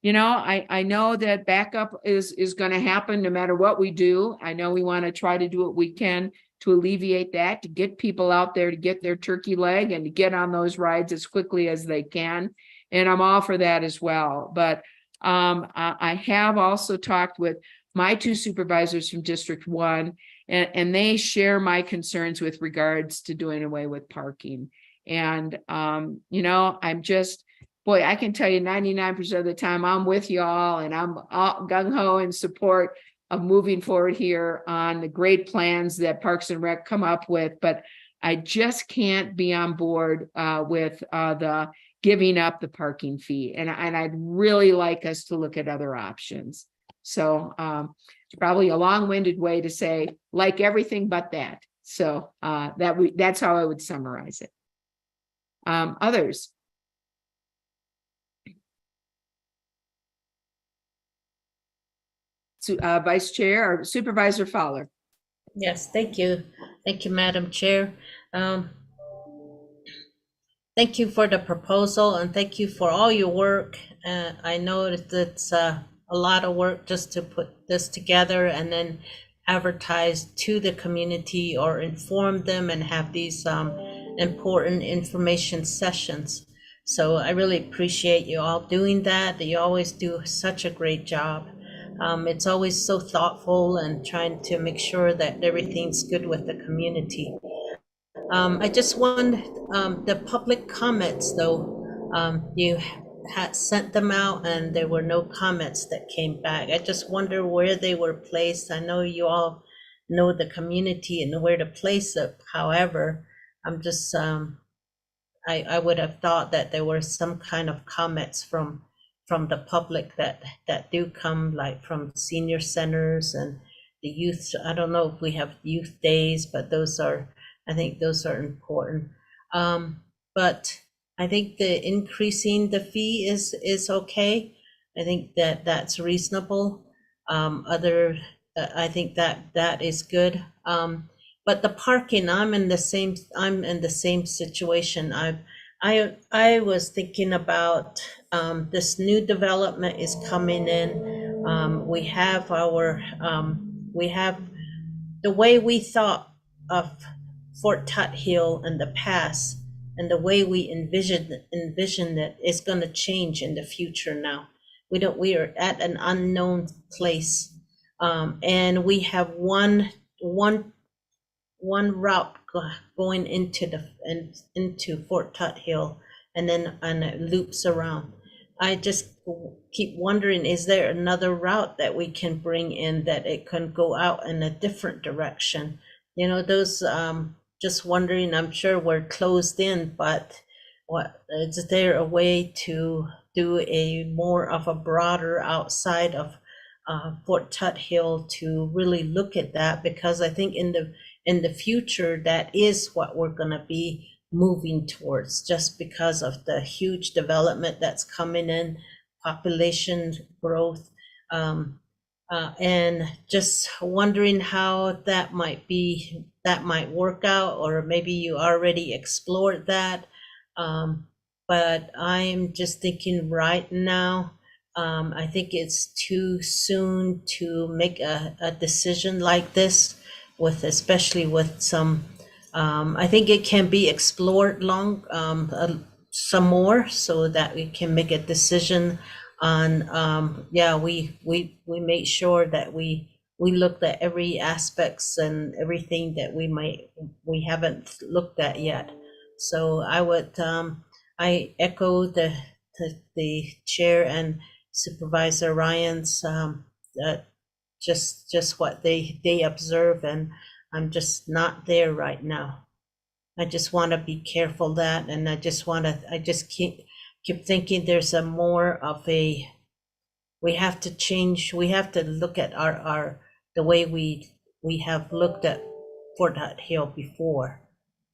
Speaker 19: You know, I know that backup is going to happen no matter what we do. I know we want to try to do what we can to alleviate that, to get people out there to get their turkey leg and to get on those rides as quickly as they can. And I'm all for that as well. But I have also talked with my two supervisors from District 1, and they share my concerns with regards to doing away with parking. And, you know, I'm just, boy, I can tell you 99% of the time I'm with you all, and I'm gung-ho in support of moving forward here on the great plans that Parks and Rec come up with. But I just can't be on board with the giving up the parking fee. And I'd really like us to look at other options. So it's probably a long-winded way to say, like everything but that. So that's how I would summarize it. Others? Vice Chair or Supervisor Fowler?
Speaker 5: Yes, thank you. Thank you, Madam Chair. Thank you for the proposal and thank you for all your work. I know that it's a lot of work just to put this together and then advertise to the community or inform them and have these important information sessions. So I really appreciate you all doing that. You always do such a great job. It's always so thoughtful and trying to make sure that everything's good with the community. I just want the public comments though. You had sent them out and there were no comments that came back. I just wonder where they were placed. I know you all know the community and where to place it. However, I'm just, I would have thought that there were some kind of comments from the public that do come, like from senior centers and the youth. I don't know if we have youth days, but I think those are important. But I think the increasing the fee is okay. I think that's reasonable. I think that is good. But the parking, I'm in the same situation. I was thinking about this new development is coming in. We have the way we thought of Fort Tuthill in the past and the way we envisioned it is going to change in the future now. We are at an unknown place, and we have one route going into Fort Tuthill, and it loops around. I just keep wondering, is there another route that we can bring in that it can go out in a different direction? You know, those just wondering. I'm sure we're closed in, but is there a way to do a more of a broader outside of Fort Tuthill to really look at that? Because I think in the future, that is what we're going to be moving towards, just because of the huge development that's coming in, population growth, and just wondering how that might work out, or maybe you already explored that. But I'm just thinking right now, I think it's too soon to make a decision like this, especially with some. I think it can be explored some more so that we can make a decision on. We make sure that we looked at every aspects and everything that we haven't looked at yet. So I echo the chair and Supervisor Ryan's just what they observe, and I'm just not there right now. I just want to be careful that, and I just keep thinking there's a more of a, we have to change, we have to look at the way we have looked at Fort Hill before.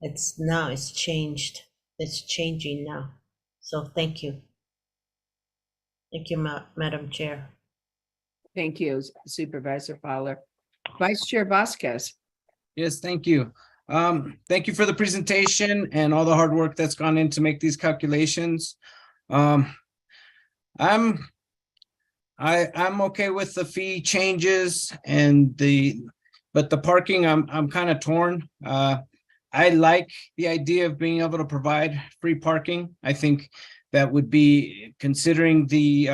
Speaker 5: It's changed. It's changing now. So thank you. Thank you, Madam Chair.
Speaker 19: Thank you, Supervisor Fowler. Vice Chair Vasquez.
Speaker 7: Yes, thank you. Thank you for the presentation and all the hard work that's gone in to make these calculations. I'm okay with the fee changes but the parking, I'm kind of torn. I like the idea of being able to provide free parking. I think that would be, considering the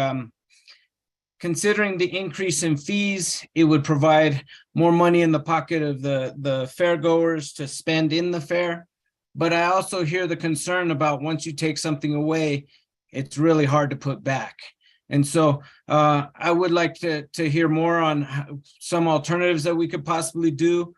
Speaker 7: increase in fees, it would provide more money in the pocket of the fairgoers to spend in the fair. But I also hear the concern about once you take something away, it's really hard to put back. And so I would like to hear more on some alternatives that we could possibly do.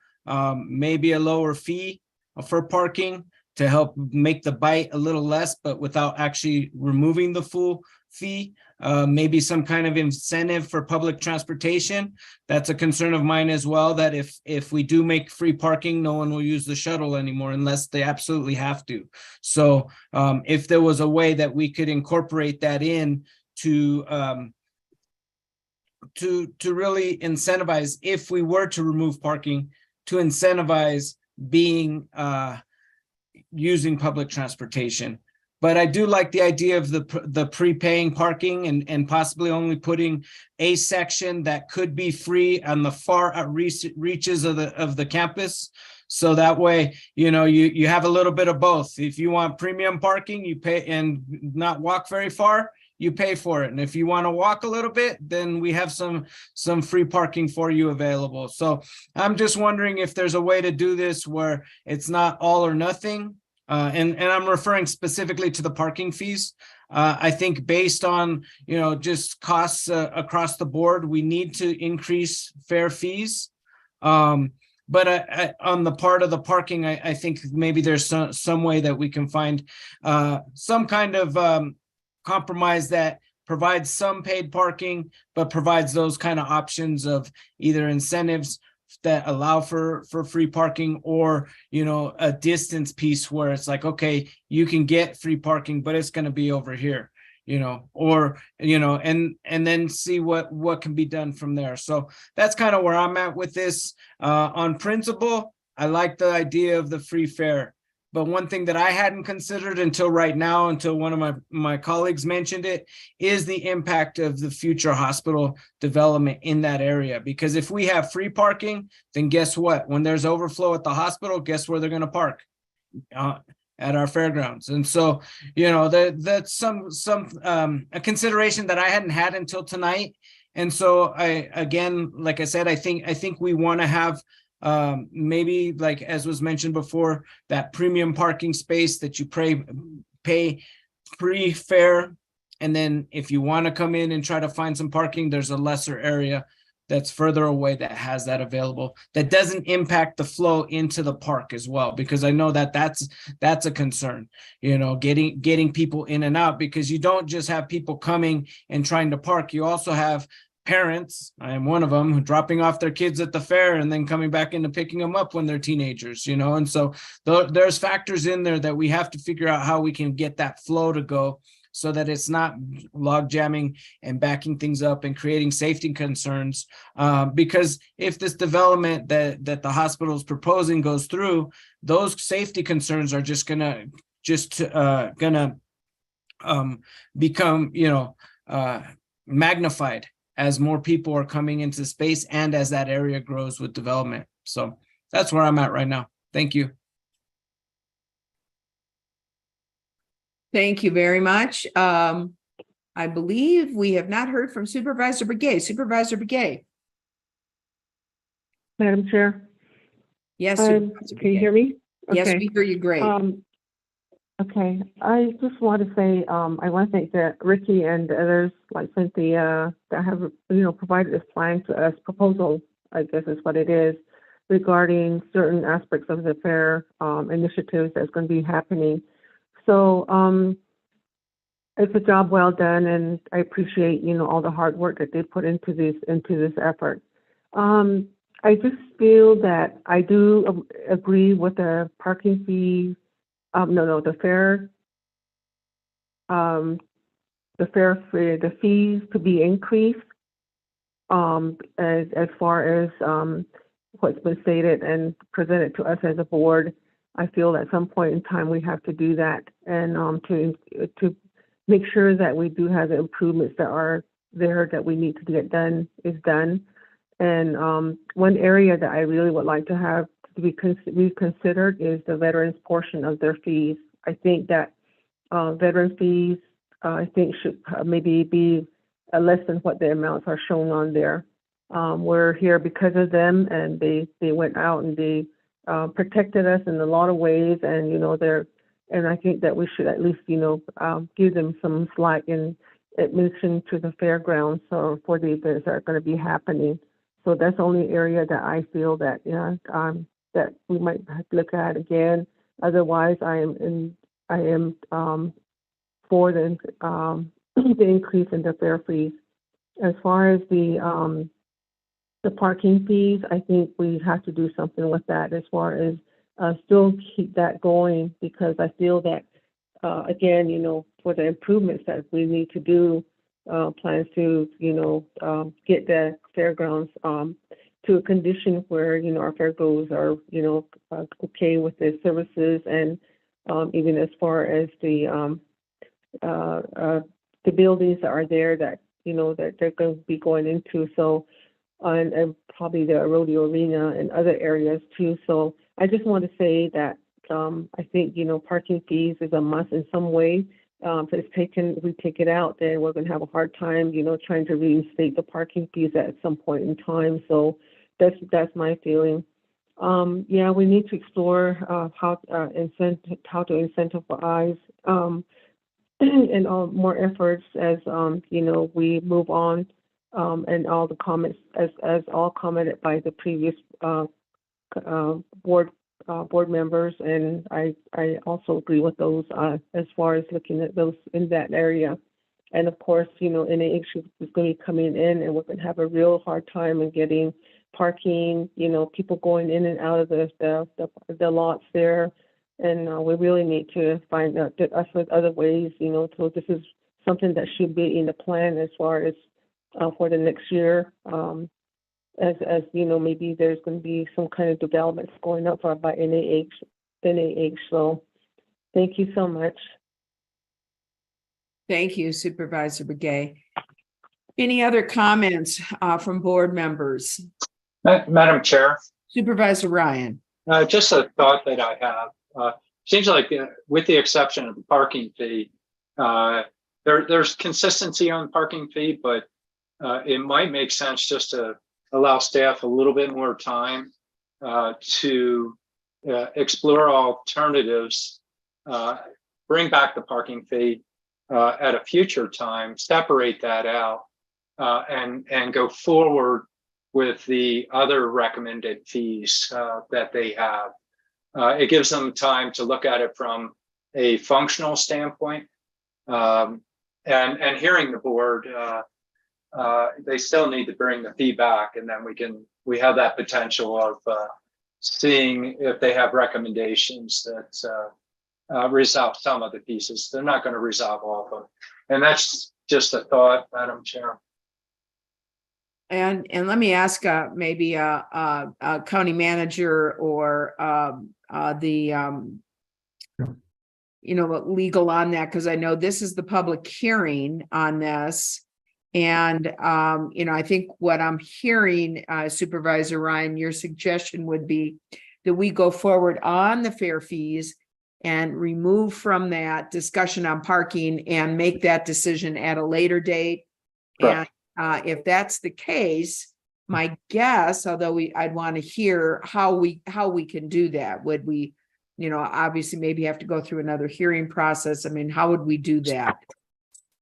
Speaker 7: Maybe a lower fee for parking to help make the bite a little less, but without actually removing the full fee. Maybe some kind of incentive for public transportation. That's a concern of mine as well, that if we do make free parking, no one will use the shuttle anymore unless they absolutely have to. So if there was a way that we could incorporate that in to really incentivize, if we were to remove parking, to incentivize being using public transportation. But I do like the idea of the prepaying parking and possibly only putting a section that could be free on the far out reaches of the campus. So that way, you have a little bit of both. If you want premium parking, you pay and not walk very far, you pay for it. And if you want to walk a little bit, then we have some free parking for you available. So I'm just wondering if there's a way to do this where it's not all or nothing. And I'm referring specifically to the parking fees. I think based on, just costs across the board, we need to increase fare fees. But on the part of the parking, I think maybe there's some way that we can find some kind of compromise that provides some paid parking, but provides those kind of options of either incentives that allow for free parking, or a distance piece where it's like, okay, you can get free parking, but it's going to be over here, or and then see what can be done from there. So that's kind of where I'm at with this. On principle, I like the idea of the free fare. But one thing that I hadn't considered until right now, until one of my colleagues mentioned it, is the impact of the future hospital development in that area. Because if we have free parking, then guess what? When there's overflow at the hospital, guess where they're going to park? At our fairgrounds. And so, that's some a consideration that I hadn't had until tonight. And so again, like I said, I think we want to have maybe, like as was mentioned before, that premium parking space that you pay free fare, and then if you want to come in and try to find some parking, there's a lesser area that's further away that has that available, that doesn't impact the flow into the park as well, because I know that's a concern, getting people in and out, because you don't just have people coming and trying to park, you also have parents, I am one of them, who dropping off their kids at the fair and then coming back into picking them up when they're teenagers, and so there's factors in there that we have to figure out how we can get that flow to go, so that it's not log jamming and backing things up and creating safety concerns. Because if this development that the hospital is proposing goes through, those safety concerns are just gonna become magnified as more people are coming into space and as that area grows with development. So that's where I'm at right now. Thank you.
Speaker 19: Thank you very much. I believe we have not heard from Supervisor Begay. Supervisor Begay.
Speaker 18: Madam Chair.
Speaker 19: Yes.
Speaker 18: Can you hear me?
Speaker 19: Yes,
Speaker 18: Okay.
Speaker 19: we hear you great.
Speaker 18: Okay, I just want to say, I want to thank Ricky and others like Cynthia that have, provided this plan to us, proposal, I guess is what it is, regarding certain aspects of the fair initiatives that's going to be happening. So it's a job well done, and I appreciate, all the hard work that they put into this effort. I just feel that I do agree with the parking fee. The fees to be increased, as far as what's been stated and presented to us as a board. I feel at some point in time we have to do that, and to make sure that we do have the improvements that are there that we need to get done is done. And one area that I really would like to have to be reconsidered is the veterans portion of their fees. I think that veteran fees, should maybe be less than what the amounts are shown on there. We're here because of them, and they went out and they protected us in a lot of ways, and and I think that we should at least give them some slack in admission to the fairgrounds or for the events that are going to be happening. So that's the only area that I feel that that we might have to look at again. Otherwise, I am for the increase in the fare fees. As far as the parking fees, I think we have to do something with that as far as still keep that going, because I feel that again, for the improvements that we need to do, plans to get the fairgrounds to a condition where, our fairgoers are, okay with the services, and even as far as the buildings that are there that, that they're going to be going into. So, and probably the rodeo arena and other areas too. So I just want to say that I think, parking fees is a must in some way. If we take it out, then we're going to have a hard time, trying to reinstate the parking fees at some point in time. So that's my feeling. Yeah, we need to explore how to incentivize and more efforts as we move on, and all the comments as all commented by the previous board members, and I also agree with those as far as looking at those in that area. And of course, NAH is going to be coming in, and we're going to have a real hard time in getting parking, people going in and out of the lots there. And we really need to find out us with other ways, so this is something that should be in the plan as far as for the next year. As maybe there's going to be some kind of developments going up by NAH. So thank you so much.
Speaker 19: Thank you, Supervisor Begay. Any other comments from board members?
Speaker 8: Madam Chair.
Speaker 19: Supervisor Ryan.
Speaker 8: Just a thought that I have. Seems like with the exception of the parking fee, there's consistency on parking fee, but it might make sense just to allow staff a little bit more time to explore alternatives, bring back the parking fee at a future time, separate that out, and go forward with the other recommended fees that they have. It gives them time to look at it from a functional standpoint, and hearing the board. They still need to bring the feedback, and then we have that potential of seeing if they have recommendations that resolve some of the pieces. They're not going to resolve all of them, and that's just a thought, Madam Chair.
Speaker 19: And let me ask maybe a county manager or the legal on that, because I know this is the public hearing on this. And, I think what I'm hearing, Supervisor Ryan, your suggestion would be that we go forward on the fair fees and remove from that discussion on parking and make that decision at a later date. Correct. And if that's the case, my guess, although I'd want to hear how we can do that. Would we, obviously maybe have to go through another hearing process? I mean, how would we do that?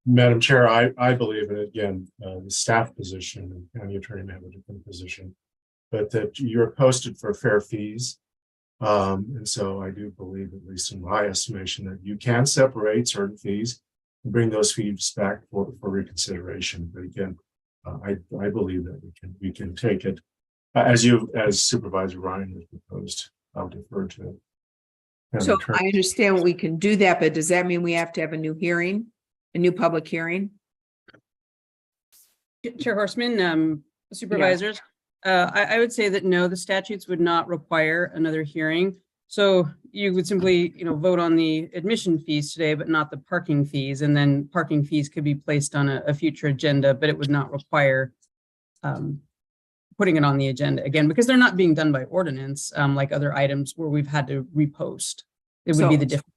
Speaker 3: Madam Chair, I believe, and again, the staff position and county attorney may have a different position, but that you're posted for fair fees. And so I do believe, at least in my estimation, that you can separate certain fees and bring those fees back for reconsideration. But again, I believe that we can take it as Supervisor Ryan has proposed. I'll defer to.
Speaker 19: So I understand we can do that, but does that mean we have to have a new hearing? A new public hearing?
Speaker 21: Chair Horstman, supervisors, I would say that no, the statutes would not require another hearing. So you would simply, vote on the admission fees today, but not the parking fees. And then parking fees could be placed on a future agenda, but it would not require putting it on the agenda again, because they're not being done by ordinance, like other items where we've had to repost. It would be the difference.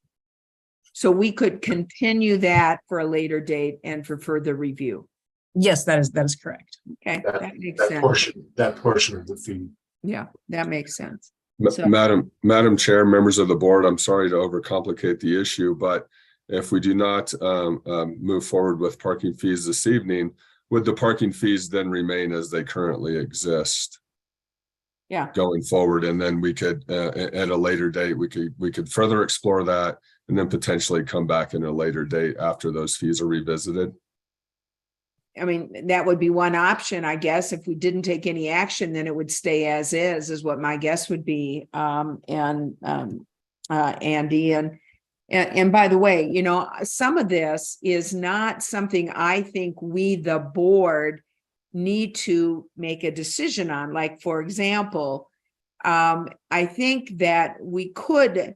Speaker 19: So we could continue that for a later date and for further review.
Speaker 21: Yes, that is correct.
Speaker 19: Okay, that makes sense.
Speaker 3: That portion of the fee.
Speaker 19: Yeah, that makes sense.
Speaker 6: Madam Chair, members of the board, I'm sorry to overcomplicate the issue, but if we do not move forward with parking fees this evening, would the parking fees then remain as they currently exist?
Speaker 19: Yeah.
Speaker 6: Going forward, and then we could at a later date we could further explore that, and then potentially come back in a later date after those fees are revisited.
Speaker 19: I mean, that would be one option, I guess. If we didn't take any action, then it would stay as is what my guess would be. Andy, and by the way, some of this is not something I think we, the board, need to make a decision on. Like, for example, I think that we could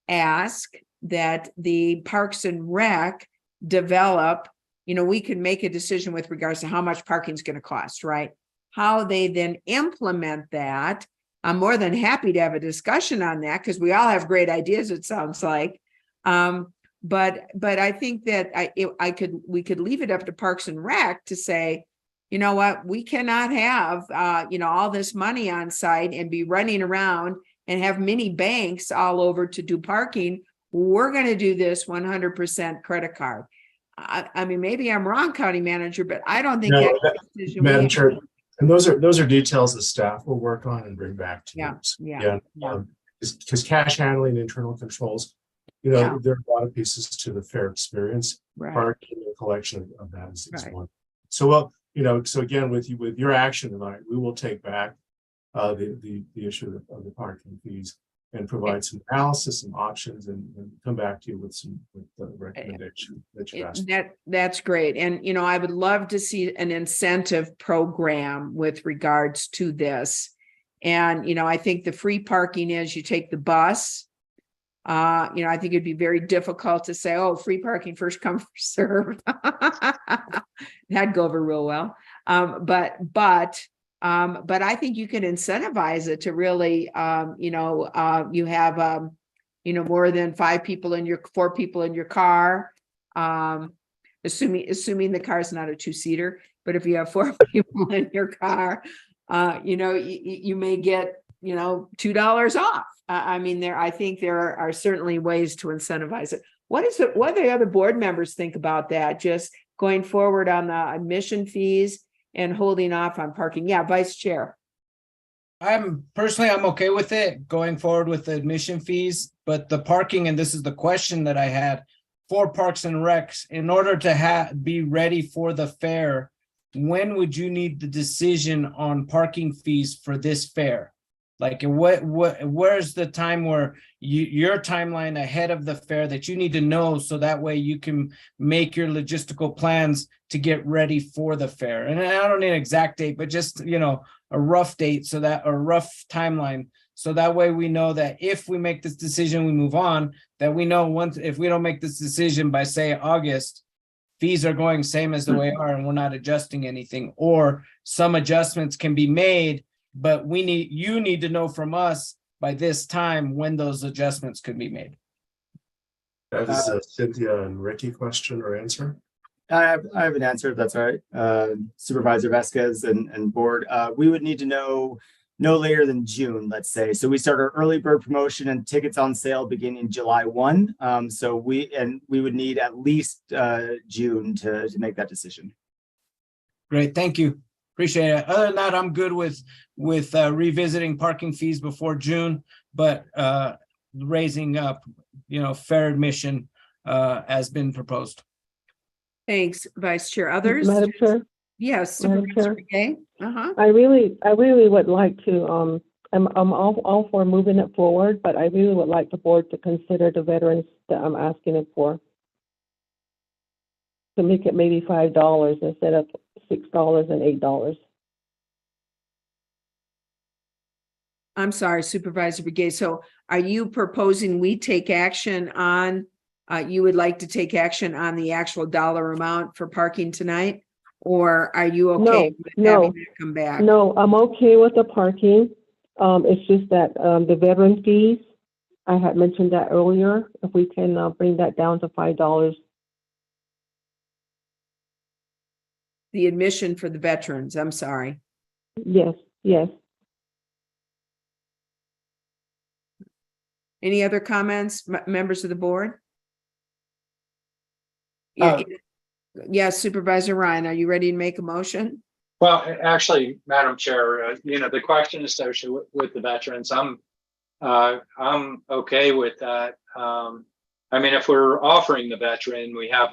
Speaker 19: ask that the Parks and Rec develop, we could make a decision with regards to how much parking is going to cost, right? How they then implement that. I'm more than happy to have a discussion on that because we all have great ideas, it sounds like. But I think that we could leave it up to Parks and Rec to say, you know what, we cannot have, all this money on site and be running around and have mini banks all over to do parking. We're going to do this 100% credit card. I mean, maybe I'm wrong, County Manager, but I don't think
Speaker 3: No,
Speaker 19: that's a decision.
Speaker 3: Madam Chair, and those are details the staff will work on and bring back to you.
Speaker 19: Yeah.
Speaker 3: Because cash handling, internal controls, there are a lot of pieces to the fair experience.
Speaker 19: Right.
Speaker 3: Parking and collection of that is
Speaker 19: Right.
Speaker 3: one. So so again, with your action tonight, we will take back the issue of the parking fees and provide some analysis, some options, and come back to you with the recommendation that you asked.
Speaker 19: That's great. And, I would love to see an incentive program with regards to this. And, I think the free parking is you take the bus. I think it'd be very difficult to say, oh, free parking, first come, first serve. That'd go over real well. But I think you can incentivize it to really, you have, more than 4 people in your car. Assuming the car is not a 2-seater, but if you have 4 people in your car, you may get, $2 off. I think there are certainly ways to incentivize it. What do the other board members think about that? Just going forward on the admission fees and holding off on parking? Yeah, Vice Chair.
Speaker 7: I'm okay with it going forward with the admission fees, but the parking, and this is the question that I had for Parks and Recs, in order to be ready for the fair, when would you need the decision on parking fees for this fair? Like where's the time where your timeline ahead of the fair that you need to know so that way you can make your logistical plans to get ready for the fair? And I don't need an exact date, but just, a rough date a rough timeline. So that way we know that if we make this decision, we move on, that we know if we don't make this decision by say August, fees are going same as the way they are and we're not adjusting anything, or some adjustments can be made. But you need to know from us by this time when those adjustments could be made.
Speaker 3: That is a Cynthia and Ricky question or answer.
Speaker 17: I have an answer if that's all right. Supervisor Vasquez and board, we would need to know no later than June, let's say. So we start our early bird promotion and tickets on sale beginning July 1. So we would need at least June to make that decision.
Speaker 7: Great, thank you. Appreciate it. Other than that, I'm good with revisiting parking fees before June, but raising up, fair admission has been proposed.
Speaker 19: Thanks, Vice Chair. Others?
Speaker 18: Madam Chair?
Speaker 19: Yes,
Speaker 18: Madam
Speaker 19: Supervisor
Speaker 18: Chair?
Speaker 19: Begay? Uh-huh.
Speaker 18: I really would like to, I'm all for moving it forward, but I really would like the board to consider the veterans that I'm asking it for. To make it maybe $5 instead of $6 and $8.
Speaker 19: I'm sorry, Supervisor Begay. So are you proposing we take action on, you would like to take action on the actual dollar amount for parking tonight? Or are you okay with having that come back?
Speaker 18: No, I'm okay with the parking. It's just that the veteran fees, I had mentioned that earlier, if we can bring that down to $5.
Speaker 19: The admission for the veterans, I'm sorry.
Speaker 18: Yes.
Speaker 19: Any other comments, members of the board? Yes, Supervisor Ryan, are you ready to make a motion?
Speaker 8: Well, actually, Madam Chair, the question associated with the veterans, I'm okay with that. If we're offering the veteran, we have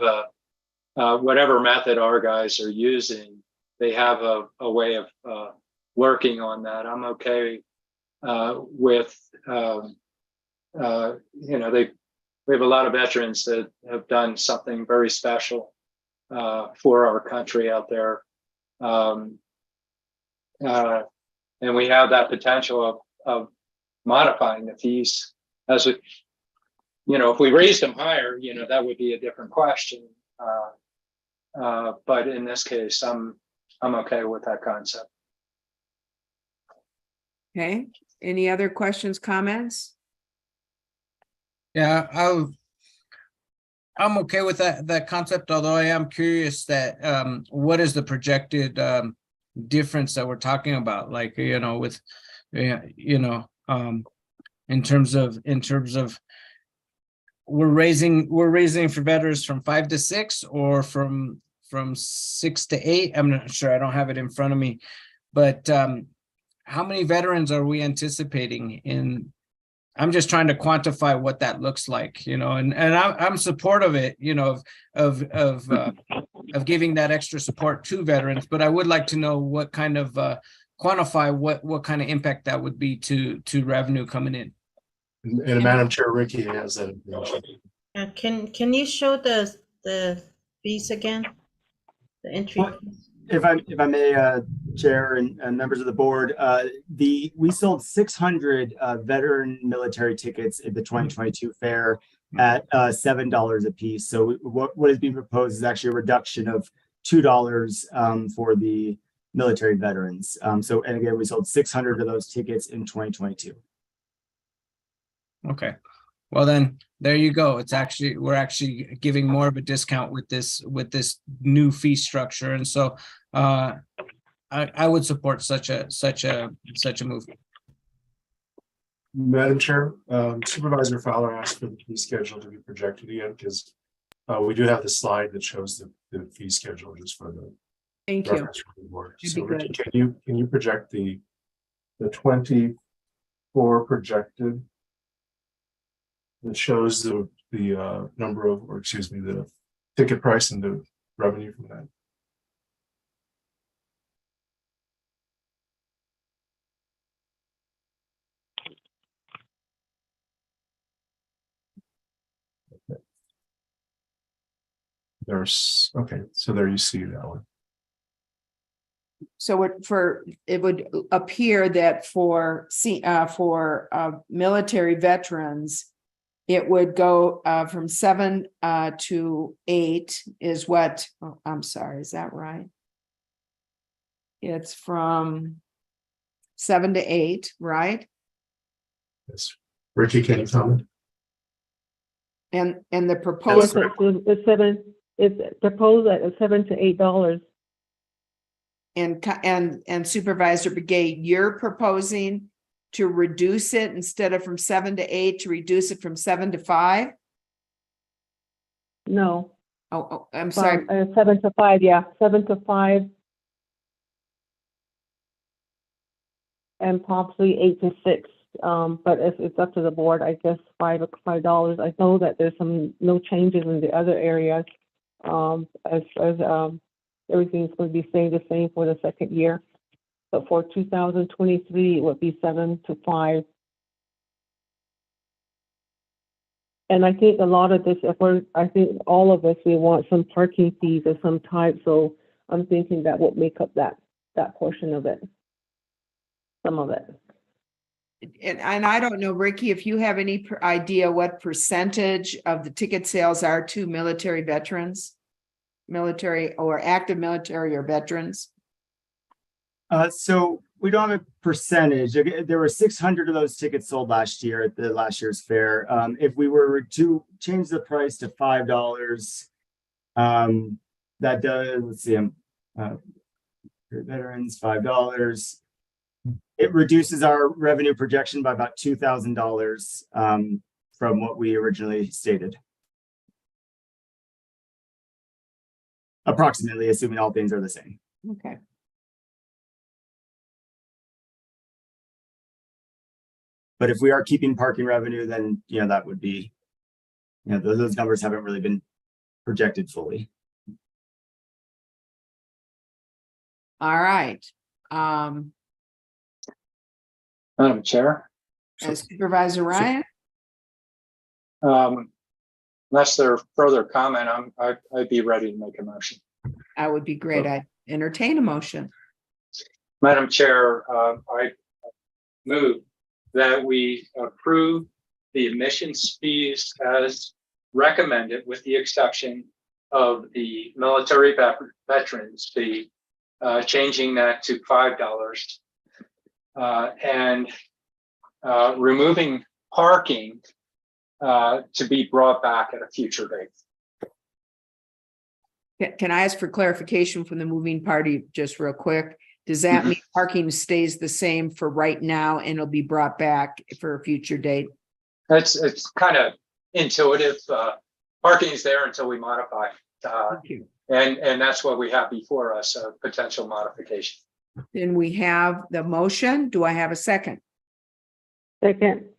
Speaker 8: whatever method our guys are using, they have a way of working on that. I'm okay with, we have a lot of veterans that have done something very special for our country out there. And we have that potential of modifying the fees as we, if we raised them higher, that would be a different question. But in this case, I'm okay with that concept.
Speaker 19: Okay, any other questions, comments?
Speaker 7: Yeah, I'm okay with that concept, although I am curious that what is the projected difference that we're talking about? Like, with in terms of we're raising for veterans from 5 to 6 or from 6 to 8. I'm not sure, I don't have it in front of me, but how many veterans are we anticipating in? I'm just trying to quantify what that looks like, and I'm supportive of it, of giving that extra support to veterans, but I would like to know what kind of quantify what kind of impact that would be to revenue coming in.
Speaker 3: And Madam Chair, Ricky has that information.
Speaker 5: Can you show the fees again? The entry fees?
Speaker 17: If I may, Chair and members of the board, we sold 600 veteran military tickets at the 2022 fair at $7 a piece. So what is being proposed is actually a reduction of $2 for the military veterans. And again, we sold 600 of those tickets in 2022.
Speaker 7: Okay, well then, there you go. We're actually giving more of a discount with this new fee structure, and so I would support such a move.
Speaker 3: Madam Chair, Supervisor Fowler asked for the fee schedule to be projected again, because we do have the slide that shows the fee schedule just for the
Speaker 19: Thank you.
Speaker 3: reference for the board.
Speaker 19: That'd
Speaker 3: So
Speaker 19: be
Speaker 3: Ricky,
Speaker 19: good.
Speaker 3: can you project the 24 projected that shows the number of, or excuse me, the ticket price and the revenue from that? Okay, so there you see that one.
Speaker 19: So it would appear that for military veterans, it would go from 7 to 8 is what, oh, I'm sorry, is that right? It's from 7 to 8, right?
Speaker 3: Yes. Ricky, can you comment?
Speaker 19: And the proposed,
Speaker 18: It's proposed at $7 to $8.
Speaker 19: and Supervisor Begay, you're proposing to reduce it instead of from 7 to 8, to reduce it from 7 to 5?
Speaker 18: No.
Speaker 19: Oh, I'm sorry.
Speaker 18: 7 to 5, yeah, 7 to 5. And possibly 8 to 6. But it's up to the board, I guess $5. I know that there's no changes in the other areas. As everything's going to be staying the same for the second year. But for 2023, it would be 7 to 5. And I think a lot of this, I think all of us, we want some parking fees of some type. So I'm thinking that would make up that portion of it, some of it.
Speaker 19: And I don't know, Ricky, if you have any idea what percentage of the ticket sales are to military veterans, military or active military or veterans?
Speaker 17: So we don't have a percentage. There were 600 of those tickets sold last year at the last year's fair. If we were to change the price to $5, that does, let's see, veterans, $5. It reduces our revenue projection by about $2,000 from what we originally stated. Approximately, assuming all things are the same.
Speaker 19: Okay.
Speaker 17: But if we are keeping parking revenue, then, that would be, those numbers haven't really been projected fully.
Speaker 19: All right.
Speaker 8: Madam Chair.
Speaker 19: Supervisor Ryan?
Speaker 8: Unless there's further comment, I'd be ready to make a motion.
Speaker 19: That would be great. entertain a motion.
Speaker 8: Madam Chair, I move that we approve the admissions fees as recommended, with the exception of the military veterans fee, changing that to $5, and removing parking to be brought back at a future date.
Speaker 19: Can I ask for clarification from the moving party just real quick? Does that mean parking stays the same for right now and it'll be brought back for a future date?
Speaker 8: It's kind of intuitive. Parking is there until we modify. And that's what we have before us, a potential modification.
Speaker 19: Then we have the motion. Do I have a second?
Speaker 18: Second.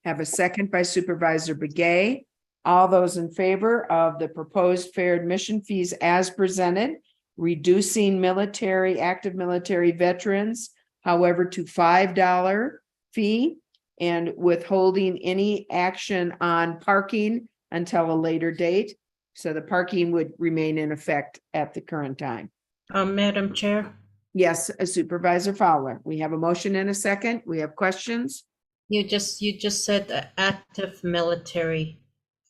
Speaker 19: Have a second by Supervisor Begay. All those in favor of the proposed fair admission fees as presented, reducing active military veterans, however, to $5 fee, and withholding any action on parking until a later date. So the parking would remain in effect at the current time.
Speaker 5: Madam Chair?
Speaker 19: Yes, Supervisor Fowler. We have a motion and a second. We have questions.
Speaker 5: You just said active military.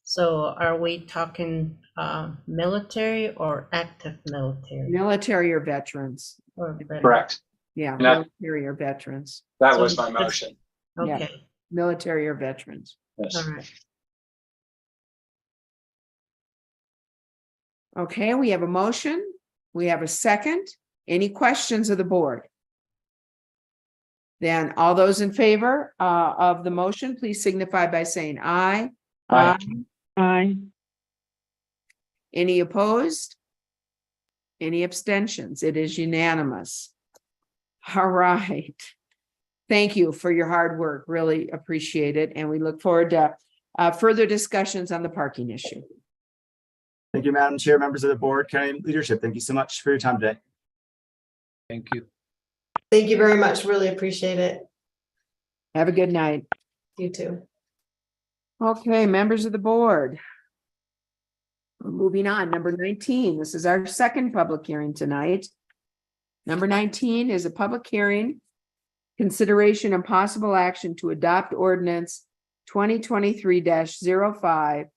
Speaker 5: So are we talking military or active military?
Speaker 19: Military or veterans?
Speaker 8: Correct.
Speaker 19: Yeah,
Speaker 8: That-
Speaker 19: military or veterans.
Speaker 8: That was my motion.
Speaker 19: Yeah,
Speaker 5: Okay,
Speaker 19: military or veterans.
Speaker 8: Yes.
Speaker 5: all right.
Speaker 19: Okay, we have a motion. We have a second. Any questions of the board? Then all those in favor of the motion, please signify by saying aye.
Speaker 8: Aye.
Speaker 18: Aye.
Speaker 19: Any opposed? Any abstentions? It is unanimous. All right. Thank you for your hard work. Really appreciate it. And we look forward to further discussions on the parking issue.
Speaker 17: Thank you, Madam Chair, members of the board, county leadership. Thank you so much for your time today.
Speaker 7: Thank you.
Speaker 20: Thank you very much. Really appreciate it.
Speaker 19: Have a good night.
Speaker 20: You too.
Speaker 19: Okay, members of the board. Moving on, number 19. This is our second public hearing tonight. Number 19 is a public hearing, consideration and possible action to adopt ordinance 2023-05,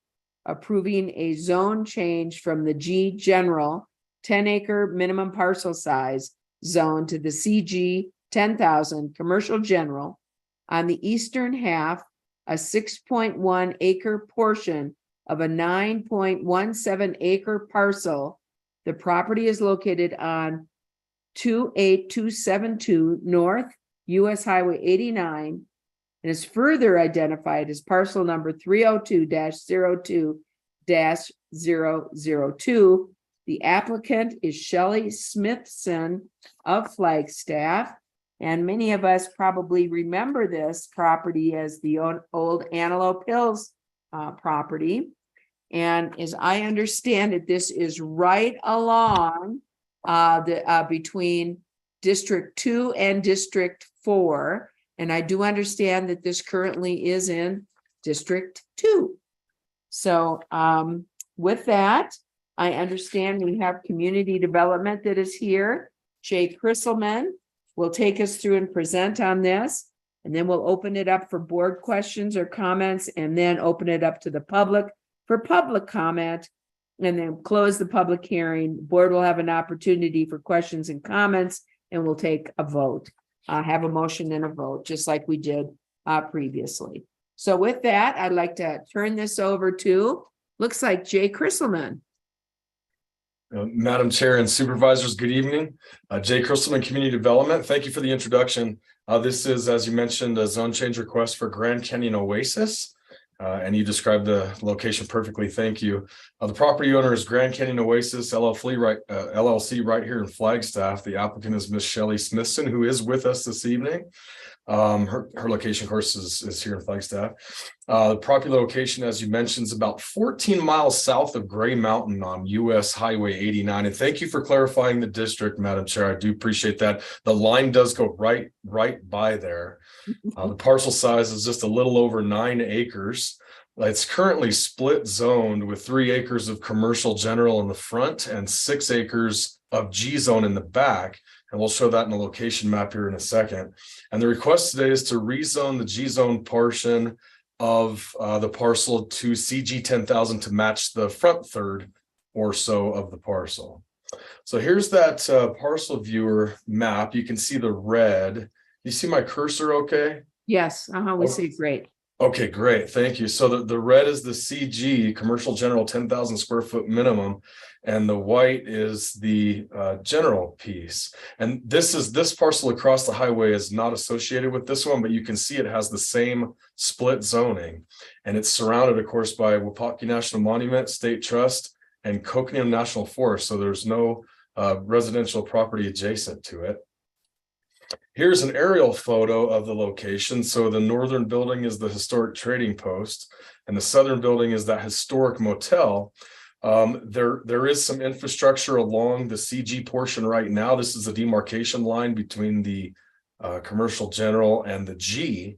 Speaker 19: approving a zone change from the G general 10-acre minimum parcel size zone to the CG 10,000 commercial general on the eastern half, a 6.1 acre portion of a 9.17 acre parcel. The property is located on 28272 North US Highway 89 and is further identified as parcel number 302-02-002. The applicant is Shelley Smithson of Flagstaff, and many of us probably remember this property as the old Antelope Hills property. And as I understand it, this is right along between District 2 and District 4. And I do understand that this currently is in District 2. So with that, I understand we have community development that is here. Jay Chrisselman will take us through and present on this. And then we'll open it up for board questions or comments, and then open it up to the public for public comment, and then close the public hearing. The board will have an opportunity for questions and comments, and we'll take a vote. Have a motion and a vote, just like we did previously. So with that, I'd like to turn this over to, looks like Jay Chrisselman.
Speaker 14: Madam Chair and Supervisors, good evening. Jay Christelman, Community Development. Thank you for the introduction. This is, as you mentioned, a zone change request for Grand Canyon Oasis. And you described the location perfectly. Thank you. The property owner is Grand Canyon Oasis LLC right here in Flagstaff. The applicant is Miss Shelley Smithson, who is with us this evening. Her location, of course, is here in Flagstaff. The property location, as you mentioned, is about 14 miles south of Gray Mountain on US Highway 89. And thank you for clarifying the district, Madam Chair. I do appreciate that. The line does go right by there. The parcel size is just a little over 9 acres. It's currently split zoned with 3 acres of commercial general in the front and 6 acres of G zone in the back. And we'll show that in the location map here in a second. And the request today is to rezone the G zone portion of the parcel to CG 10,000 to match the front third or so of the parcel. So here's that parcel viewer map. You can see the red. You see my cursor okay?
Speaker 19: Yes, we see it great.
Speaker 14: Okay, great. Thank you. So the red is the CG, commercial general 10,000 square foot minimum, and the white is the general piece. And this parcel across the highway is not associated with this one, but you can see it has the same split zoning. And it's surrounded, of course, by Wapaki National Monument, State Trust, and Coconino National Forest. So there's no residential property adjacent to it. Here's an aerial photo of the location. So the northern building is the historic trading post, and the southern building is that historic motel. There is some infrastructure along the CG portion right now. This is the demarcation line between the commercial general and the G.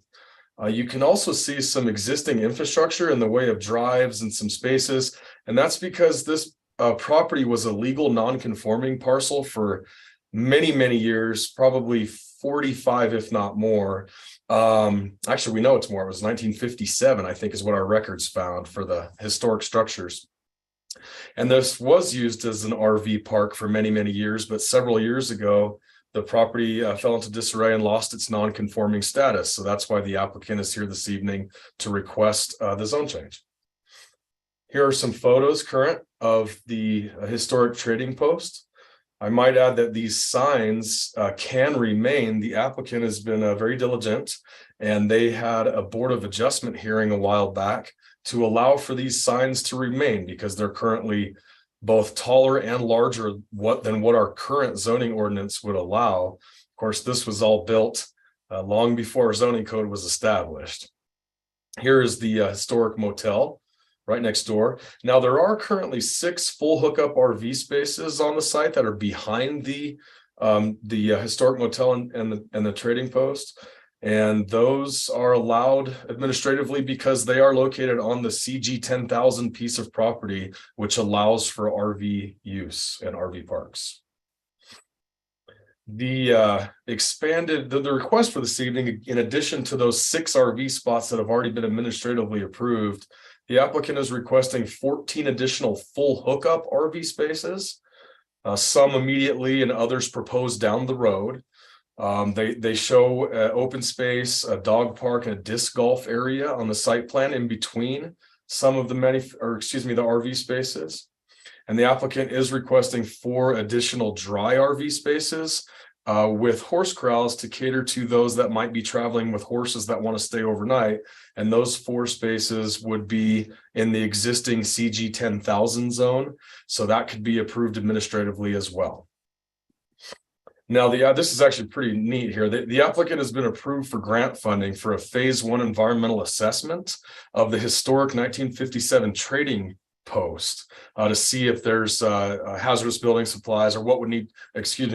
Speaker 14: You can also see some existing infrastructure in the way of drives and some spaces, and that's because this property was a legal non-conforming parcel for many, many years, probably 45, if not more. Actually, we know it's more. It was 1957, I think, is what our records found for the historic structures. And this was used as an RV park for many, many years, but several years ago, the property fell into disarray and lost its non-conforming status. So that's why the applicant is here this evening to request the zone change. Here are some photos current of the historic trading post. I might add that these signs can remain. The applicant has been very diligent, and they had a Board of Adjustment hearing a while back to allow for these signs to remain because they're currently both taller and larger than what our current zoning ordinance would allow. Of course, this was all built long before our zoning code was established. Here is the historic motel right next door. Now, there are currently 6 full hookup RV spaces on the site that are behind the historic motel and the trading post. And those are allowed administratively because they are located on the CG 10,000 piece of property, which allows for RV use and RV parks. The the request for this evening, in addition to those 6 RV spots that have already been administratively approved, the applicant is requesting 14 additional full hookup RV spaces, some immediately and others proposed down the road. They show open space, a dog park, and a disc golf area on the site plan in between some of the the RV spaces. And the applicant is requesting 4 additional dry RV spaces with horse corrals to cater to those that might be traveling with horses that want to stay overnight. And those 4 spaces would be in the existing CG 10,000 zone. So that could be approved administratively as well. Now, this is actually pretty neat here. The applicant has been approved for grant funding for a phase 1 environmental assessment of the historic 1957 trading post to see if there's hazardous building supplies or what would need,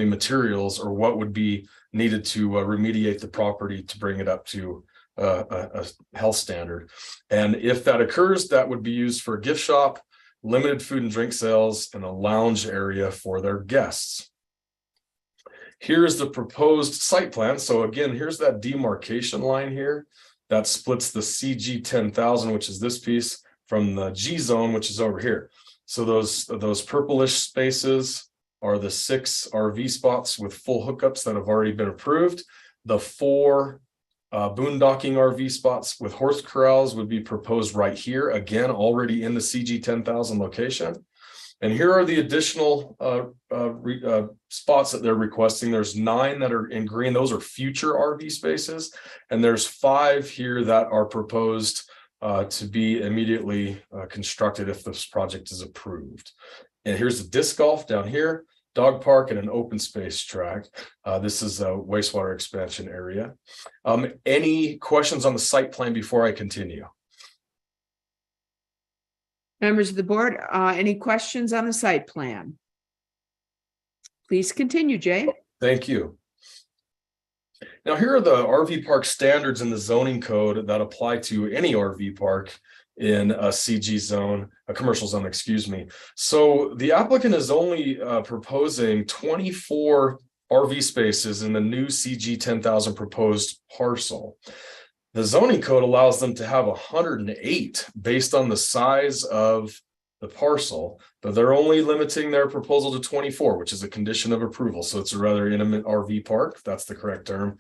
Speaker 14: materials or what would be needed to remediate the property to bring it up to a health standard. And if that occurs, that would be used for a gift shop, limited food and drink sales, and a lounge area for their guests. Here's the proposed site plan. So again, here's that demarcation line here that splits the CG 10,000, which is this piece, from the G zone, which is over here. So those purplish spaces are the 6 RV spots with full hookups that have already been approved. The 4 boondocking RV spots with horse corrals would be proposed right here, again, already in the CG 10,000 location. And here are the additional spots that they're requesting. There's 9 that are in green. Those are future RV spaces. And there's 5 here that are proposed to be immediately constructed if this project is approved. And here's the disc golf down here, dog park, and an open space track. This is a wastewater expansion area. Any questions on the site plan before I continue?
Speaker 19: Members of the board, any questions on the site plan? Please continue, Jay.
Speaker 14: Thank you. Now, here are the RV park standards in the zoning code that apply to any RV park in a CG zone, a commercial zone, excuse me. So the applicant is only proposing 24 RV spaces in the new CG 10,000 proposed parcel. The zoning code allows them to have 108 based on the size of the parcel, but they're only limiting their proposal to 24, which is a condition of approval. So it's a rather intimate RV park. If that's the correct term.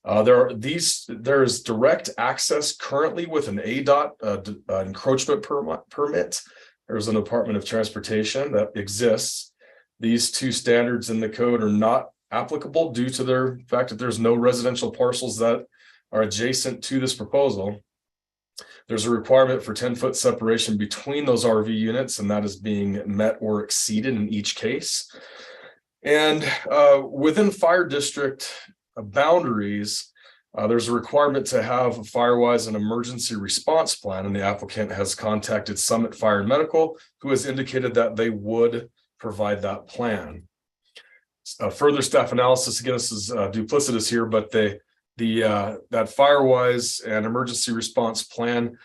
Speaker 14: There is direct access currently with an ADOT encroachment permit. There's an Department of Transportation that exists. These two standards in the code are not applicable due to their fact that there's no residential parcels that are adjacent to this proposal. There's a requirement for 10-foot separation between those RV units, and that is being met or exceeded in each case. And within fire district boundaries, there's a requirement to have a Firewise an emergency response plan, and the applicant has contacted Summit Fire and Medical, who has indicated that they would provide that plan. Further staff analysis, again, this is duplicitous here, but that Firewise and emergency response plan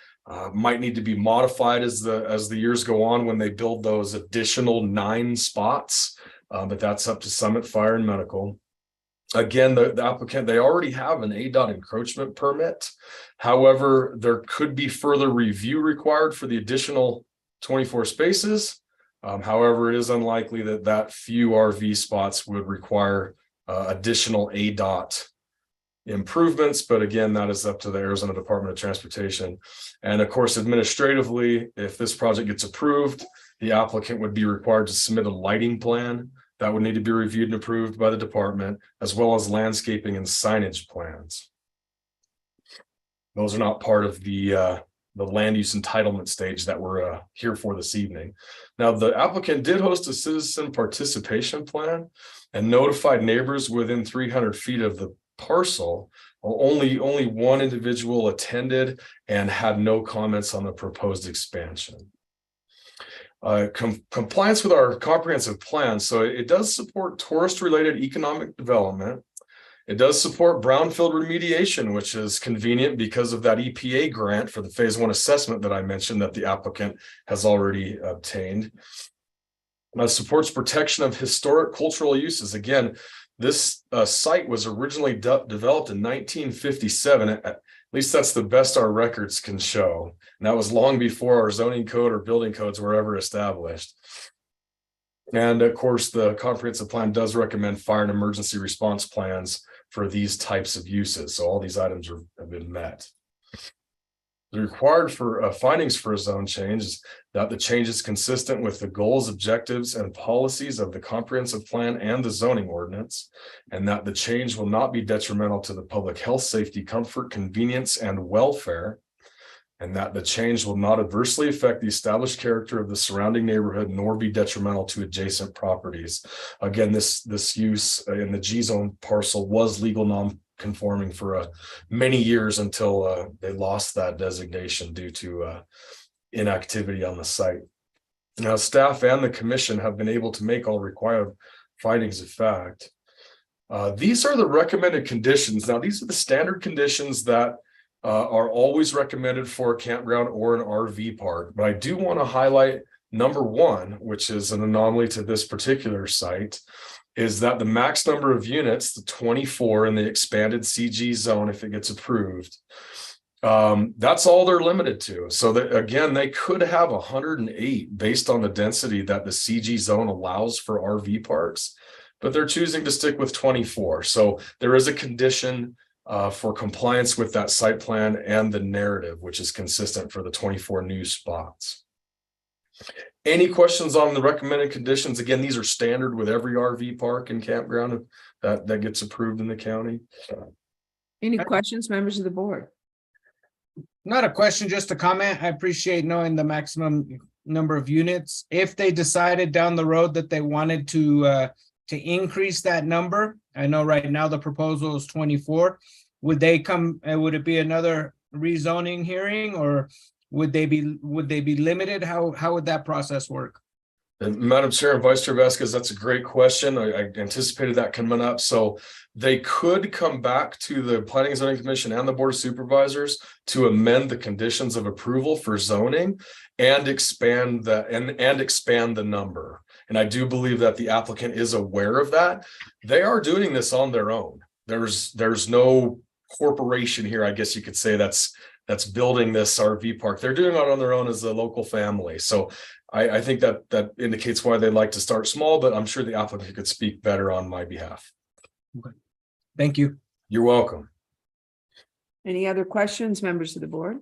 Speaker 14: might need to be modified as the years go on when they build those additional 9 spots, but that's up to Summit Fire and Medical. Again, the applicant, they already have an ADOT encroachment permit. However, there could be further review required for the additional 24 spaces. However, it is unlikely that few RV spots would require additional ADOT improvements, but again, that is up to the Arizona Department of Transportation. And of course, administratively, if this project gets approved, the applicant would be required to submit a lighting plan that would need to be reviewed and approved by the department, as well as landscaping and signage plans. Those are not part of the land use entitlement stage that we're here for this evening. Now, the applicant did host a citizen participation plan and notified neighbors within 300 feet of the parcel. Only one individual attended and had no comments on the proposed expansion. Compliance with our comprehensive plan. So it does support tourist-related economic development. It does support brownfield remediation, which is convenient because of that EPA grant for the phase 1 assessment that I mentioned that the applicant has already obtained. Supports protection of historic cultural uses. Again, this site was originally developed in 1957. At least that's the best our records can show. And that was long before our zoning code or building codes were ever established. And of course, the comprehensive plan does recommend fire and emergency response plans for these types of uses. So all these items have been met. The required for findings for a zone change is that the change is consistent with the goals, objectives, and policies of the comprehensive plan and the zoning ordinance, and that the change will not be detrimental to the public health, safety, comfort, convenience, and welfare, and that the change will not adversely affect the established character of the surrounding neighborhood nor be detrimental to adjacent properties. Again, this use in the G zone parcel was legal non-conforming for many years until they lost that designation due to inactivity on the site. Now, staff and the commission have been able to make all required findings of fact. These are the recommended conditions. Now, these are the standard conditions that are always recommended for a campground or an RV park. But I do want to highlight number 1, which is an anomaly to this particular site, is that the max number of units, the 24 in the expanded CG zone, if it gets approved, that's all they're limited to. So that, again, they could have 108 based on the density that the CG zone allows for RV parks, but they're choosing to stick with 24. So there is a condition for compliance with that site plan and the narrative, which is consistent for the 24 new spots. Any questions on the recommended conditions? Again, these are standard with every RV park and campground that gets approved in the county.
Speaker 19: Any questions, members of the board?
Speaker 7: Not a question, just a comment. I appreciate knowing the maximum number of units. If they decided down the road that they wanted to increase that number, I know right now the proposal is 24. Would it be another rezoning hearing, or would they be limited? How would that process work?
Speaker 14: And Madam Chair and Vice Chair Vasquez, that's a great question. I anticipated that coming up. So they could come back to the Planning and Zoning Commission and the Board of Supervisors to amend the conditions of approval for zoning and expand the number. And I do believe that the applicant is aware of that. They are doing this on their own. There's no corporation here, I guess you could say, that's building this RV park. They're doing it on their own as a local family. So I think that indicates why they'd like to start small, but I'm sure the applicant could speak better on my behalf.
Speaker 7: Okay. Thank you.
Speaker 14: You're welcome.
Speaker 19: Any other questions, members of the board?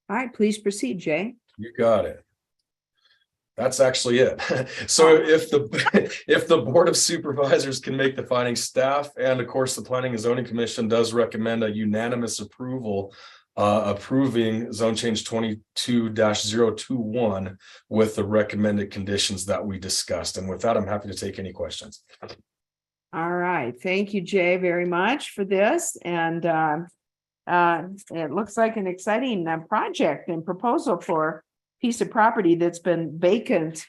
Speaker 19: All right, please proceed, Jay.
Speaker 14: You got it. That's actually it. So if the Board of Supervisors can make the findings, staff and of course the Planning and Zoning Commission does recommend a unanimous approval approving zone change 22-021 with the recommended conditions that we discussed. And with that, I'm happy to take any questions.
Speaker 19: All right, thank you, Jay, very much for this. And it looks like an exciting project and proposal for piece of property that's been vacant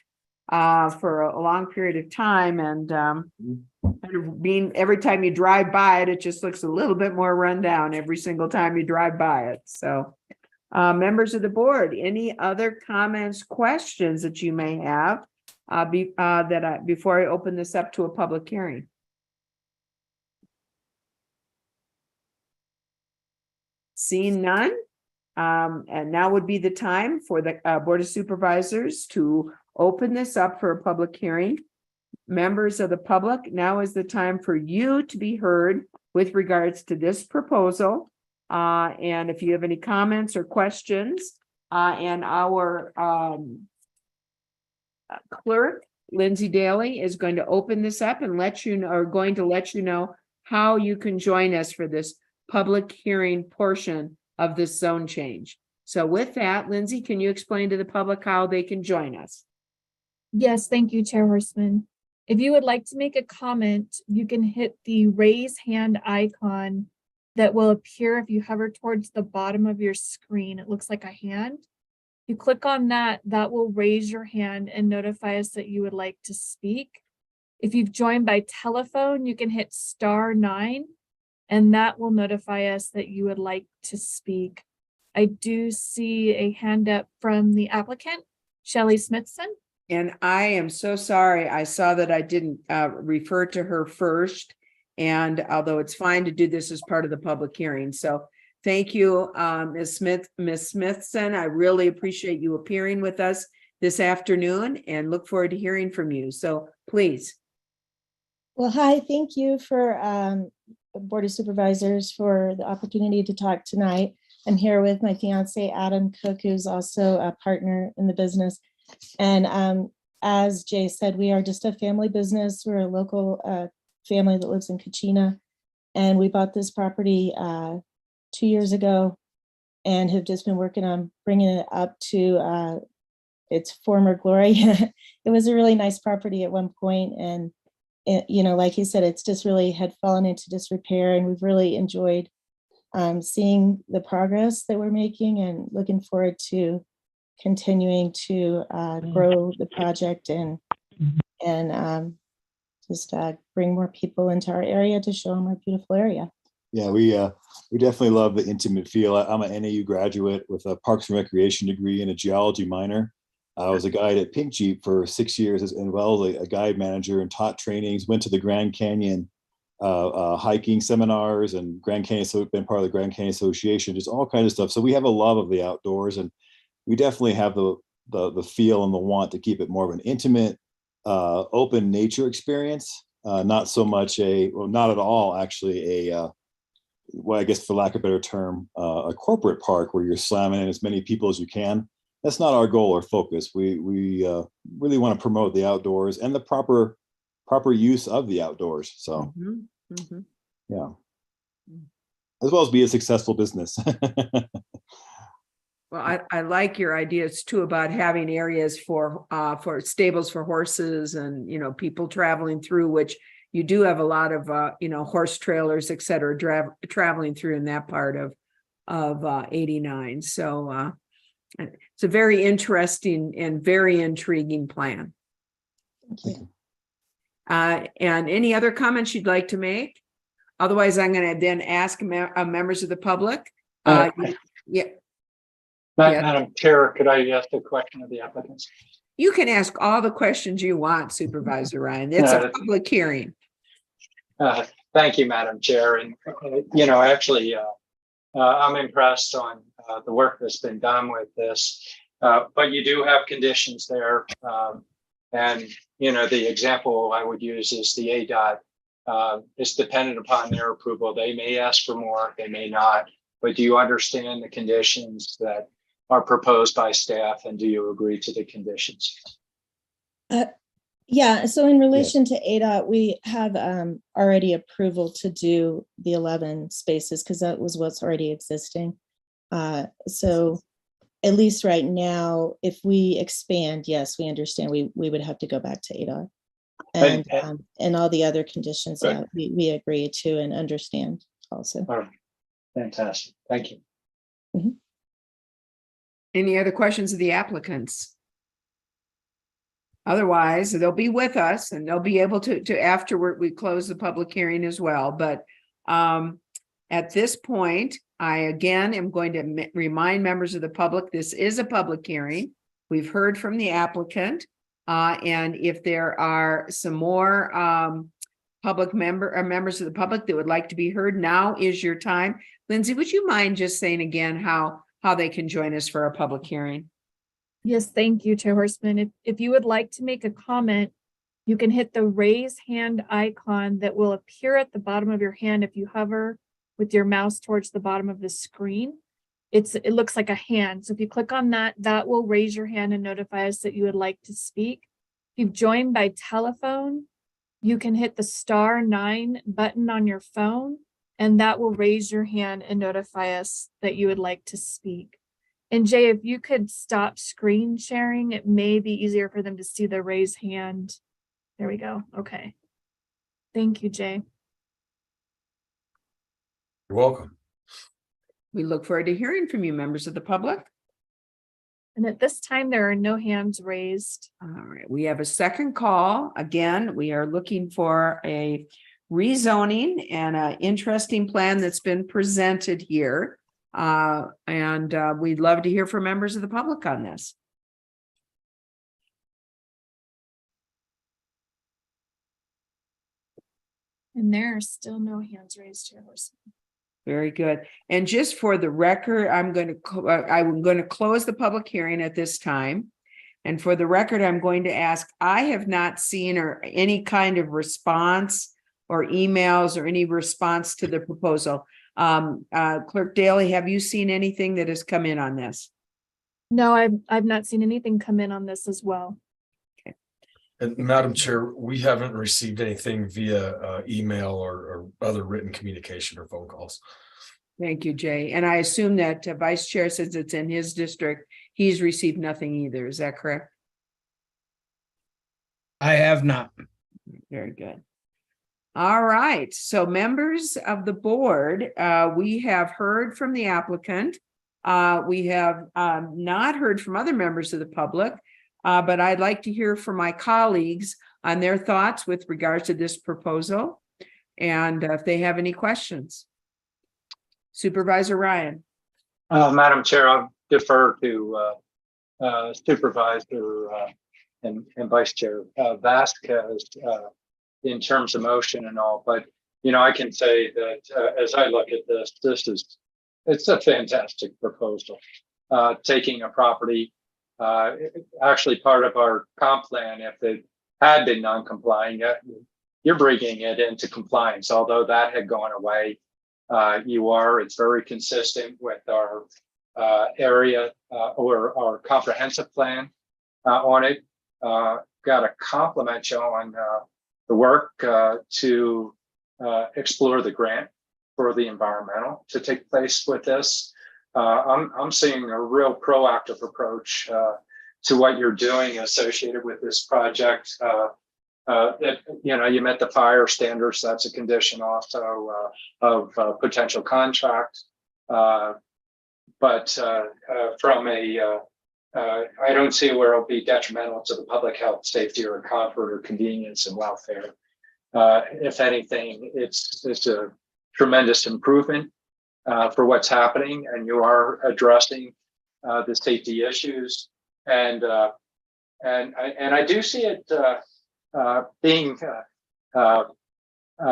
Speaker 19: for a long period of time, and every time you drive by it, it just looks a little bit more rundown every single time you drive by it. So members of the board, any other comments, questions that you may have before I open this up to a public hearing? Seeing none. And now would be the time for the Board of Supervisors to open this up for a public hearing. Members of the public, now is the time for you to be heard with regards to this proposal. And if you have any comments or questions, and our clerk, Lindsay Daly, is going to open this up and let you know how you can join us for this public hearing portion of this zone change. So with that, Lindsay, can you explain to the public how they can join us?
Speaker 4: Yes, thank you, Chair Horstman. If you would like to make a comment, you can hit the raise hand icon that will appear if you hover towards the bottom of your screen. It looks like a hand. You click on that, that will raise your hand and notify us that you would like to speak. If you've joined by telephone, you can hit *9, and that will notify us that you would like to speak. I do see a hand up from the applicant, Shelley Smithson.
Speaker 19: And I am so sorry. I saw that I didn't refer to her first. And although it's fine to do this as part of the public hearing. So thank you, Ms. Smithson. I really appreciate you appearing with us this afternoon and look forward to hearing from you. So please.
Speaker 11: Well, hi, thank you for Board of Supervisors for the opportunity to talk tonight. I'm here with my fiance, Adam Cook, who's also a partner in the business. And as Jay said, we are just a family business. We're a local family that lives in Coconino. And we bought this property 2 years ago and have just been working on bringing it up to its former glory. It was a really nice property at one point, and you know, like he said, it's just really had fallen into disrepair, and we've really enjoyed seeing the progress that we're making and looking forward to continuing to grow the project and just bring more people into our area to show them our beautiful area.
Speaker 22: Yeah, we definitely love the intimate feel. I'm an NAU graduate with a Parks and Recreation degree and a geology minor. I was a guide at Pink Jeep for 6 years as well as a guide manager, and taught trainings, went to the Grand Canyon hiking seminars, and Grand Canyon, so been part of the Grand Canyon Association, just all kinds of stuff. So we have a love of the outdoors, and we definitely have the feel and the want to keep it more of an intimate, open nature experience. Not so much not at all actually well, I guess for lack of a better term, a corporate park where you're slamming in as many people as you can. That's not our goal or focus. We really want to promote the outdoors and the proper use of the outdoors. So yeah, as well as be a successful business.
Speaker 19: Well, I like your ideas too about having areas for stables for horses and, you know, people traveling through, which you do have a lot of, you know, horse trailers, et cetera, traveling through in that part of 89. So it's a very interesting and very intriguing plan. And any other comments you'd like to make? Otherwise, I'm going to then ask members of the public. Yeah. Yes.
Speaker 8: Madam Chair, could I ask a question of the applicants?
Speaker 19: You can ask all the questions you want, Supervisor Ryan. It's a public hearing.
Speaker 8: Thank you, Madam Chair. And, you know, actually, I'm impressed on the work that's been done with this, but you do have conditions there. And, you know, the example I would use is the ADOT. It's dependent upon their approval. They may ask for more, they may not. But do you understand the conditions that are proposed by staff, and do you agree to the conditions?
Speaker 11: Yeah, so in relation to ADOT, we have already approval to do the 11 spaces because that was what's already existing. So at least right now, if we expand, yes, we understand we would have to go back to ADOT. And all the other conditions that we agree to and understand also.
Speaker 8: All right. Fantastic. Thank you.
Speaker 11: Mm-hmm.
Speaker 19: Any other questions of the applicants? Otherwise, they'll be with us and they'll be able to afterward, we close the public hearing as well. But at this point, I again am going to remind members of the public, this is a public hearing. We've heard from the applicant. And if there are some more members of the public that would like to be heard, now is your time. Lindsay, would you mind just saying again how they can join us for a public hearing?
Speaker 4: Yes, thank you, Chair Horstman. If you would like to make a comment, you can hit the raise hand icon that will appear at the bottom of your hand if you hover with your mouse towards the bottom of the screen. It looks like a hand. So if you click on that, that will raise your hand and notify us that you would like to speak. If you've joined by telephone, you can hit the *9 button on your phone, and that will raise your hand and notify us that you would like to speak. And Jay, if you could stop screen sharing, it may be easier for them to see the raise hand. There we go. Okay. Thank you, Jay.
Speaker 14: You're welcome.
Speaker 19: We look forward to hearing from you, members of the public.
Speaker 4: And at this time, there are no hands raised.
Speaker 19: All right, we have a second call. Again, we are looking for a rezoning and an interesting plan that's been presented here. We'd love to hear from members of the public on this.
Speaker 4: And there are still no hands raised here.
Speaker 19: Very good. And just for the record, I'm going to close the public hearing at this time. And for the record, I'm going to ask, I have not seen any kind of response or emails or any response to the proposal. Clerk Daly, have you seen anything that has come in on this?
Speaker 4: No, I've not seen anything come in on this as well.
Speaker 19: Okay.
Speaker 14: And Madam Chair, we haven't received anything via email or other written communication or phone calls.
Speaker 19: Thank you, Jay. And I assume that Vice Chair says it's in his district. He's received nothing either. Is that correct?
Speaker 7: I have not.
Speaker 19: Very good. All right. So members of the board, we have heard from the applicant. We have not heard from other members of the public, but I'd like to hear from my colleagues on their thoughts with regards to this proposal and if they have any questions. Supervisor Ryan.
Speaker 8: Madam Chair, I'll defer to Supervisor and Vice Chair Vasquez in terms of motion and all, but you know, I can say that as I look at this, it's a fantastic proposal. Taking a property, actually part of our comp plan, if it had been non-compliant, you're bringing it into compliance, although that had gone away. It's very consistent with our area or our comprehensive plan on it. Got to compliment you on the work to explore the grant for the environmental to take place with this. I'm seeing a real proactive approach to what you're doing associated with this project. That, you know, you met the fire standards. That's a condition also of potential contract. But from a I don't see where it'll be detrimental to the public health, safety, or comfort or convenience and welfare. If anything, it's a tremendous improvement for what's happening, and you are addressing the safety issues, and I do see it being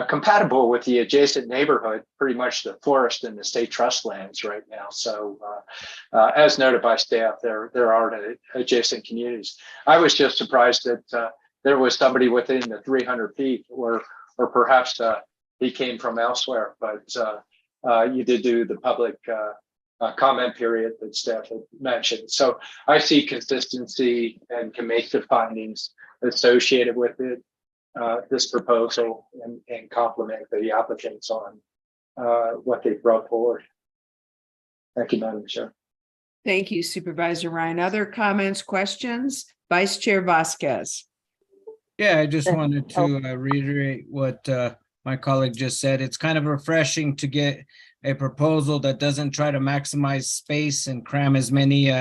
Speaker 8: compatible with the adjacent neighborhood, pretty much the forest and the state trust lands right now. So, as noted by staff, there are adjacent communities. I was just surprised that there was somebody within the 300 feet, or perhaps he came from elsewhere. But you did do the public comment period that staff had mentioned. So I see consistency and can make the findings associated with it, this proposal, and compliment the applicants on what they brought forward. Thank you, Madam Chair.
Speaker 19: Thank you, Supervisor Ryan. Other comments, questions? Vice Chair Vasquez.
Speaker 7: Yeah, I just wanted to reiterate what my colleague just said. It's kind of refreshing to get a proposal that doesn't try to maximize space and cram as many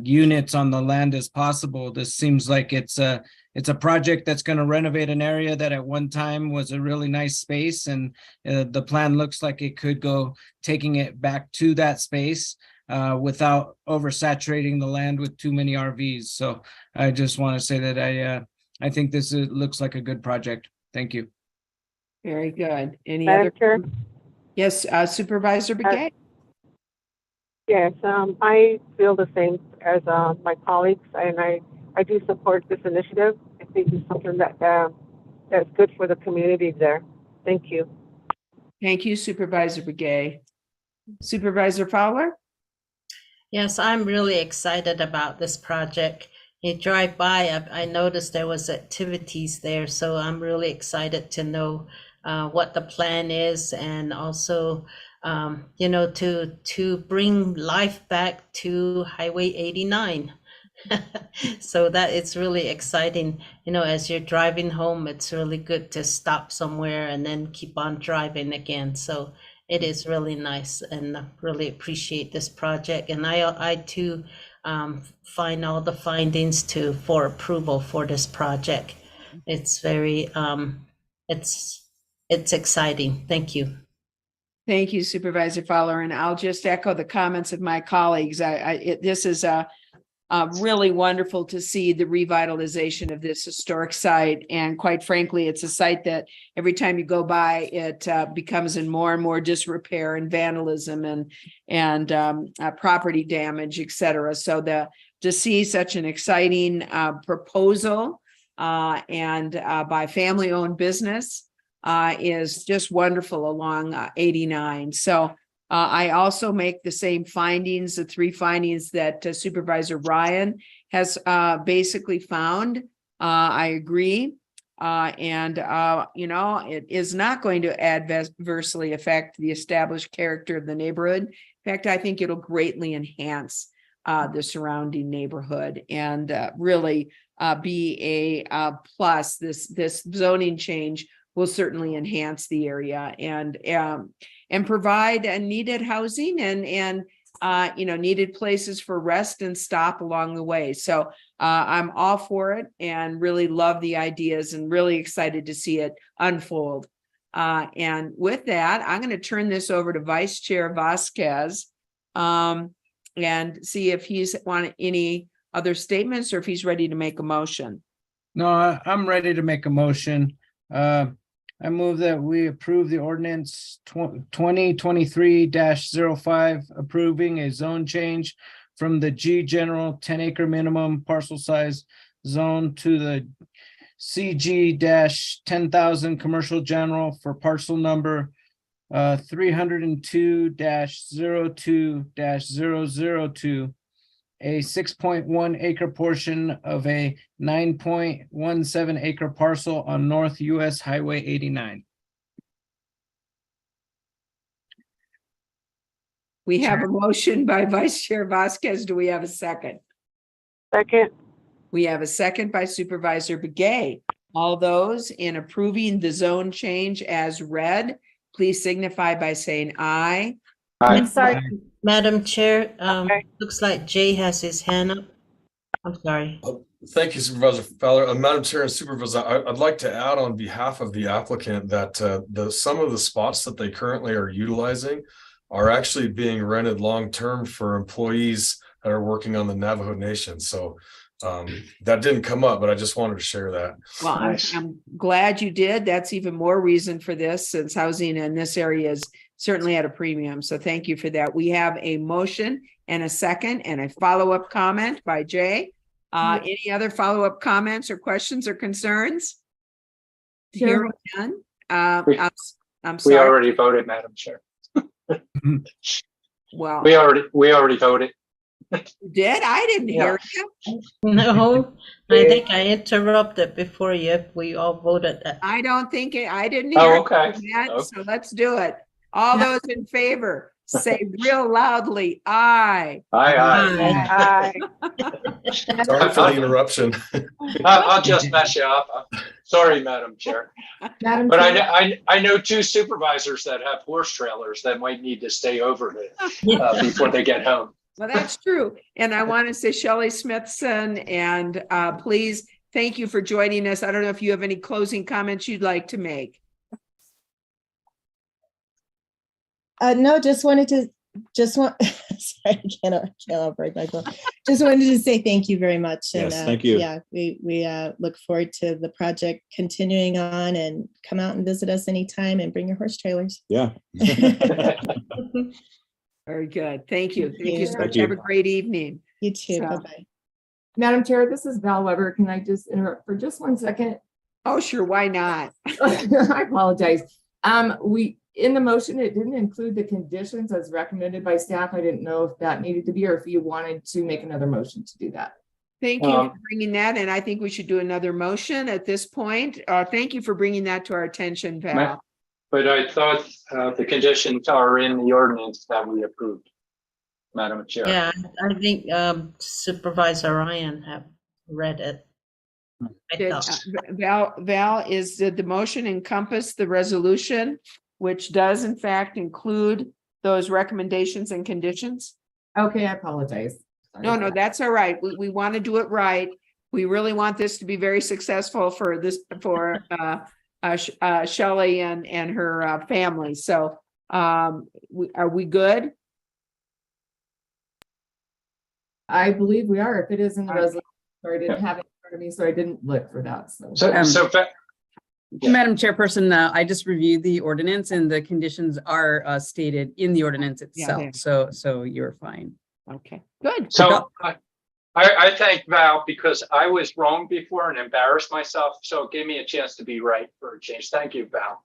Speaker 7: units on the land as possible. This seems like it's a project that's going to renovate an area that at one time was a really nice space, and the plan looks like it could go taking it back to that space without oversaturating the land with too many RVs. So I just want to say that I think this looks like a good project. Thank you.
Speaker 19: Very good. Any
Speaker 18: Madam
Speaker 19: other?
Speaker 18: Chair?
Speaker 19: Yes, Supervisor Begay.
Speaker 18: Yes, I feel the same as my colleagues, and I do support this initiative. I think it's something that's good for the community there. Thank you.
Speaker 19: Thank you, Supervisor Begay. Supervisor Fowler?
Speaker 5: Yes, I'm really excited about this project. You drive by, I noticed there was activities there, so I'm really excited to know what the plan is, and also to bring life back to Highway 89. So that it's really exciting. As you're driving home, it's really good to stop somewhere and then keep on driving again. So it is really nice, and I really appreciate this project. And I too find all the findings for approval for this project. It's very it's exciting. Thank you.
Speaker 19: Thank you, Supervisor Fowler. And I'll just echo the comments of my colleagues. This is really wonderful to see the revitalization of this historic site. And quite frankly, it's a site that every time you go by, it becomes in more and more disrepair and vandalism and property damage, et cetera. So to see such an exciting proposal and by family-owned business is just wonderful along 89. So I also make the same findings, the three findings that Supervisor Ryan has basically found. I agree. It is not going to adversely affect the established character of the neighborhood. In fact, I think it'll greatly enhance the surrounding neighborhood and really be a plus. This zoning change will certainly enhance the area and provide needed housing and needed places for rest and stop along the way. So I'm all for it and really love the ideas and really excited to see it unfold. And with that, I'm going to turn this over to Vice Chair Vasquez and see if he's wanted any other statements or if he's ready to make a motion.
Speaker 7: No, I'm ready to make a motion. I move that we approve the ordinance 2023-05 approving a zone change from the G general 10-acre minimum parcel size zone to the CG-10,000 commercial general for parcel number 302-02-002, a 6.1 acre portion of a 9.17 acre parcel on North US Highway 89.
Speaker 19: We have a motion by Vice Chair Vasquez. Do we have a second?
Speaker 18: Second.
Speaker 19: We have a second by Supervisor Begay. All those in approving the zone change as read, please signify by saying aye.
Speaker 11: I'm sorry.
Speaker 5: Madam Chair, looks like Jay has his hand up. I'm sorry.
Speaker 14: Thank you, Supervisor Fowler. Madam Chair and Supervisor, I'd like to add on behalf of the applicant that some of the spots that they currently are utilizing are actually being rented long-term for employees that are working on the Navajo Nation. So that didn't come up, but I just wanted to share that.
Speaker 19: Well, I'm glad you did. That's even more reason for this, since housing in this area is certainly at a premium. So thank you for that. We have a motion and a second and a follow-up comment by Jay. Any other follow-up comments or questions or concerns? Hearing none. I'm sorry.
Speaker 8: We already voted, Madam Chair.
Speaker 19: Well,
Speaker 8: we already voted.
Speaker 19: Did I didn't hear you?
Speaker 5: No, I think I interrupted before you. We all voted.
Speaker 19: I don't think I didn't hear.
Speaker 8: Oh, okay.
Speaker 19: Yet, so let's do it. All those in favor, say real loudly, aye.
Speaker 8: Aye.
Speaker 14: Sorry for the interruption.
Speaker 8: I'll just mess you up. Sorry, Madam Chair. But I know two supervisors that have horse trailers that might need to stay over before they get home.
Speaker 19: Well, that's true. And I want to say Shelley Smithson, and please, thank you for joining us. I don't know if you have any closing comments you'd like to make.
Speaker 11: No, sorry, I cannot break my phone. Just wanted to say thank you very much. And
Speaker 22: Yes, thank you.
Speaker 11: Yeah, we look forward to the project continuing on, and come out and visit us anytime and bring your horse trailers.
Speaker 22: Yeah.
Speaker 19: Very good. Thank you. Thank you so
Speaker 22: Thank
Speaker 19: much.
Speaker 22: you.
Speaker 19: Have a great evening.
Speaker 11: You too.
Speaker 19: So-
Speaker 11: Bye-bye.
Speaker 10: Madam Chair, this is Val Weber. Can I just interrupt for just 1 second?
Speaker 19: Oh, sure. Why not?
Speaker 10: I apologize. In the motion, it didn't include the conditions as recommended by staff. I didn't know if that needed to be, or if you wanted to make another motion to do that.
Speaker 19: Thank you for bringing that. And I think we should do another motion at this point. Thank you for bringing that to our attention, Val.
Speaker 8: But I thought the conditions are in the ordinance that we approved, Madam Chair.
Speaker 5: Yeah, I think Supervisor Ryan have read it.
Speaker 19: Val, did the motion encompass the resolution, which does in fact include those recommendations and conditions?
Speaker 10: Okay, I apologize. Sorry
Speaker 19: No,
Speaker 10: about that.
Speaker 19: that's all right. We want to do it right. We really want this to be very successful for Shelley and her family. So are we good?
Speaker 10: I believe we are. If it is in the resolution, or I didn't have it in front of me, so I didn't look for that.
Speaker 21: Madam Chairperson, I just reviewed the ordinance, and the conditions are stated in the ordinance itself. So you're fine.
Speaker 19: Okay, good.
Speaker 8: So I thank Val, because I was wrong before and embarrassed myself. So it gave me a chance to be right for a change. Thank you, Val.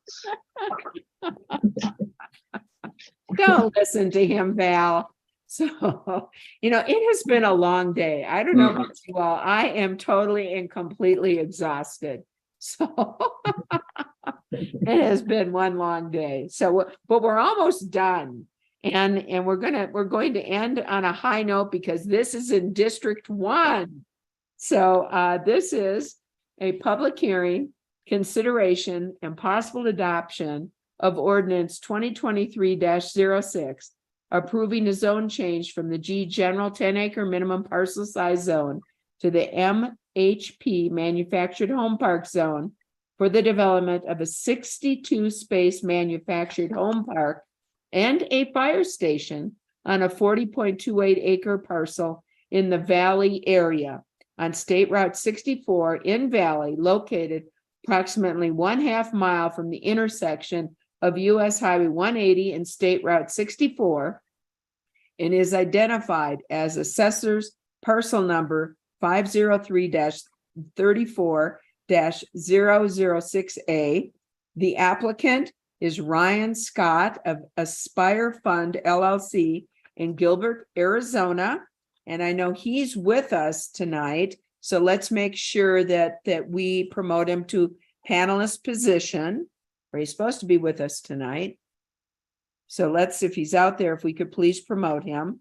Speaker 19: Don't listen to him, Val. So, it has been a long day. I don't know about you all. I am totally and completely exhausted. So it has been one long day. So, but we're almost done. And we're going to end on a high note, because this is in District 1. So this is a public hearing, consideration, and possible adoption of ordinance 2023-06, approving a zone change from the G general 10-acre minimum parcel size zone to the MHP manufactured home park zone for the development of a 62-space manufactured home park and a fire station on a 40.28 acre parcel in the Valley area on State Route 64 in Valley, located approximately 1/2 mile from the intersection of US Highway 180 and State Route 64, and is identified as assessor's parcel number 503-34-006A. The applicant is Ryan Scott of Aspire Fund LLC in Gilbert, Arizona. And I know he's with us tonight. So let's make sure that we promote him to panelist position, or he's supposed to be with us tonight. So if he's out there, if we could please promote him.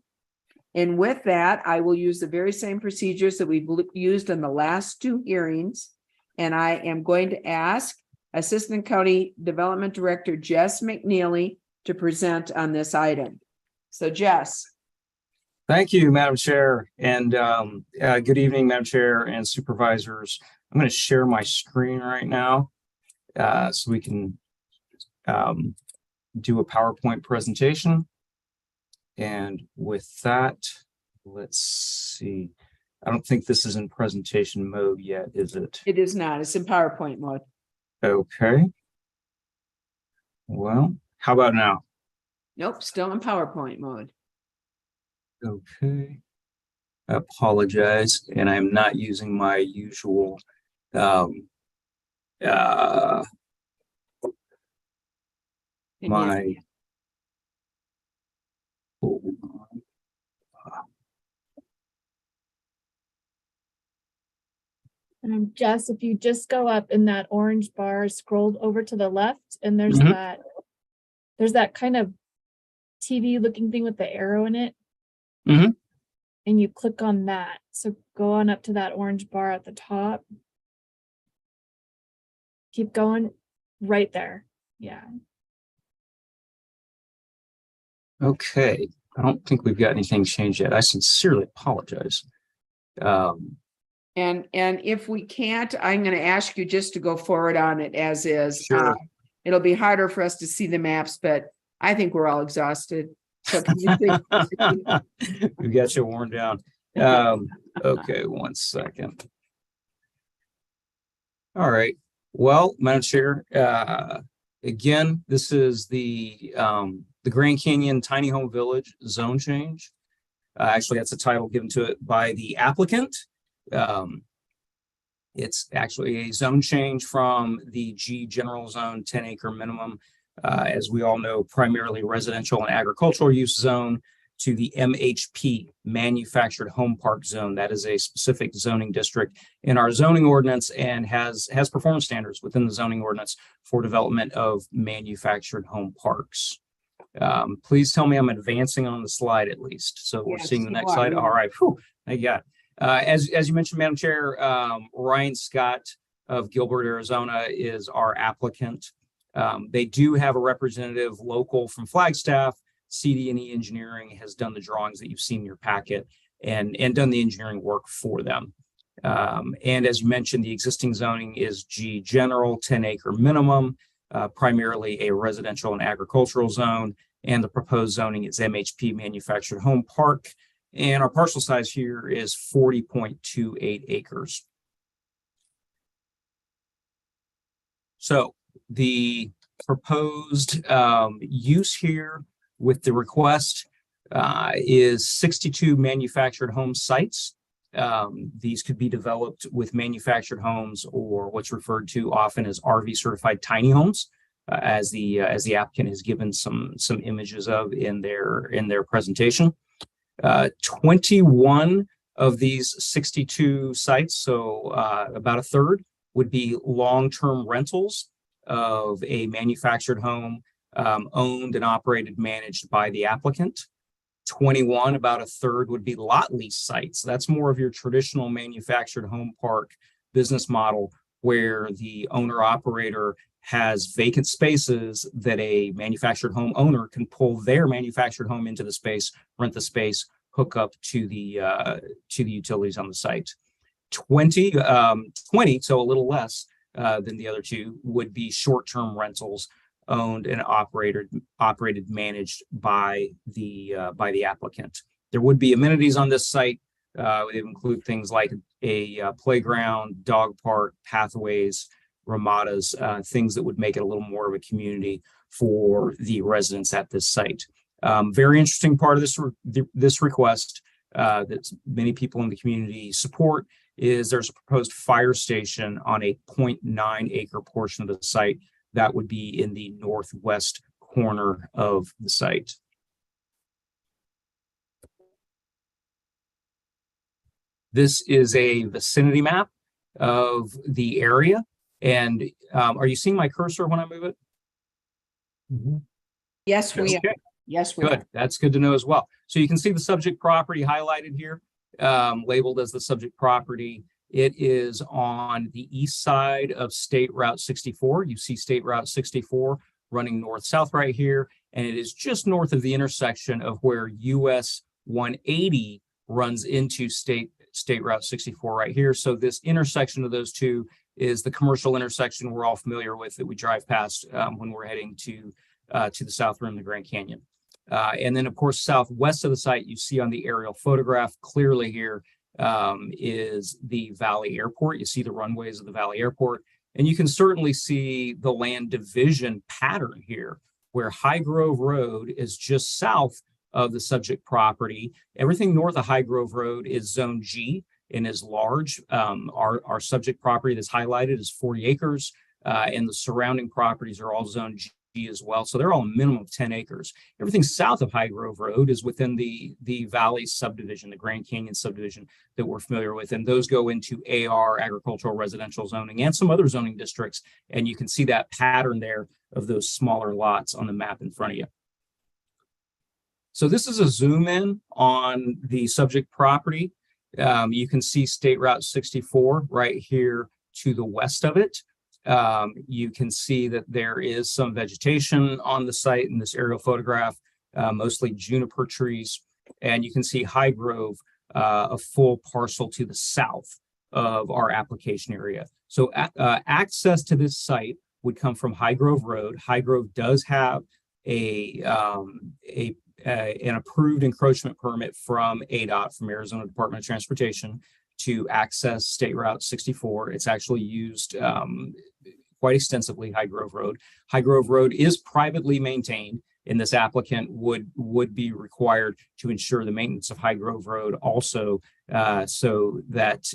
Speaker 19: And with that, I will use the very same procedures that we've used in the last 2 hearings. And I am going to ask Assistant County Development Director Jess McNeely to present on this item. So Jess.
Speaker 7: Thank you, Madam Chair, and good evening, Madam Chair and supervisors. I'm going to share my screen right now so we can do a PowerPoint presentation. And with that, let's see. I don't think this is in presentation mode yet, is it?
Speaker 19: It is not. It's in PowerPoint mode.
Speaker 7: Okay. Well, how about now?
Speaker 19: Nope, still in PowerPoint mode.
Speaker 7: Okay. I apologize, and I'm not using my usual my
Speaker 4: And Jess, if you just go up in that orange bar, scroll over to the left, and there's that kind of TV looking thing with the arrow in it. And you click on that. So go on up to that orange bar at the top. Keep going right there. Yeah.
Speaker 7: Okay. I don't think we've got anything changed yet. I sincerely apologize.
Speaker 19: And if we can't, I'm going to ask you just to go forward on it as is.
Speaker 7: Sure.
Speaker 19: It'll be harder for us to see the maps, but I think we're all exhausted. So can you
Speaker 7: We've got you worn down. Okay, 1 second. All right. Well, Madam Chair, again, this is the Grand Canyon Tiny Home Village zone change. Actually, that's a title given to it by the applicant. It's actually a zone change from the G general zone 10-acre minimum, as we all know, primarily residential and agricultural use zone, to the MHP manufactured home park zone. That is a specific zoning district in our zoning ordinance and has performance standards within the zoning ordinance for development of manufactured home parks. Please tell me I'm advancing on the slide at least. So we're seeing the next slide. All right. Whew, I got it. As you mentioned, Madam Chair, Ryan Scott of Gilbert, Arizona is our applicant. They do have a representative local from Flagstaff. CD&E Engineering has done the drawings that you've seen in your packet and done the engineering work for them. And as you mentioned, the existing zoning is G general 10-acre minimum, primarily a residential and agricultural zone. And the proposed zoning is MHP manufactured home park. And our parcel size here is 40.28 acres. So the proposed use here with the request is 62 manufactured home sites. These could be developed with manufactured homes or what's referred to often as RV certified tiny homes, as the applicant has given some images of in their presentation. 21 of these 62 sites, so about a third, would be long-term rentals of a manufactured home owned and operated, managed by the applicant. 21, about a third, would be lot lease sites. That's more of your traditional manufactured home park business model where the owner operator has vacant spaces that a manufactured home owner can pull their manufactured home into the space, rent the space, hook up to the utilities on the site. 20, so a little less than the other two, would be short-term rentals owned and operated, managed by the applicant. There would be amenities on this site. They include things like a playground, dog park, pathways, ramadas, things that would make it a little more of a community for the residents at this site. Very interesting part of this request that many people in the community support is there's a proposed fire station on a 0.9 acre portion of the site that would be in the northwest corner of the site. This is a vicinity map of the area. And are you seeing my cursor when I move it?
Speaker 19: Yes, we are. Yes, we
Speaker 7: Good.
Speaker 19: are.
Speaker 7: That's good to know as well. So you can see the subject property highlighted here, labeled as the subject property. It is on the east side of State Route 64. You see State Route 64 running north-south right here.
Speaker 12: and it is just north of the intersection of where US 180 runs into State Route 64 right here. So this intersection of those two is the commercial intersection we're all familiar with that we drive past when we're heading to the south rim of the Grand Canyon. And then, of course, southwest of the site, you see on the aerial photograph clearly here is the Valley Airport. You see the runways of the Valley Airport, and you can certainly see the land division pattern here, where High Grove Road is just south of the subject property. Everything north of High Grove Road is Zone G and is large. Our subject property that's highlighted is 40 acres, and the surrounding properties are all Zone G as well. So they're all a minimum of 10 acres. Everything south of High Grove Road is within the Valley subdivision, the Grand Canyon subdivision that we're familiar with. And those go into AR, agricultural residential zoning, and some other zoning districts. And you can see that pattern there of those smaller lots on the map in front of you. So this is a zoom in on the subject property. You can see State Route 64 right here to the west of it. You can see that there is some vegetation on the site in this aerial photograph, mostly juniper trees. And you can see High Grove, a full parcel to the south of our application area. So access to this site would come from High Grove Road. High Grove does have an approved encroachment permit from ADOT, from Arizona Department of Transportation, to access State Route 64. It's actually used quite extensively, High Grove Road. High Grove Road is privately maintained, and this applicant would be required to ensure the maintenance of High Grove Road also, so that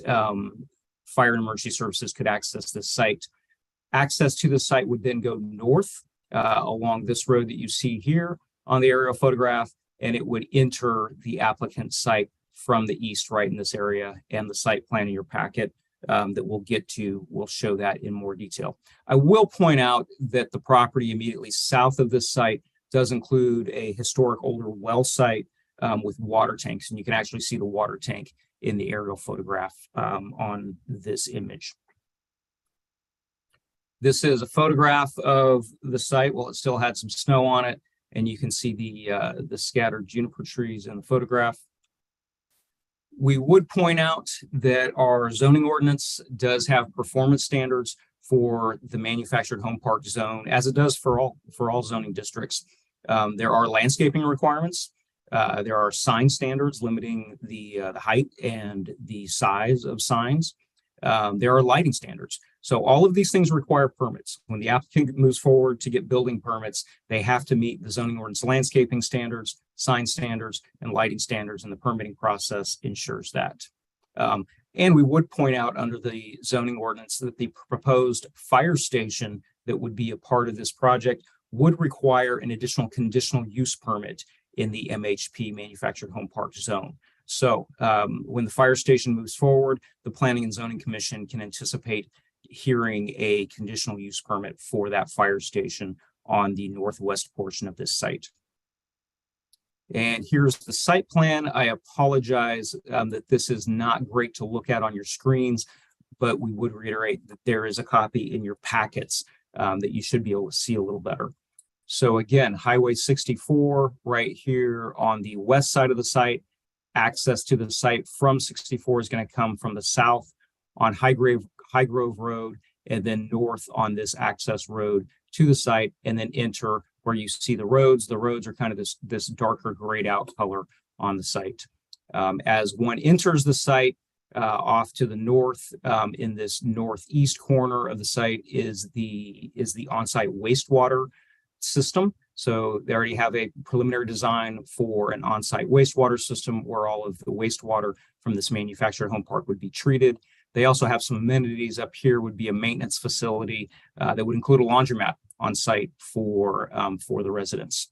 Speaker 12: fire and emergency services could access this site. Access to the site would then go north along this road that you see here on the aerial photograph, and it would enter the applicant's site from the east right in this area, and the site plan in your packet that we'll get to will show that in more detail. I will point out that the property immediately south of this site does include a historic older well site with water tanks, and you can actually see the water tank in the aerial photograph on this image. This is a photograph of the site. Well, it still had some snow on it, and you can see the scattered juniper trees in the photograph. We would point out that our zoning ordinance does have performance standards for the manufactured home park zone, as it does for all zoning districts. There are landscaping requirements. There are sign standards limiting the height and the size of signs. There are lighting standards. So all of these things require permits. When the applicant moves forward to get building permits, they have to meet the zoning ordinance landscaping standards, sign standards, and lighting standards, and the permitting process ensures that. And we would point out under the zoning ordinance that the proposed fire station that would be a part of this project would require an additional conditional use permit in the MHP manufactured home park zone. So when the fire station moves forward, the Planning and Zoning Commission can anticipate hearing a conditional use permit for that fire station on the northwest portion of this site. And here's the site plan. I apologize that this is not great to look at on your screens, but we would reiterate that there is a copy in your packets that you should be able to see a little better. So again, Highway 64 right here on the west side of the site. Access to the site from 64 is going to come from the south on High Grove Road, and then north on this access road to the site, and then enter where you see the roads. The roads are kind of this darker grayed out color on the site. As one enters the site, off to the north, in this northeast corner of the site is the on-site wastewater system. So they already have a preliminary design for an on-site wastewater system where all of the wastewater from this manufactured home park would be treated. They also have some amenities up here. Would be a maintenance facility that would include a laundromat on site for the residents.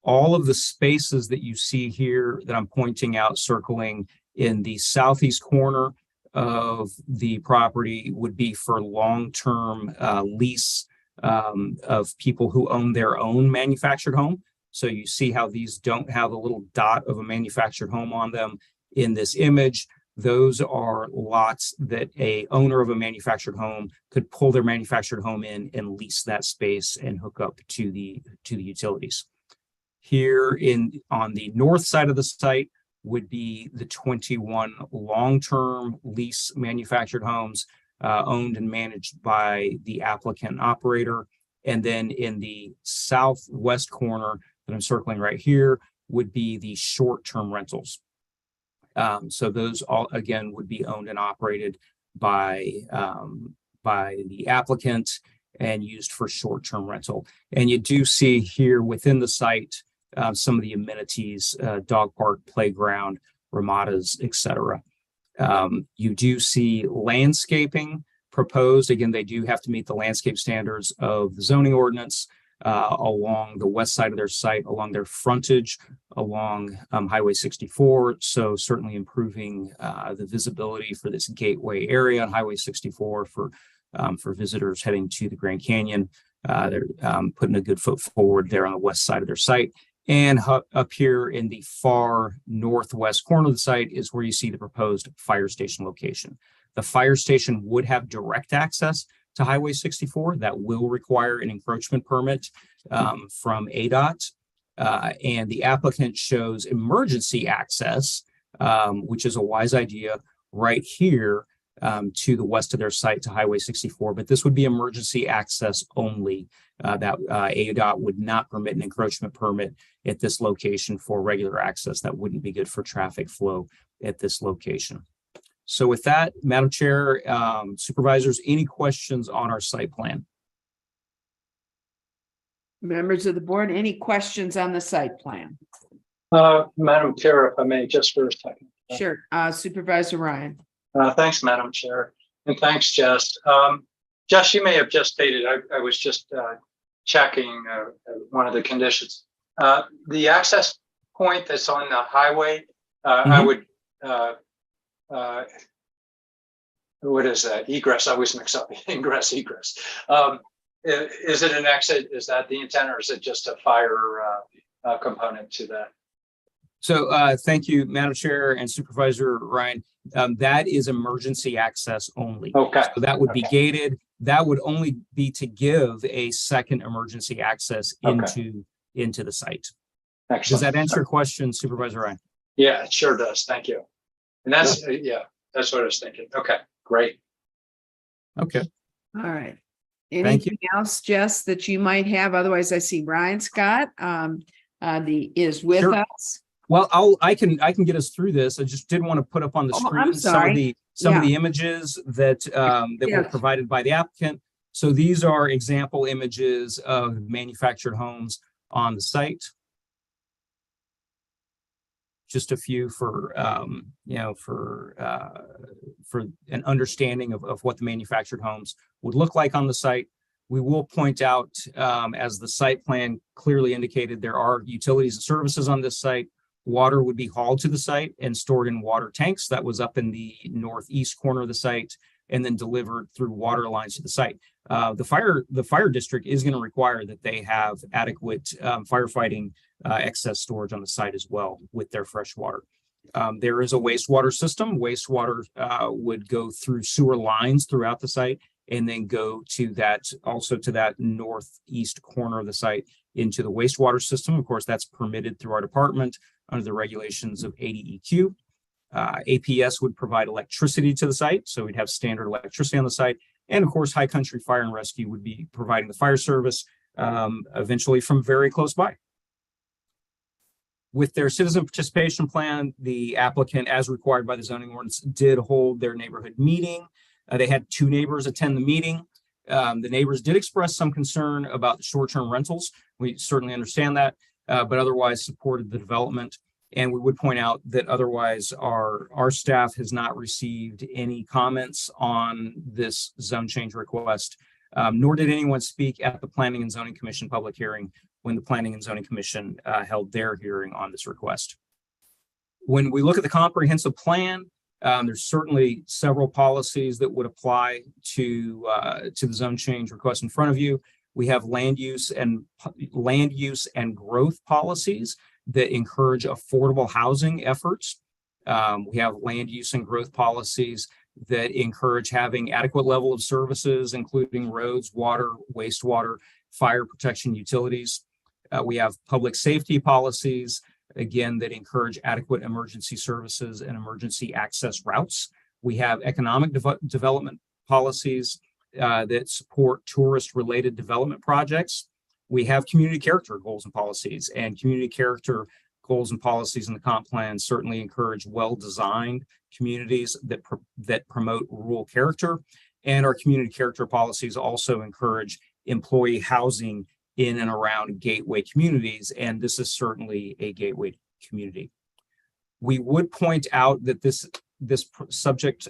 Speaker 12: All of the spaces that you see here that I'm pointing out, circling in the southeast corner of the property, would be for long-term lease of people who own their own manufactured home. So you see how these don't have a little dot of a manufactured home on them in this image. Those are lots that a owner of a manufactured home could pull their manufactured home in and lease that space and hook up to the utilities. Here on the north side of the site would be the 21 long-term lease manufactured homes owned and managed by the applicant and operator. And then in the southwest corner that I'm circling right here would be the short-term rentals. So those all, again, would be owned and operated by the applicant and used for short-term rental. And you do see here within the site some of the amenities, dog park, playground, ramadas, etc. You do see landscaping proposed. Again, they do have to meet the landscape standards of the zoning ordinance along the west side of their site, along their frontage, along Highway 64. So certainly improving the visibility for this gateway area on Highway 64 for visitors heading to the Grand Canyon. They're putting a good foot forward there on the west side of their site. And up here in the far northwest corner of the site is where you see the proposed fire station location. The fire station would have direct access to Highway 64. That will require an encroachment permit from ADOT. And the applicant shows emergency access, which is a wise idea, right here to the west of their site to Highway 64. But this would be emergency access only. That ADOT would not permit an encroachment permit at this location for regular access. That wouldn't be good for traffic flow at this location. So with that, Madam Chair, Supervisors, any questions on our site plan?
Speaker 2: Members of the board, any questions on the site plan?
Speaker 1: Madam Chair, if I may, just for a second.
Speaker 2: Sure. Supervisor Ryan.
Speaker 1: Thanks, Madam Chair, and thanks, Jess. Jess, you may have just stated, I was just checking one of the conditions. The access point that's on the highway, I would, what is that? Egress, I always mix up ingress, egress. Is it an exit? Is that the intent, or is it just a fire component to that?
Speaker 12: So thank you, Madam Chair and Supervisor Ryan. That is emergency access only.
Speaker 1: Okay.
Speaker 12: So that would be gated. That would only be to give a second emergency access into the site.
Speaker 1: Excellent.
Speaker 12: Does that answer your question, Supervisor Ryan?
Speaker 1: Yeah, it sure does. Thank you. And that's, yeah, that's what I was thinking. Okay, great.
Speaker 12: Okay.
Speaker 2: All right.
Speaker 12: Thank
Speaker 2: Anything else, Jess, that you might have? Otherwise, I see Brian Scott is with
Speaker 12: Sure.
Speaker 2: us.
Speaker 12: Well, I can get us through this. I just didn't want to put up on the screen
Speaker 2: I'm sorry.
Speaker 12: some of the images that were provided by the applicant. So these are example images of manufactured homes on the site. Just a few for for an understanding of what the manufactured homes would look like on the site. We will point out, as the site plan clearly indicated, there are utilities and services on this site. Water would be hauled to the site and stored in water tanks. That was up in the northeast corner of the site, and then delivered through water lines to the site. The fire district is going to require that they have adequate firefighting excess storage on the site as well with their fresh water. There is a wastewater system. Wastewater would go through sewer lines throughout the site, and then go to that northeast corner of the site into the wastewater system. Of course, that's permitted through our department under the regulations of ADEQ. APS would provide electricity to the site, so we'd have standard electricity on the site. And of course, High Country Fire and Rescue would be providing the fire service, eventually from very close by. With their citizen participation plan, the applicant, as required by the zoning ordinance, did hold their neighborhood meeting. They had 2 neighbors attend the meeting. The neighbors did express some concern about the short-term rentals. We certainly understand that, but otherwise supported the development. And we would point out that otherwise our staff has not received any comments on this zone change request, nor did anyone speak at the Planning and Zoning Commission public hearing when the Planning and Zoning Commission held their hearing on this request. When we look at the comprehensive plan, there's certainly several policies that would apply to the zone change request in front of you. We have land use and growth policies that encourage affordable housing efforts. We have land use and growth policies that encourage having adequate level of services, including roads, water, wastewater, fire protection, utilities. We have public safety policies, again, that encourage adequate emergency services and emergency access routes. We have economic development policies that support tourist-related development projects. We have community character goals and policies, and community character goals and policies in the comp plan certainly encourage well-designed communities that promote rural character. And our community character policies also encourage employee housing in and around gateway communities, and this is certainly a gateway community. We would point out that this subject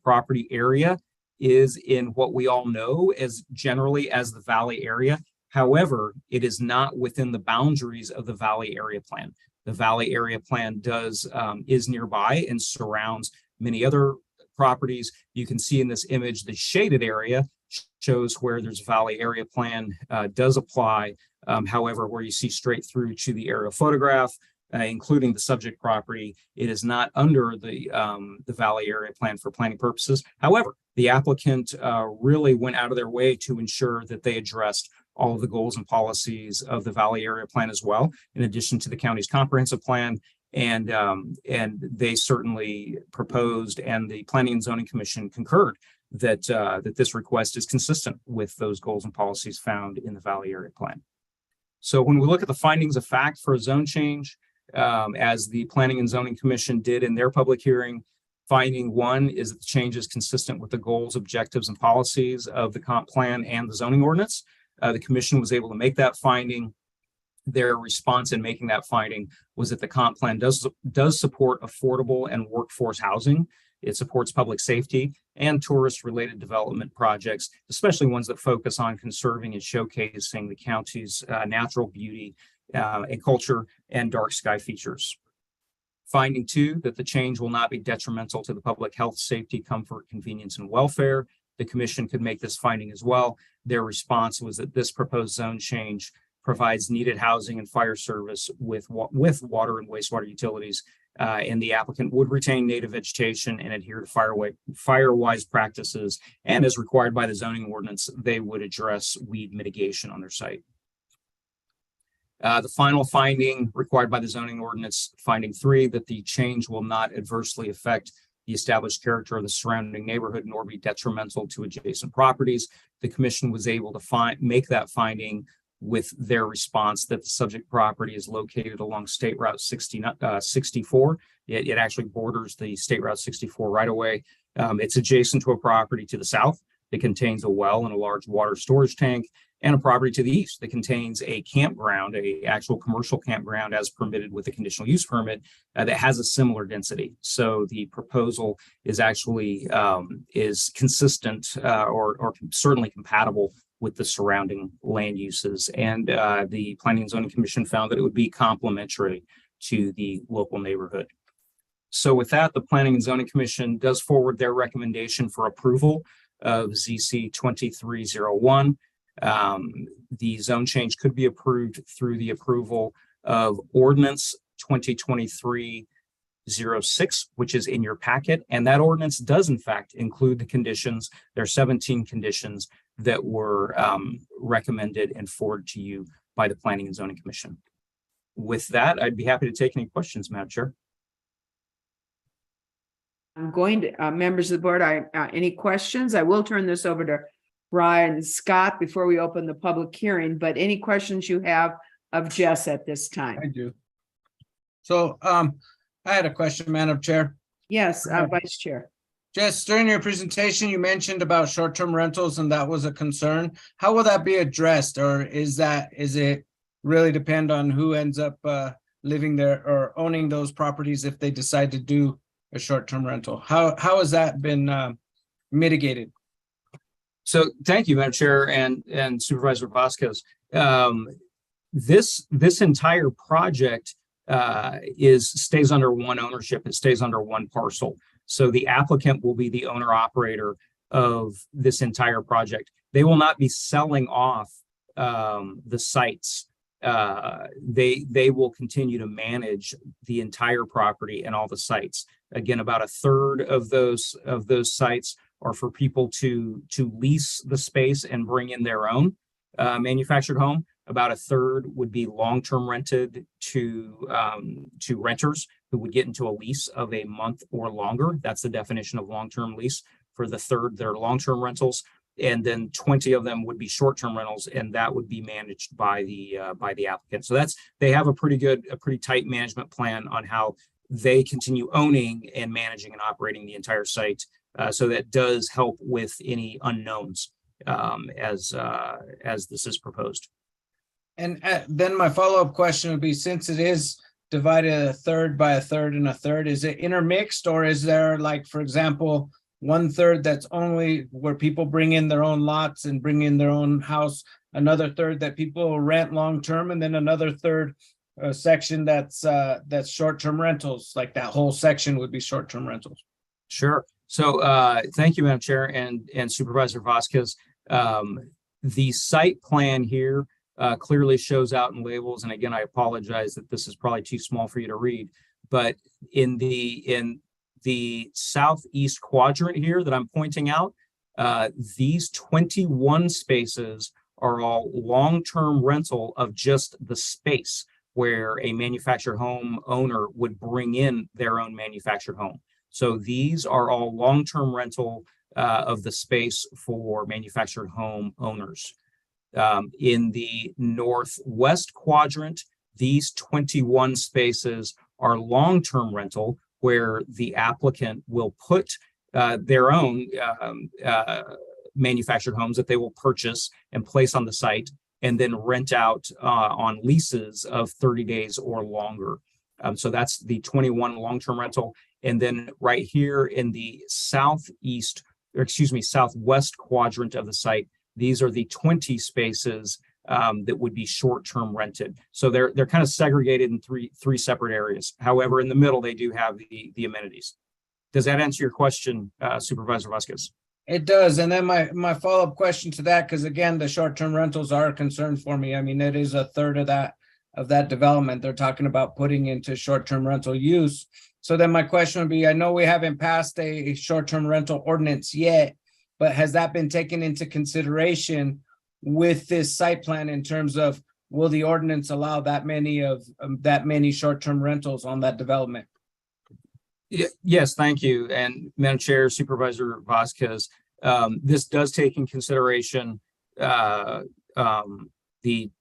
Speaker 12: property area is in what we all know as generally as the Valley area. However, it is not within the boundaries of the Valley Area Plan. The Valley Area Plan is nearby and surrounds many other properties. You can see in this image, the shaded area shows where there's Valley Area Plan does apply. However, where you see straight through to the aerial photograph, including the subject property, it is not under the Valley Area Plan for planning purposes. However, the applicant really went out of their way to ensure that they addressed all of the goals and policies of the Valley Area Plan as well, in addition to the county's comprehensive plan. And they certainly proposed, and the Planning and Zoning Commission concurred that this request is consistent with those goals and policies found in the Valley Area Plan. So when we look at the findings of fact for a zone change, as the Planning and Zoning Commission did in their public hearing, finding one is that the change is consistent with the goals, objectives, and policies of the comp plan and the zoning ordinance. The commission was able to make that finding. Their response in making that finding was that the comp plan does support affordable and workforce housing. It supports public safety and tourist-related development projects, especially ones that focus on conserving and showcasing the county's natural beauty and culture and dark sky features. Finding two, that the change will not be detrimental to the public health, safety, comfort, convenience, and welfare. The commission could make this finding as well. Their response was that this proposed zone change provides needed housing and fire service with water and wastewater utilities, and the applicant would retain native vegetation and adhere to fire-wise practices, and as required by the zoning ordinance, they would address weed mitigation on their site. The final finding required by the zoning ordinance, finding three, that the change will not adversely affect the established character of the surrounding neighborhood nor be detrimental to adjacent properties. The commission was able to make that finding with their response that the subject property is located along State Route 64. It actually borders the State Route 64 right away. It's adjacent to a property to the south that contains a well and a large water storage tank, and a property to the east that contains a campground, a actual commercial campground as permitted with a conditional use permit that has a similar density. So the proposal is actually is consistent or certainly compatible with the surrounding land uses. And the Planning and Zoning Commission found that it would be complementary to the local neighborhood. So with that, the Planning and Zoning Commission does forward their recommendation for approval of ZC 2301. The zone change could be approved through the approval of Ordinance 2023-06, which is in your packet. And that ordinance does in fact include the conditions. There are 17 conditions that were recommended and forwarded to you by the Planning and Zoning Commission. With that, I'd be happy to take any questions, Madam Chair.
Speaker 2: I'm going to, members of the board, any questions? I will turn this over to Brian and Scott before we open the public hearing, but any questions you have of Jess at this time?
Speaker 7: I do. So I had a question, Madam Chair.
Speaker 2: Yes, Vice Chair.
Speaker 7: Jess, during your presentation, you mentioned about short-term rentals and that was a concern. How will that be addressed, or is it really depend on who ends up living there or owning those properties if they decide to do a short-term rental? How has that been mitigated?
Speaker 12: So thank you, Madam Chair and Supervisor Vasquez. This entire project stays under one ownership. It stays under one parcel. So the applicant will be the owner operator of this entire project. They will not be selling off the sites. They will continue to manage the entire property and all the sites. Again, about a third of those sites are for people to lease the space and bring in their own manufactured home. About a third would be long-term rented to renters who would get into a lease of a month or longer. That's the definition of long-term lease. For the third, they're long-term rentals, and then 20 of them would be short-term rentals, and that would be managed by the applicant. So they have a pretty tight management plan on how they continue owning and managing and operating the entire site. So that does help with any unknowns as this is proposed.
Speaker 7: And then my follow-up question would be, since it is divided a third by a third and a third, is it intermixed, or is there, like, for example, 1/3 that's only where people bring in their own lots and bring in their own house, another third that people rent long-term, and then another third section that's short-term rentals, like that whole section would be short-term rentals?
Speaker 12: Sure. So thank you, Madam Chair and Supervisor Vasquez. The site plan here clearly shows out in labels. And again, I apologize that this is probably too small for you to read, but in the southeast quadrant here that I'm pointing out, these 21 spaces are all long-term rental of just the space where a manufactured home owner would bring in their own manufactured home. So these are all long-term rental of the space for manufactured home owners. In the northwest quadrant, these 21 spaces are long-term rental, where the applicant will put their own manufactured homes that they will purchase and place on the site, and then rent out on leases of 30 days or longer. So that's the 21 long-term rental. And then right here in the southwest quadrant of the site, these are the 20 spaces that would be short-term rented. So they're kind of segregated in three separate areas. However, in the middle, they do have the amenities. Does that answer your question, Supervisor Vasquez?
Speaker 7: It does. And then my follow-up question to that, because again, the short-term rentals are a concern for me. I mean, it is a third of that development they're talking about putting into short-term rental use. So then my question would be, I know we haven't passed a short-term rental ordinance yet, but has that been taken into consideration with this site plan in terms of, will the ordinance allow that many short-term rentals on that development?
Speaker 12: Yes, thank you. And Madam Chair, Supervisor Vasquez, this does take in consideration the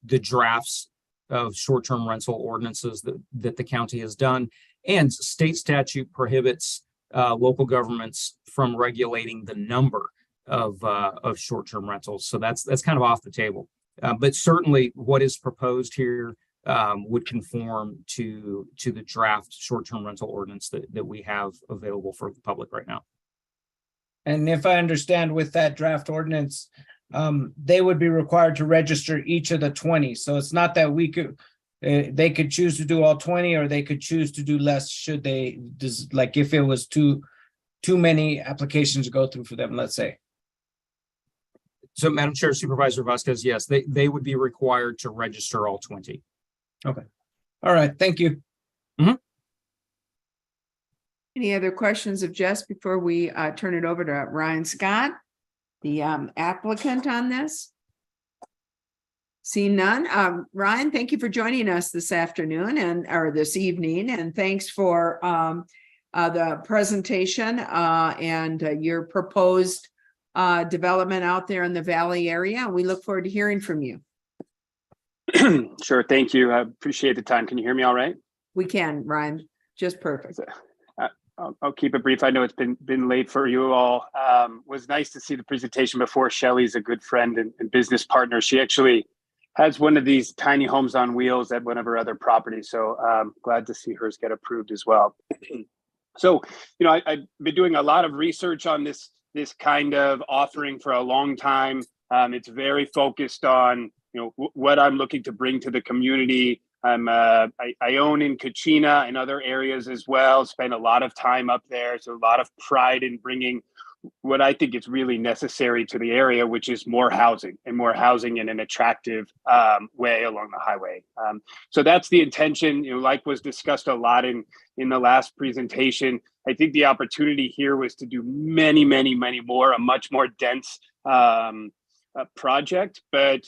Speaker 12: drafts of short-term rental ordinances that the county has done, and state statute prohibits local governments from regulating the number of short-term rentals. So that's kind of off the table. But certainly what is proposed here would conform to the draft short-term rental ordinance that we have available for the public right now.
Speaker 7: And if I understand, with that draft ordinance, they would be required to register each of the 20. So it's not that they could choose to do all 20, or they could choose to do less should they, like if it was too many applications to go through for them, let's say.
Speaker 12: So Madam Chair, Supervisor Vasquez, yes, they would be required to register all 20.
Speaker 7: Okay. All right. Thank you.
Speaker 12: Mm-hmm.
Speaker 2: Any other questions of Jess before we turn it over to Ryan Scott, the applicant on this? Seeing none. Ryan, thank you for joining us this afternoon or this evening, and thanks for the presentation and your proposed development out there in the Valley area. We look forward to hearing from you.
Speaker 13: Sure. Thank you. I appreciate the time. Can you hear me all right?
Speaker 2: We can, Ryan. Just perfect.
Speaker 13: I'll keep it brief. I know it's been late for you all. Was nice to see the presentation before. Shelley's a good friend and business partner. She actually has one of these tiny homes on wheels at one of her other properties. So glad to see hers get approved as well. So, I've been doing a lot of research on this kind of offering for a long time. It's very focused on, what I'm looking to bring to the community. I own in Kachina and other areas as well, spend a lot of time up there. So a lot of pride in bringing what I think is really necessary to the area, which is more housing in an attractive way along the highway. So that's the intention, like was discussed a lot in the last presentation. I think the opportunity here was to do many, many, many more, a much more dense project, but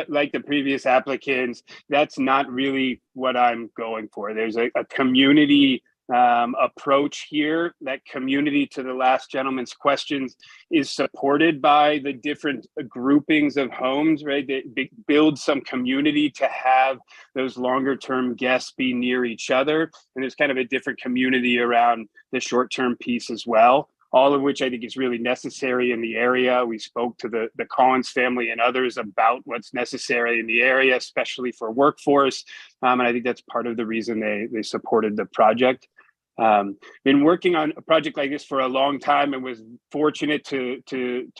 Speaker 13: like the previous applicants, that's not really what I'm going for. There's a community approach here. That community, to the last gentleman's questions, is supported by the different groupings of homes, right? They build some community to have those longer term guests be near each other. And there's kind of a different community around the short term piece as well, all of which I think is really necessary in the area. We spoke to the Collins family and others about what's necessary in the area, especially for workforce. And I think that's part of the reason they supported the project. Been working on a project like this for a long time and was fortunate to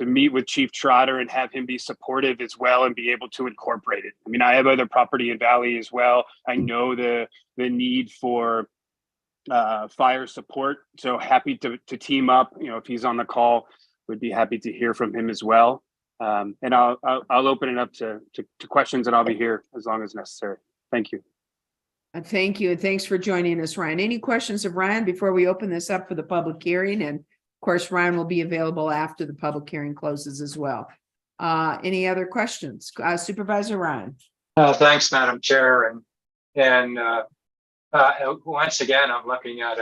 Speaker 13: meet with Chief Trotter and have him be supportive as well and be able to incorporate it. I mean, I have other property in Valley as well. I know the need for fire support. So happy to team up. You know, if he's on the call, would be happy to hear from him as well. And I'll open it up to questions, and I'll be here as long as necessary. Thank you.
Speaker 2: Thank you, and thanks for joining us, Ryan. Any questions of Ryan before we open this up for the public hearing? And of course, Ryan will be available after the public hearing closes as well. Any other questions? Supervisor Ryan.
Speaker 1: Thanks, Madam Chair. And once again, I'm looking at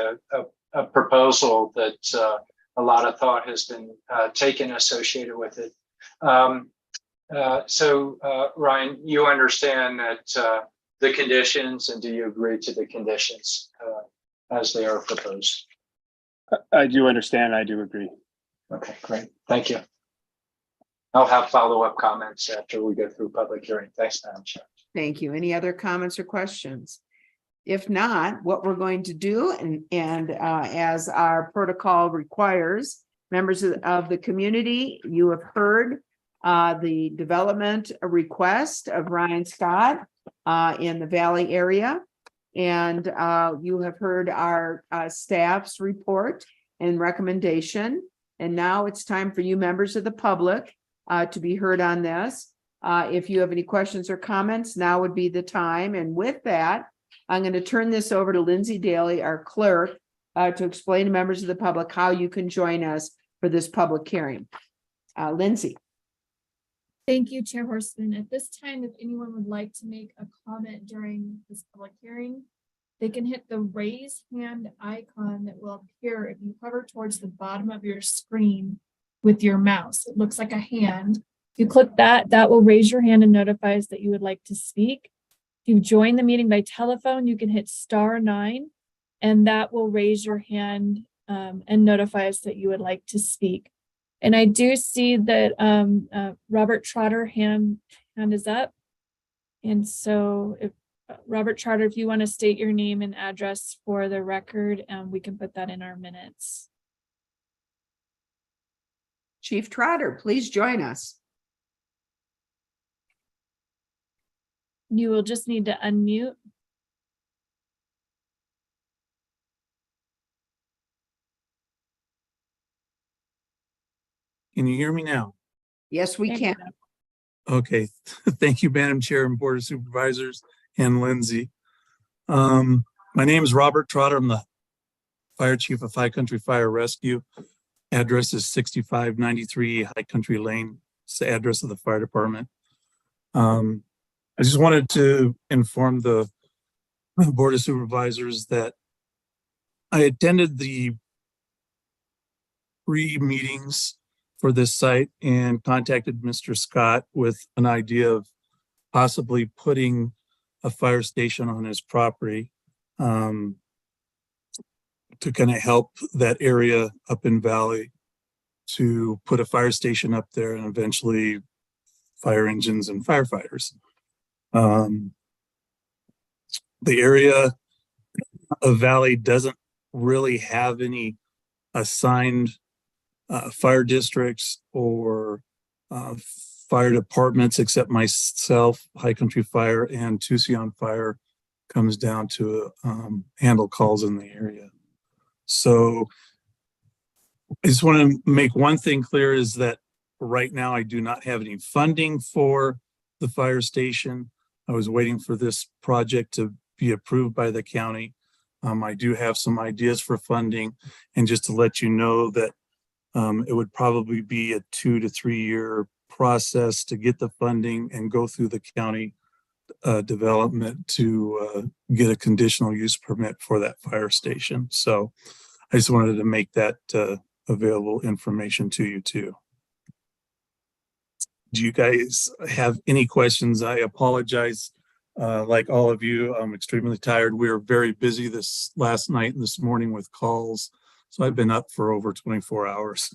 Speaker 1: a proposal that a lot of thought has been taken associated with it. So Ryan, you understand that the conditions, and do you agree to the conditions as they are proposed?
Speaker 13: I do understand. I do agree.
Speaker 1: Okay, great. Thank you. I'll have follow-up comments after we go through public hearing. Thanks, Madam Chair.
Speaker 2: Thank you. Any other comments or questions? If not, what we're going to do, and as our protocol requires, members of the community, you have heard the development request of Ryan Scott in the Valley area. And you have heard our staff's report and recommendation. And now it's time for you members of the public to be heard on this. If you have any questions or comments, now would be the time. And with that, I'm going to turn this over to Lindsay Daly, our clerk, to explain to members of the public how you can join us for this public hearing. Lindsay.
Speaker 4: Thank you, Chair Horstman. At this time, if anyone would like to make a comment during this public hearing, they can hit the raise hand icon that will appear if you hover towards the bottom of your screen with your mouse. It looks like a hand. If you click that, that will raise your hand and notify us that you would like to speak. If you join the meeting by telephone, you can hit *9, and that will raise your hand and notify us that you would like to speak. And I do see that Robert Trotter hand is up. And so if Robert Trotter, if you want to state your name and address for the record, we can put that in our minutes.
Speaker 2: Chief Trotter, please join us.
Speaker 4: You will just need to unmute.
Speaker 15: Can you hear me now?
Speaker 2: Yes, we can.
Speaker 15: Okay. Thank you, Madam Chair and Board of Supervisors and Lindsay. My name is Robert Trotter. I'm the Fire Chief of High Country Fire Rescue. Address is 6593 High Country Lane. It's the address of the fire department. I just wanted to inform the Board of Supervisors that I attended the pre-meetings for this site and contacted Mr. Scott with an idea of possibly putting a fire station on his property to kind of help that area up in Valley, to put a fire station up there and eventually fire engines and firefighters. The area of Valley doesn't really have any assigned fire districts or fire departments except myself. High Country Fire and Tucson Fire comes down to handle calls in the area. So I just want to make one thing clear, is that right now I do not have any funding for the fire station. I was waiting for this project to be approved by the county. I do have some ideas for funding, and just to let you know that it would probably be a 2 to 3 year process to get the funding and go through the county development to get a conditional use permit for that fire station. So I just wanted to make that available information to you too. Do you guys have any questions? I apologize. Like all of you, I'm extremely tired. We were very busy this last night and this morning with calls. So I've been up for over 24 hours.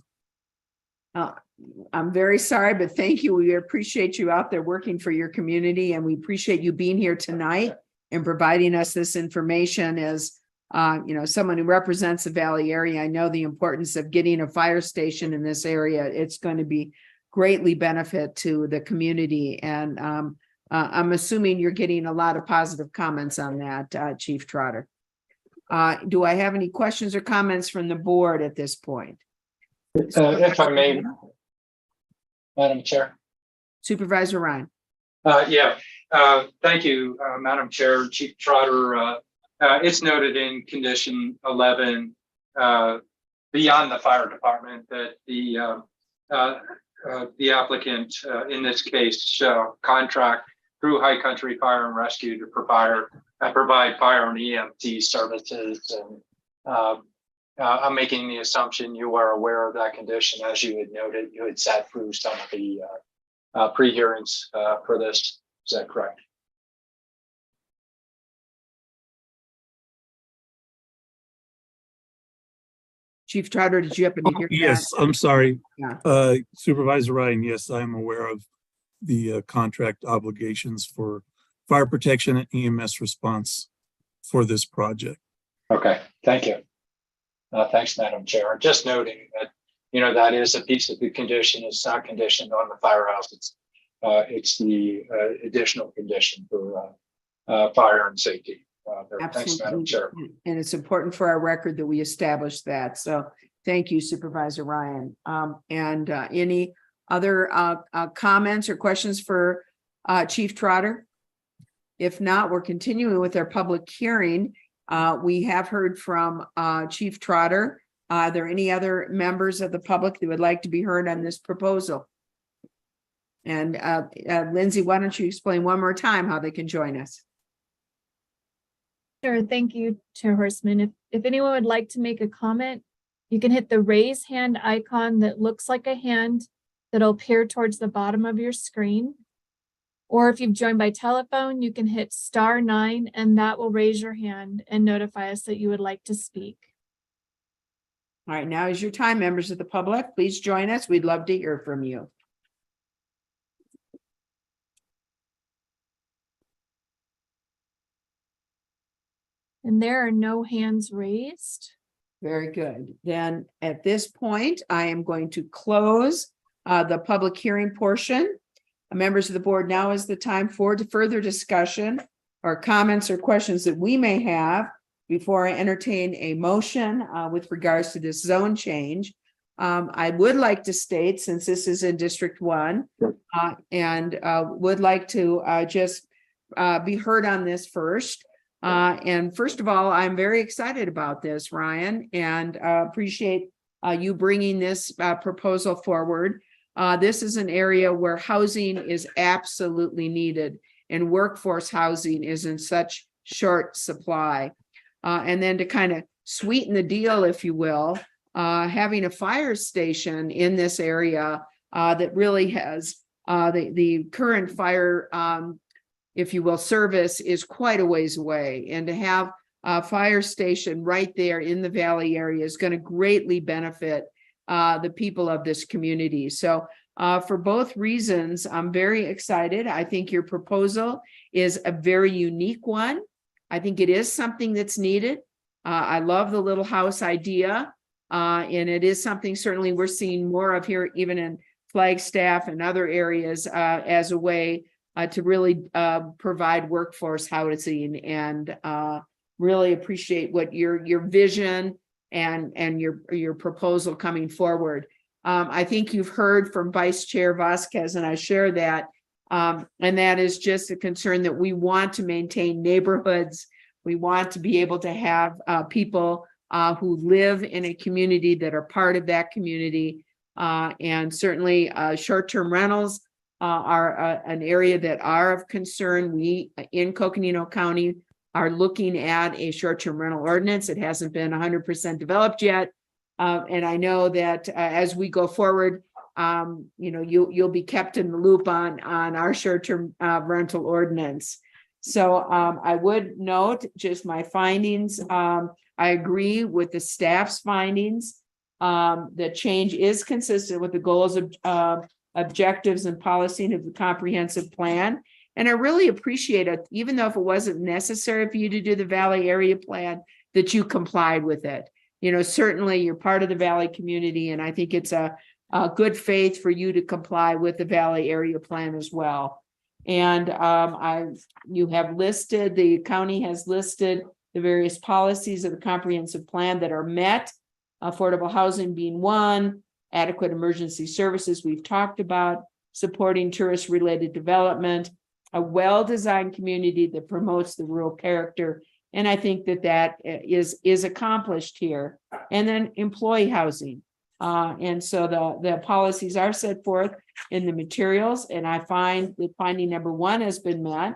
Speaker 2: I'm very sorry, but thank you. We appreciate you out there working for your community, and we appreciate you being here tonight and providing us this information as someone who represents the Valley area. I know the importance of getting a fire station in this area. It's going to be greatly benefit to the community. And I'm assuming you're getting a lot of positive comments on that, Chief Trotter. Do I have any questions or comments from the board at this point?
Speaker 1: If I may, Madam Chair.
Speaker 2: Supervisor Ryan.
Speaker 1: Thank you, Madam Chair, Chief Trotter. It's noted in condition 11, beyond the fire department, that the applicant, in this case, shall contract through High Country Fire and Rescue to provide fire and EMT services. And I'm making the assumption you are aware of that condition. As you had noted, you had sat through some of the pre-hearings for this. Is that correct?
Speaker 2: Chief Trotter, did you happen to hear?
Speaker 15: Yes, I'm sorry.
Speaker 2: Yeah.
Speaker 15: Supervisor Ryan, yes, I'm aware of the contract obligations for fire protection and EMS response for this project.
Speaker 1: Okay, thank you. Thanks, Madam Chair. Just noting that, that is a piece of the condition. It's not conditioned on the firehouse. It's the additional condition for fire and safety. Thanks, Madam Chair.
Speaker 2: And it's important for our record that we establish that. So thank you, Supervisor Ryan. Any other comments or questions for Chief Trotter? If not, we're continuing with our public hearing. We have heard from Chief Trotter. Are there any other members of the public that would like to be heard on this proposal? And Lindsay, why don't you explain one more time how they can join us?
Speaker 4: Sure. Thank you, Chair Horstman. If anyone would like to make a comment, you can hit the raise hand icon that looks like a hand that'll appear towards the bottom of your screen. Or if you've joined by telephone, you can hit *9 and that will raise your hand and notify us that you would like to speak.
Speaker 2: All right, now is your time, members of the public. Please join us. We'd love to hear from you.
Speaker 4: And there are no hands raised.
Speaker 2: Very good. Then at this point, I am going to close the public hearing portion. Members of the board, now is the time for further discussion or comments or questions that we may have before I entertain a motion with regards to this zone change. I would like to state, since this is in District 1, and would like to just be heard on this first. And first of all, I'm very excited about this, Ryan, and appreciate you bringing this proposal forward. This is an area where housing is absolutely needed, and workforce housing is in such short supply. And then to kind of sweeten the deal, if you will, having a fire station in this area that really has the current fire if you will, service is quite a ways away. And to have a fire station right there in the Valley area is going to greatly benefit the people of this community. So for both reasons, I'm very excited. I think your proposal is a very unique one. I think it is something that's needed. I love the little house idea. And it is something certainly we're seeing more of here, even in Flagstaff and other areas as a way to really provide workforce housing, and really appreciate what your vision and your proposal coming forward. I think you've heard from Vice Chair Vasquez, and I share that, and that is just a concern that we want to maintain neighborhoods. We want to be able to have people who live in a community that are part of that community. And certainly short-term rentals are an area that are of concern. We in Coconino County are looking at a short-term rental ordinance. It hasn't been 100% developed yet. And I know that as we go forward, you'll be kept in the loop on our short-term rental ordinance. So I would note just my findings. I agree with the staff's findings. The change is consistent with the goals of objectives and policy of the comprehensive plan. And I really appreciate it, even though if it wasn't necessary for you to do the Valley Area Plan, that you complied with it. Certainly you're part of the Valley community, and I think it's a good faith for you to comply with the Valley Area Plan as well. And the county has listed the various policies of the comprehensive plan that are met, affordable housing being one, adequate emergency services we've talked about, supporting tourist-related development, a well-designed community that promotes the rural character. And I think that is accomplished here. And then employee housing. And so the policies are set forth in the materials, and I find that finding number 1 has been met.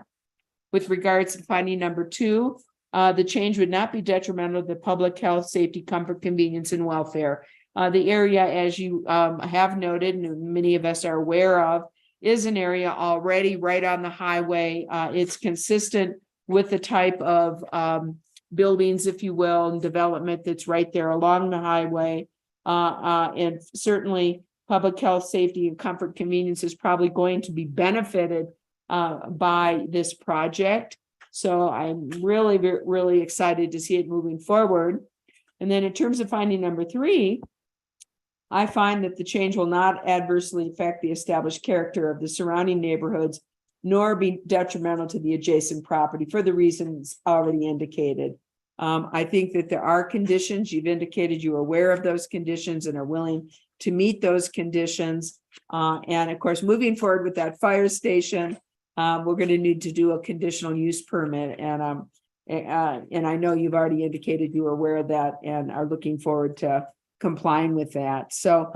Speaker 2: With regards to finding number 2, the change would not be detrimental to the public health, safety, comfort, convenience, and welfare. The area, as you have noted, and many of us are aware of, is an area already right on the highway. It's consistent with the type of buildings, if you will, and development that's right there along the highway. And certainly public health, safety, and comfort, convenience is probably going to be benefited by this project. So I'm really, really excited to see it moving forward. And then in terms of finding number 3, I find that the change will not adversely affect the established character of the surrounding neighborhoods, nor be detrimental to the adjacent property for the reasons already indicated. I think that there are conditions. You've indicated you're aware of those conditions and are willing to meet those conditions. And of course, moving forward with that fire station, we're going to need to do a conditional use permit. And I know you've already indicated you are aware of that and are looking forward to complying with that. So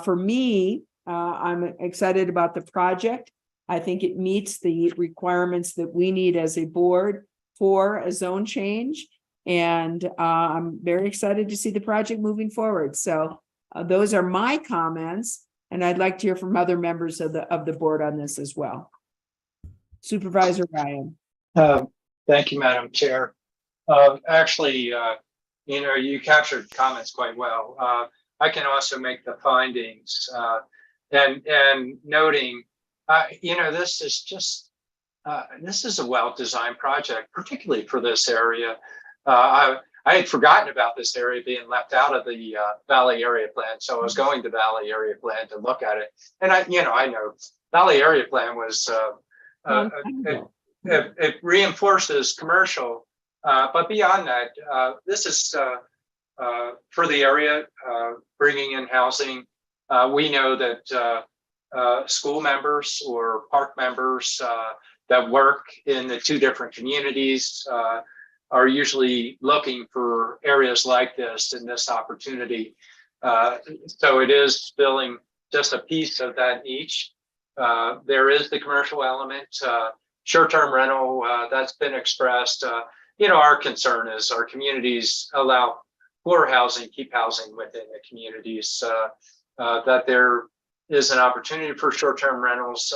Speaker 2: for me, I'm excited about the project. I think it meets the requirements that we need as a board for a zone change. And I'm very excited to see the project moving forward. So those are my comments, and I'd like to hear from other members of the board on this as well. Supervisor Ryan.
Speaker 1: Thank you, Madam Chair. Actually, you captured comments quite well. I can also make the findings and noting, this is just this is a well-designed project, particularly for this area. I had forgotten about this area being left out of the Valley Area Plan, so I was going to Valley Area Plan to look at it. And I know Valley Area Plan was it reinforces commercial, but beyond that, this is for the area, bringing in housing. We know that school members or park members that work in the 2 different communities are usually looking for areas like this and this opportunity. So it is filling just a piece of that niche. There is the commercial element, short-term rental that's been expressed. Our concern is our communities allow for housing, keep housing within the communities, that there is an opportunity for short-term rentals.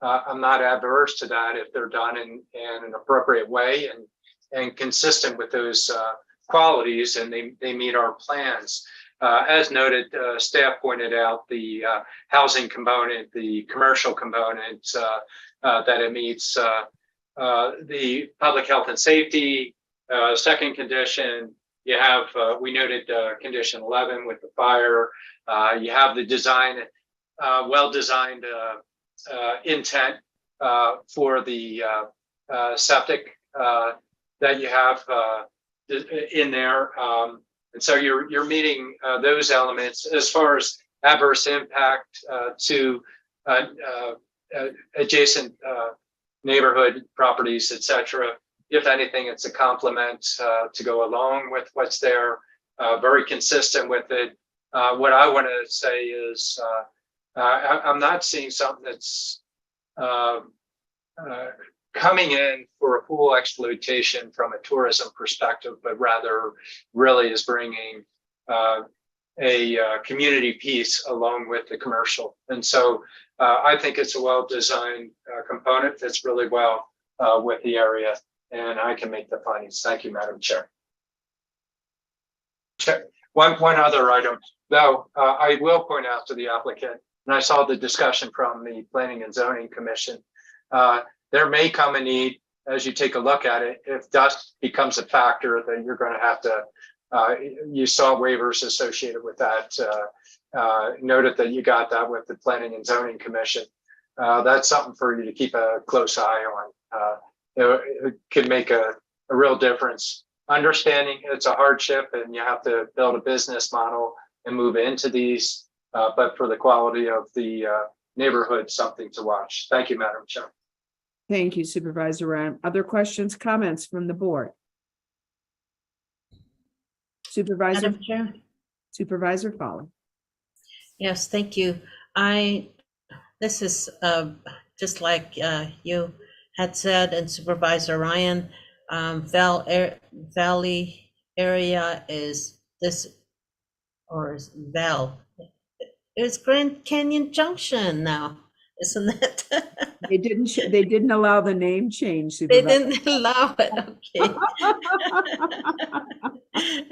Speaker 1: I'm not adverse to that if they're done in an appropriate way and consistent with those qualities, and they meet our plans. As noted, staff pointed out the housing component, the commercial component, that it meets the public health and safety. Second condition, you have, we noted condition 11 with the fire. You have the design, well-designed intent for the septic that you have in there. And so you're meeting those elements. As far as adverse impact to adjacent neighborhood properties, et cetera. If anything, it's a complement to go along with what's there, very consistent with it. What I want to say is I'm not seeing something that's coming in for a pool exploitation from a tourism perspective, but rather really is bringing a community piece along with the commercial. And so I think it's a well-designed component, fits really well with the area, and I can make the findings. Thank you, Madam Chair. One other item, though, I will point out to the applicant, and I saw the discussion from the Planning and Zoning Commission. There may come a need, as you take a look at it, if dust becomes a factor, then you're going to have to, you saw waivers associated with that. Noted that you got that with the Planning and Zoning Commission. That's something for you to keep a close eye on. It could make a real difference. Understanding it's a hardship and you have to build a business model and move into these, but for the quality of the neighborhood, something to watch. Thank you, Madam Chair.
Speaker 2: Thank you, Supervisor Ryan. Other questions, comments from the board? Supervisor,
Speaker 5: Madam Chair?
Speaker 2: Supervisor Fowler.
Speaker 5: Yes, thank you. This is just like you had said, and Supervisor Ryan, Valley area is this, or is Val? It's Grand Canyon Junction now, isn't it?
Speaker 2: They didn't allow the name change.
Speaker 5: They
Speaker 2: Supervisor.
Speaker 5: didn't allow it. Okay.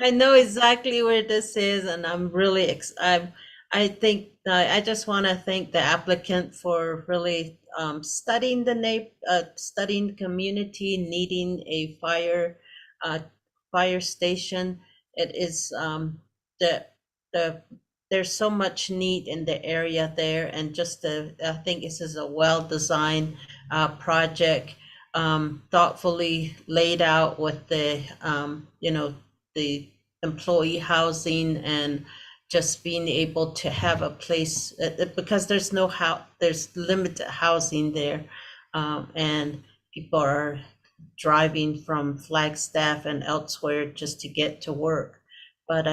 Speaker 5: I know exactly where this is, and I'm really I think I just want to thank the applicant for really studying studying the community, needing a fire station. It is there's so much need in the area there, and just I think this is a well-designed project, thoughtfully laid out with the the employee housing, and just being able to have a place because there's limited housing there, and people are driving from Flagstaff and elsewhere just to get to work. But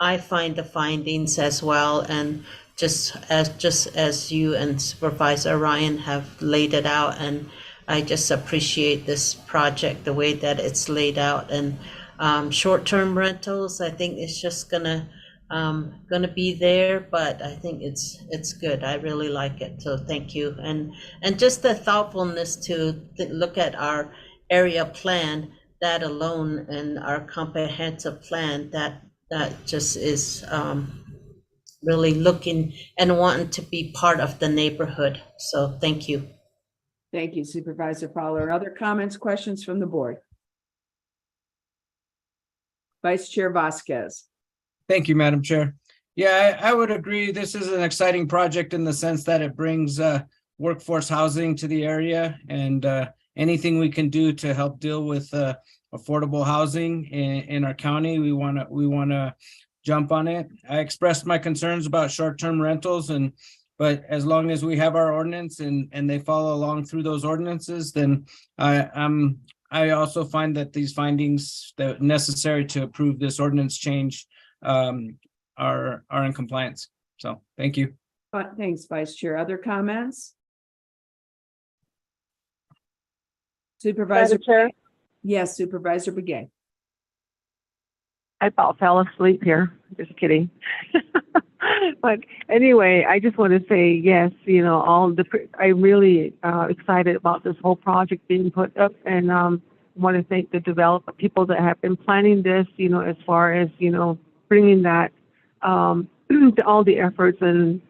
Speaker 5: I find the findings as well, and just as you and Supervisor Ryan have laid it out, and I just appreciate this project, the way that it's laid out. And short-term rentals, I think it's just gonna be there, but I think it's good. I really like it, so thank you. And just the thoughtfulness to look at our area plan, that alone, and our comprehensive plan, that just is really looking and wanting to be part of the neighborhood. So thank you.
Speaker 2: Thank you, Supervisor Fowler. Other comments, questions from the board? Vice Chair Vasquez.
Speaker 7: Thank you, Madam Chair. Yeah, I would agree. This is an exciting project in the sense that it brings workforce housing to the area, and anything we can do to help deal with affordable housing in our county, we want to jump on it. I expressed my concerns about short-term rentals, but as long as we have our ordinance and they follow along through those ordinances, then I also find that these findings that necessary to approve this ordinance change are in compliance. So thank you.
Speaker 2: Thanks, Vice Chair. Other comments? Supervisor
Speaker 18: Chair?
Speaker 2: Yes, Supervisor Begay.
Speaker 18: I about fell asleep here. Just kidding. But anyway, I just want to say yes. I'm really excited about this whole project being put up, and want to thank the people that have been planning this. As far as bringing that to all the efforts and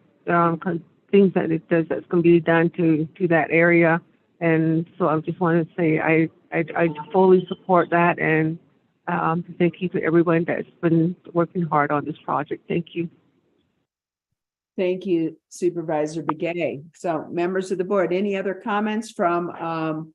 Speaker 18: things that it does that's going to be done to that area. And so I just want to say I fully support that, and thank you to everyone that's been working hard on this project. Thank you.
Speaker 2: Thank you, Supervisor Begay. So members of the board, any other comments from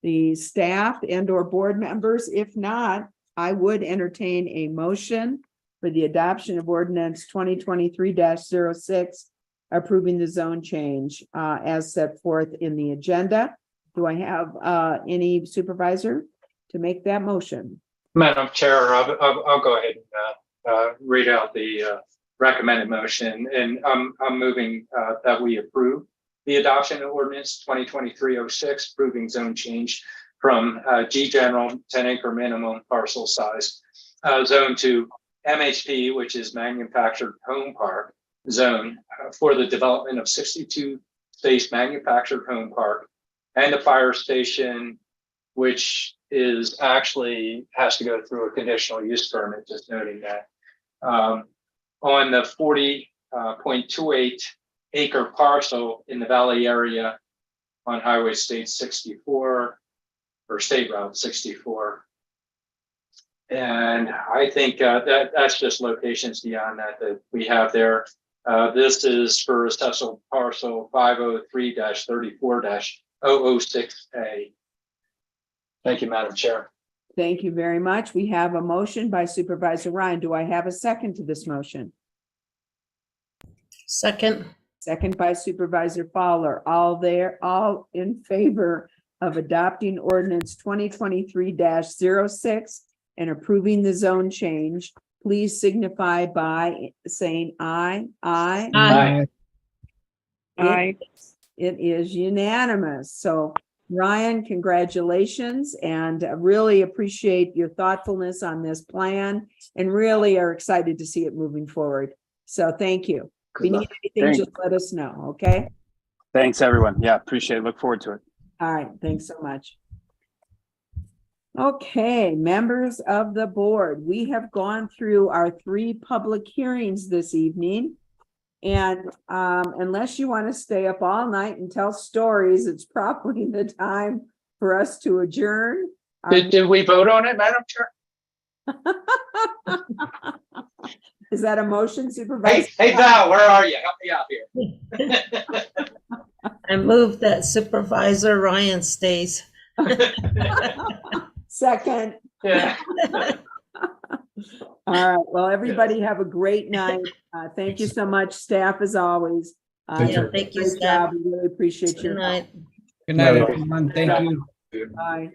Speaker 2: the staff and or board members? If not, I would entertain a motion for the adoption of ordinance 2023-06, approving the zone change as set forth in the agenda. Do I have any supervisor to make that motion?
Speaker 1: Madam Chair, I'll go ahead and read out the recommended motion, and I'm moving that we approve the adoption of ordinance 2023-06, approving zone change from G general 10-acre minimum parcel size zone to MHP, which is manufactured home park zone, for the development of 62 space manufactured home park and a fire station, which is actually has to go through a conditional use permit, just noting that. On the 40.28 acre parcel in the Valley area on Highway State 64 or State Route 64. And I think that's just locations beyond that we have there. This is for assessable parcel 503-34-006A. Thank you, Madam Chair.
Speaker 19: Thank you very much. We have a motion by Supervisor Ryan. Do I have a second to this motion?
Speaker 5: Second.
Speaker 19: Second by Supervisor Fowler. All in favor of adopting ordinance 2023-06 and approving the zone change, please signify by saying aye. Aye.
Speaker 5: Aye.
Speaker 19: Aye. It is unanimous. So Ryan, congratulations, and really appreciate your thoughtfulness on this plan and really are excited to see it moving forward. So thank you. If you need anything, just let us know, okay?
Speaker 13: Thanks, everyone. Yeah, appreciate it. Look forward to it.
Speaker 19: All right, thanks so much. Okay, members of the board, we have gone through our 3 public hearings this evening. And unless you want to stay up all night and tell stories, it's probably the time for us to adjourn.
Speaker 1: Did we vote on it, Madam Chair?
Speaker 19: Is that a motion, Supervisor?
Speaker 1: Hey Val, where are you? Help me out here.
Speaker 5: I move that Supervisor Ryan stays.
Speaker 19: Second.
Speaker 1: Yeah.
Speaker 19: All right. Well, everybody have a great night. Thank you so much, staff, as always.
Speaker 5: Thank you,
Speaker 19: Great
Speaker 5: staff.
Speaker 19: job. We really appreciate your
Speaker 5: Good night.
Speaker 7: Good night, everyone. Thank you.
Speaker 19: Bye.